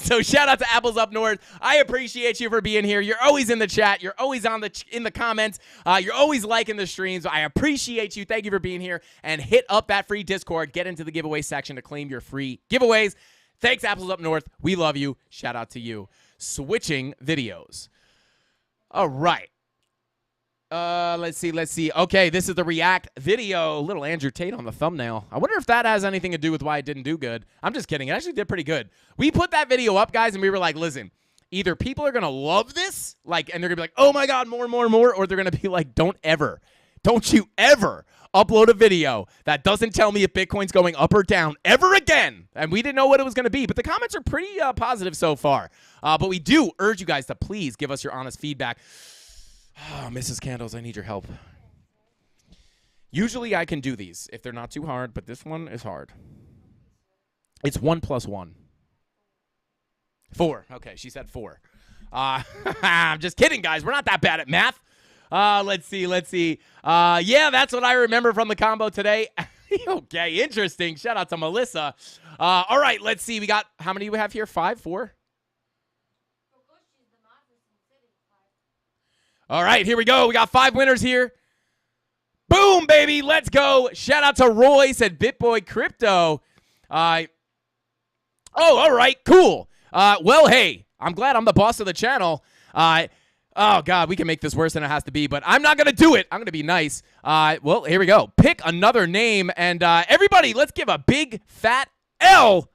So shout out to Apples up north. I appreciate you for being here. You're always in the chat. You're always in the comments. You're always liking the streams. I appreciate you. Thank you for being here. And hit up that free Discord. Get into the giveaway section to claim your free giveaways. Thanks, Apples up north. We love you. Shout out to you. Switching videos. All right. Let's see. Okay, this is the React video. Little Andrew Tate on the thumbnail. I wonder if that has anything to do with why it didn't do good. I'm just kidding. It actually did pretty good. We put that video up, guys, and we were like, listen, either people are going to love this, like, and they're going to be like, oh, my God, more, or they're going to be like, don't you ever upload a video that doesn't tell me if Bitcoin's going up or down ever again. And we didn't know what it was going to be, but the comments are pretty positive so far. But we do urge you guys to please give us your honest feedback. Oh, Mrs. Candles, I need your help. Usually I can do these if they're not too hard, but this one is hard. It's 1 + 1. 4. Okay, she said 4. I'm just kidding, guys. We're not that bad at math. Let's see. Yeah, that's what I remember from the combo today. Okay, interesting. Shout out to Melissa. All right, let's see. We got, how many do we have here? 5, 4? All right, here we go. We got 5 winners here. Boom, baby. Let's go. Shout out to Roy, said BitBoy Crypto. Oh, all right, cool. Well, hey, I'm glad I'm the boss of the channel. Oh, God, we can make this worse than it has to be, but I'm not going to do it. I'm going to be nice. Well, here we go. Pick another name, and everybody, let's give a big, fat L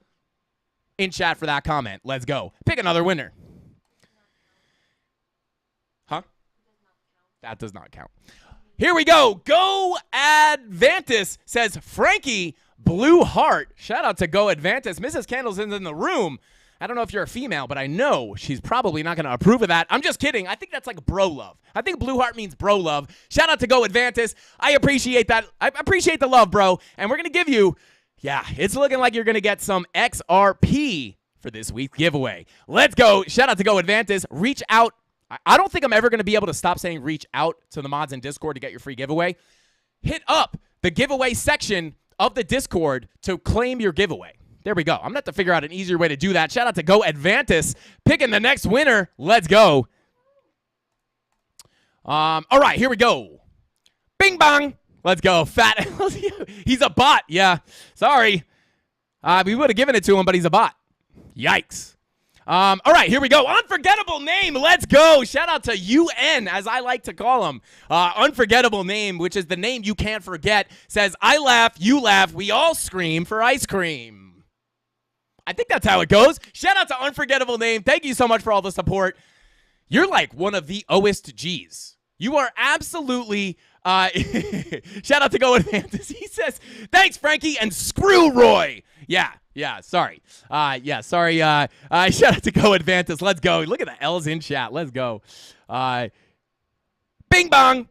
in chat for that comment. Let's go. Pick another winner. Huh? That does not count. Here we go. Go Advantis says, Frankie, blue heart. Shout out to Go Advantis. Mrs. Candles is in the room. I don't know if you're a female, but I know she's probably not going to approve of that. I'm just kidding. I think that's like bro love. I think blue heart means bro love. Shout out to Go Advantis. I appreciate that. I appreciate the love, bro. And we're going to give you, yeah, it's looking like you're going to get some XRP for this week's giveaway. Let's go. Shout out to Go Advantis. Reach out. I don't think I'm ever going to be able to stop saying reach out to the mods in Discord to get your free giveaway. Hit up the giveaway section of the Discord to claim your giveaway. There we go. I'm going to have to figure out an easier way to do that. Shout out to Go Advantis picking the next winner. Let's go. All right, here we go. Bing bong. Let's go. Fat. He's a bot. Yeah. Sorry. We would have given it to him, but he's a bot. Yikes. All right, here we go. Unforgettable name. Let's go. Shout out to UN, as I like to call him. Unforgettable name, which is the name you can't forget, says, I laugh, you laugh, we all scream for ice cream. I think that's how it goes. Shout out to Unforgettable name. Thank you so much for all the support. You're like one of the Oest Gs. You are absolutely... shout out to Go Advantis. He says, thanks, Frankie, and screw Roy. Yeah, sorry. Sorry. Shout out to Go Advantis. Let's go. Look at the L's in chat. Let's go. Bing bong.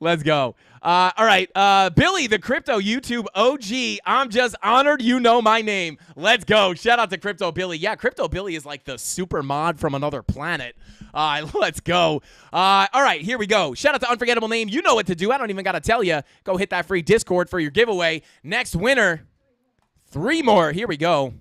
Let's go. All right. Billy, the crypto YouTube OG. I'm just honored you know my name. Let's go. Shout out to Crypto Billy. Yeah, Crypto Billy is like the super mod from another planet. Let's go. All right, here we go. Shout out to Unforgettable name. You know what to do. I don't even got to tell you. Go hit that free Discord for your giveaway. Next winner. 3 more. Here we go.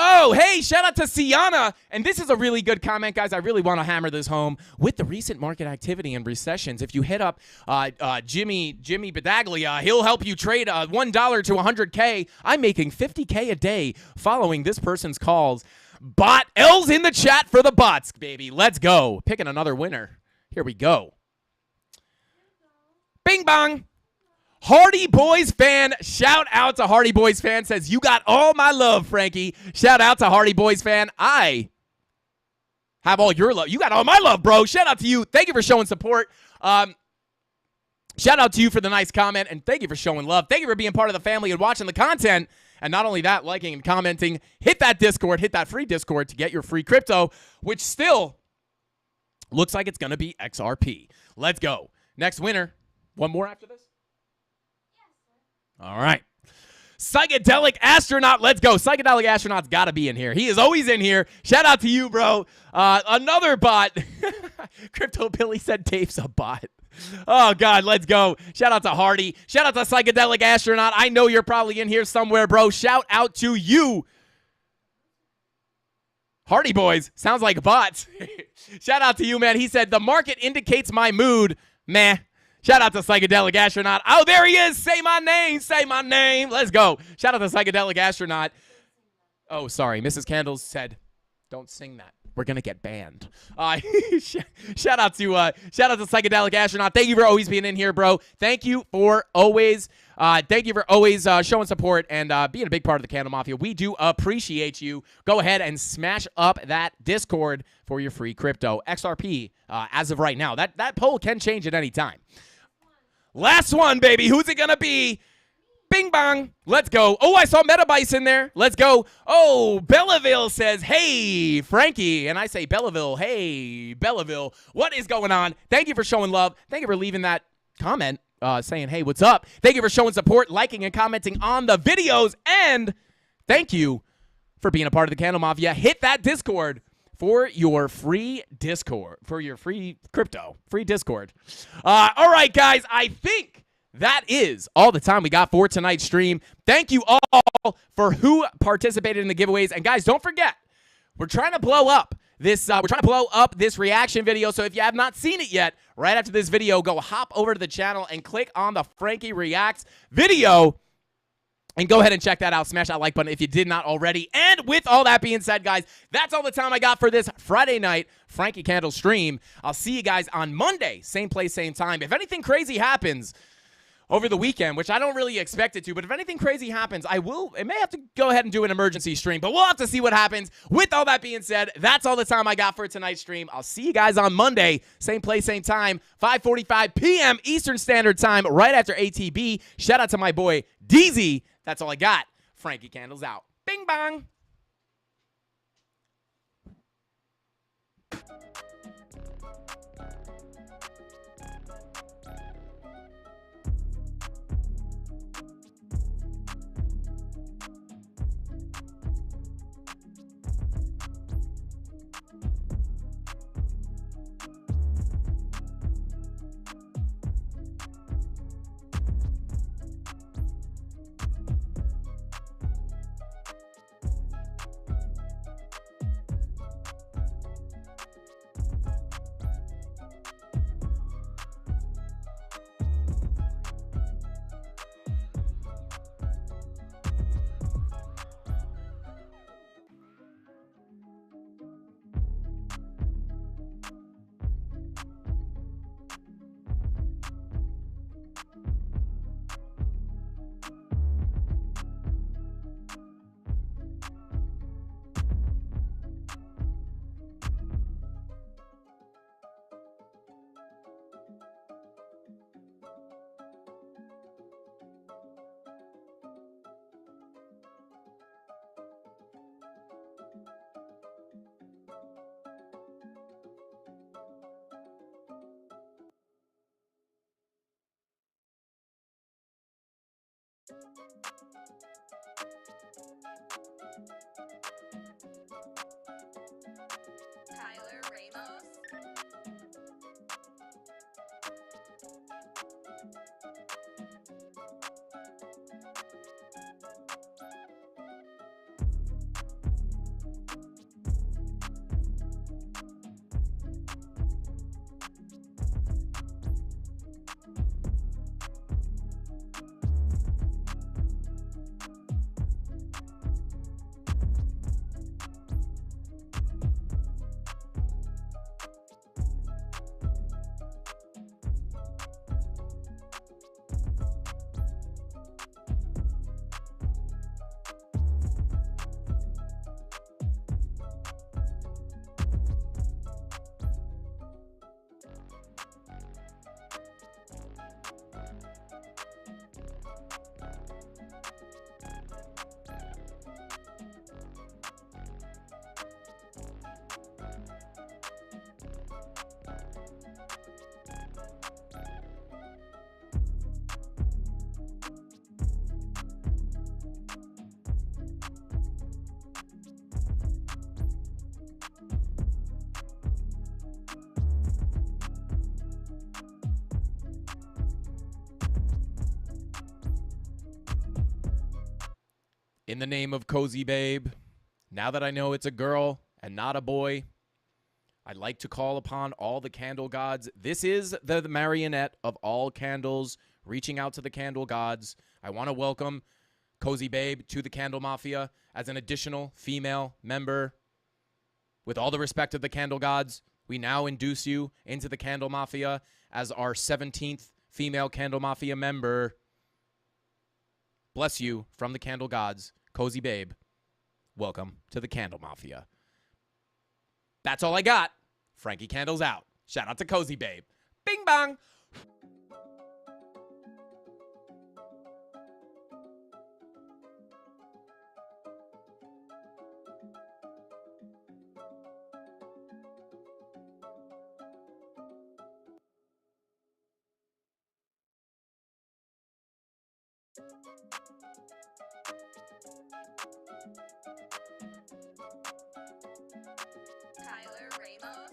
Oh, hey, shout out to Sienna. And this is a really good comment, guys. I really want to hammer this home. With the recent market activity and recessions, if you hit up Jimmy Badaglia, he'll help you trade $1 to 100K. I'm making 50K a day following this person's calls. Bot L's in the chat for the bots, baby. Let's go. Picking another winner. Here we go. Bing bong. Hardy Boys fan, shout out to Hardy Boys fan, says, you got all my love, Frankie. Shout out to Hardy Boys fan. I have all your love. You got all my love, bro. Shout out to you. Thank you for showing support. Shout out to you for the nice comment, and thank you for showing love. Thank you for being part of the family and watching the content. And not only that, liking and commenting. Hit that Discord, hit that free Discord to get your free crypto, which still looks like it's going to be XRP. Let's go. Next winner. One more after this? All right. Psychedelic Astronaut. Let's go. Psychedelic Astronaut's got to be in here. He is always in here. Shout out to you, bro. Another bot. Crypto Billy said Dave's a bot. Oh, God, let's go. Shout out to Hardy. Shout out to Psychedelic Astronaut. I know you're probably in here somewhere, bro. Shout out to you. Hardy Boys. Sounds like bots. Shout out to you, man. He said, the market indicates my mood. Meh. Shout out to Psychedelic Astronaut. Oh, there he is. Say my name. Say my name. Let's go. Shout out to Psychedelic Astronaut. Oh, sorry. Mrs. Candles said, don't sing that. We're going to get banned. Shout out to Psychedelic Astronaut. Thank you for always being in here, bro. Thank you for always showing support and being a big part of the Candle Mafia. We do appreciate you. Go ahead and smash up that Discord for your free crypto. XRP, as of right now. That poll can change at any time. Last one, baby. Who's it going to be? Bing bong. Let's go. Oh, I saw Metabice in there. Let's go. Oh, Belleville says, hey, Frankie. And I say, Belleville, hey, Belleville. What is going on? Thank you for showing love. Thank you for leaving that comment saying, hey, what's up? Thank you for showing support, liking, and commenting on the videos. And thank you for being a part of the Candle Mafia. Hit that Discord for your free Discord, for your free crypto, free Discord. All right, guys, I think that is all the time we got for tonight's stream. Thank you all for who participated in the giveaways. And guys, don't forget, we're trying to blow up this reaction video. So if you have not seen it yet, right after this video, go hop over to the channel and click on the Frankie Reacts video. And go ahead and check that out. Smash that like button if you did not already. And with all that being said, guys, that's all the time I got for this Friday night Frankie Candle stream. I'll see you guys on Monday. Same place, same time. If anything crazy happens over the weekend, which I don't really expect it to, but if anything crazy happens, I may have to go ahead and do an emergency stream, but we'll have to see what happens. With all that being said, that's all the time I got for tonight's stream. I'll see you guys on Monday, same place, same time, 5:45 p.m. Eastern Standard Time, right after ATB. Shout out to my boy, DZ. That's all I got. Frankie Candles out. Bing bong. Tyler Ramos. In the name of Cozy Babe, now that I know it's a girl and not a boy, I'd like to call upon all the candle gods. This is the marionette of all candles, reaching out to the candle gods. I want to welcome Cozy Babe to the CandleMafia as an additional female member. With all the respect of the candle gods, we now induce you into the CandleMafia as our 17th female CandleMafia member. Bless you from the candle gods, Cozy Babe. Welcome to the CandleMafia. That's all I got. Frankie Candle's out. Shout out to Cozy Babe. Bing bong. Tyler Ramos.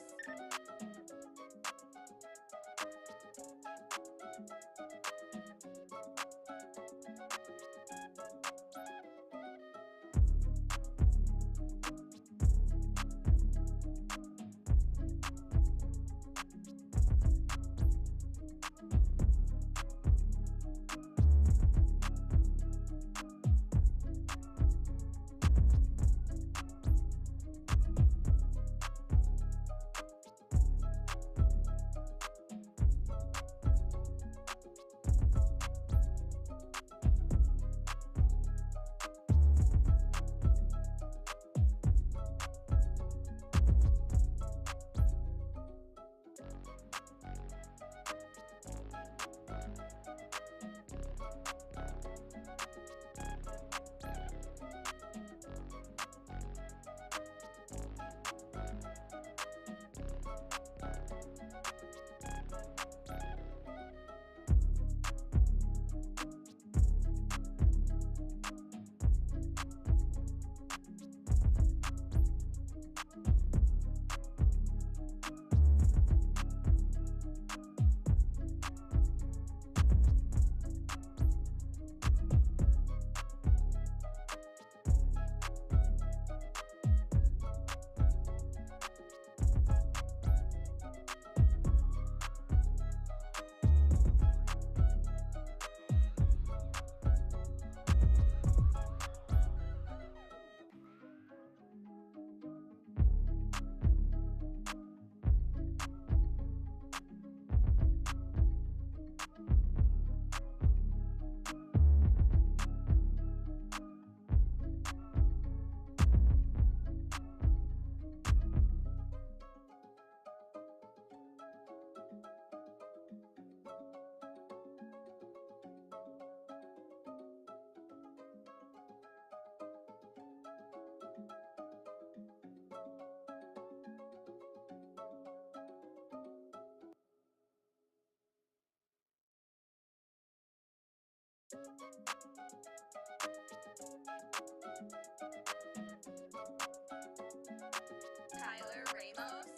Tyler Ramos.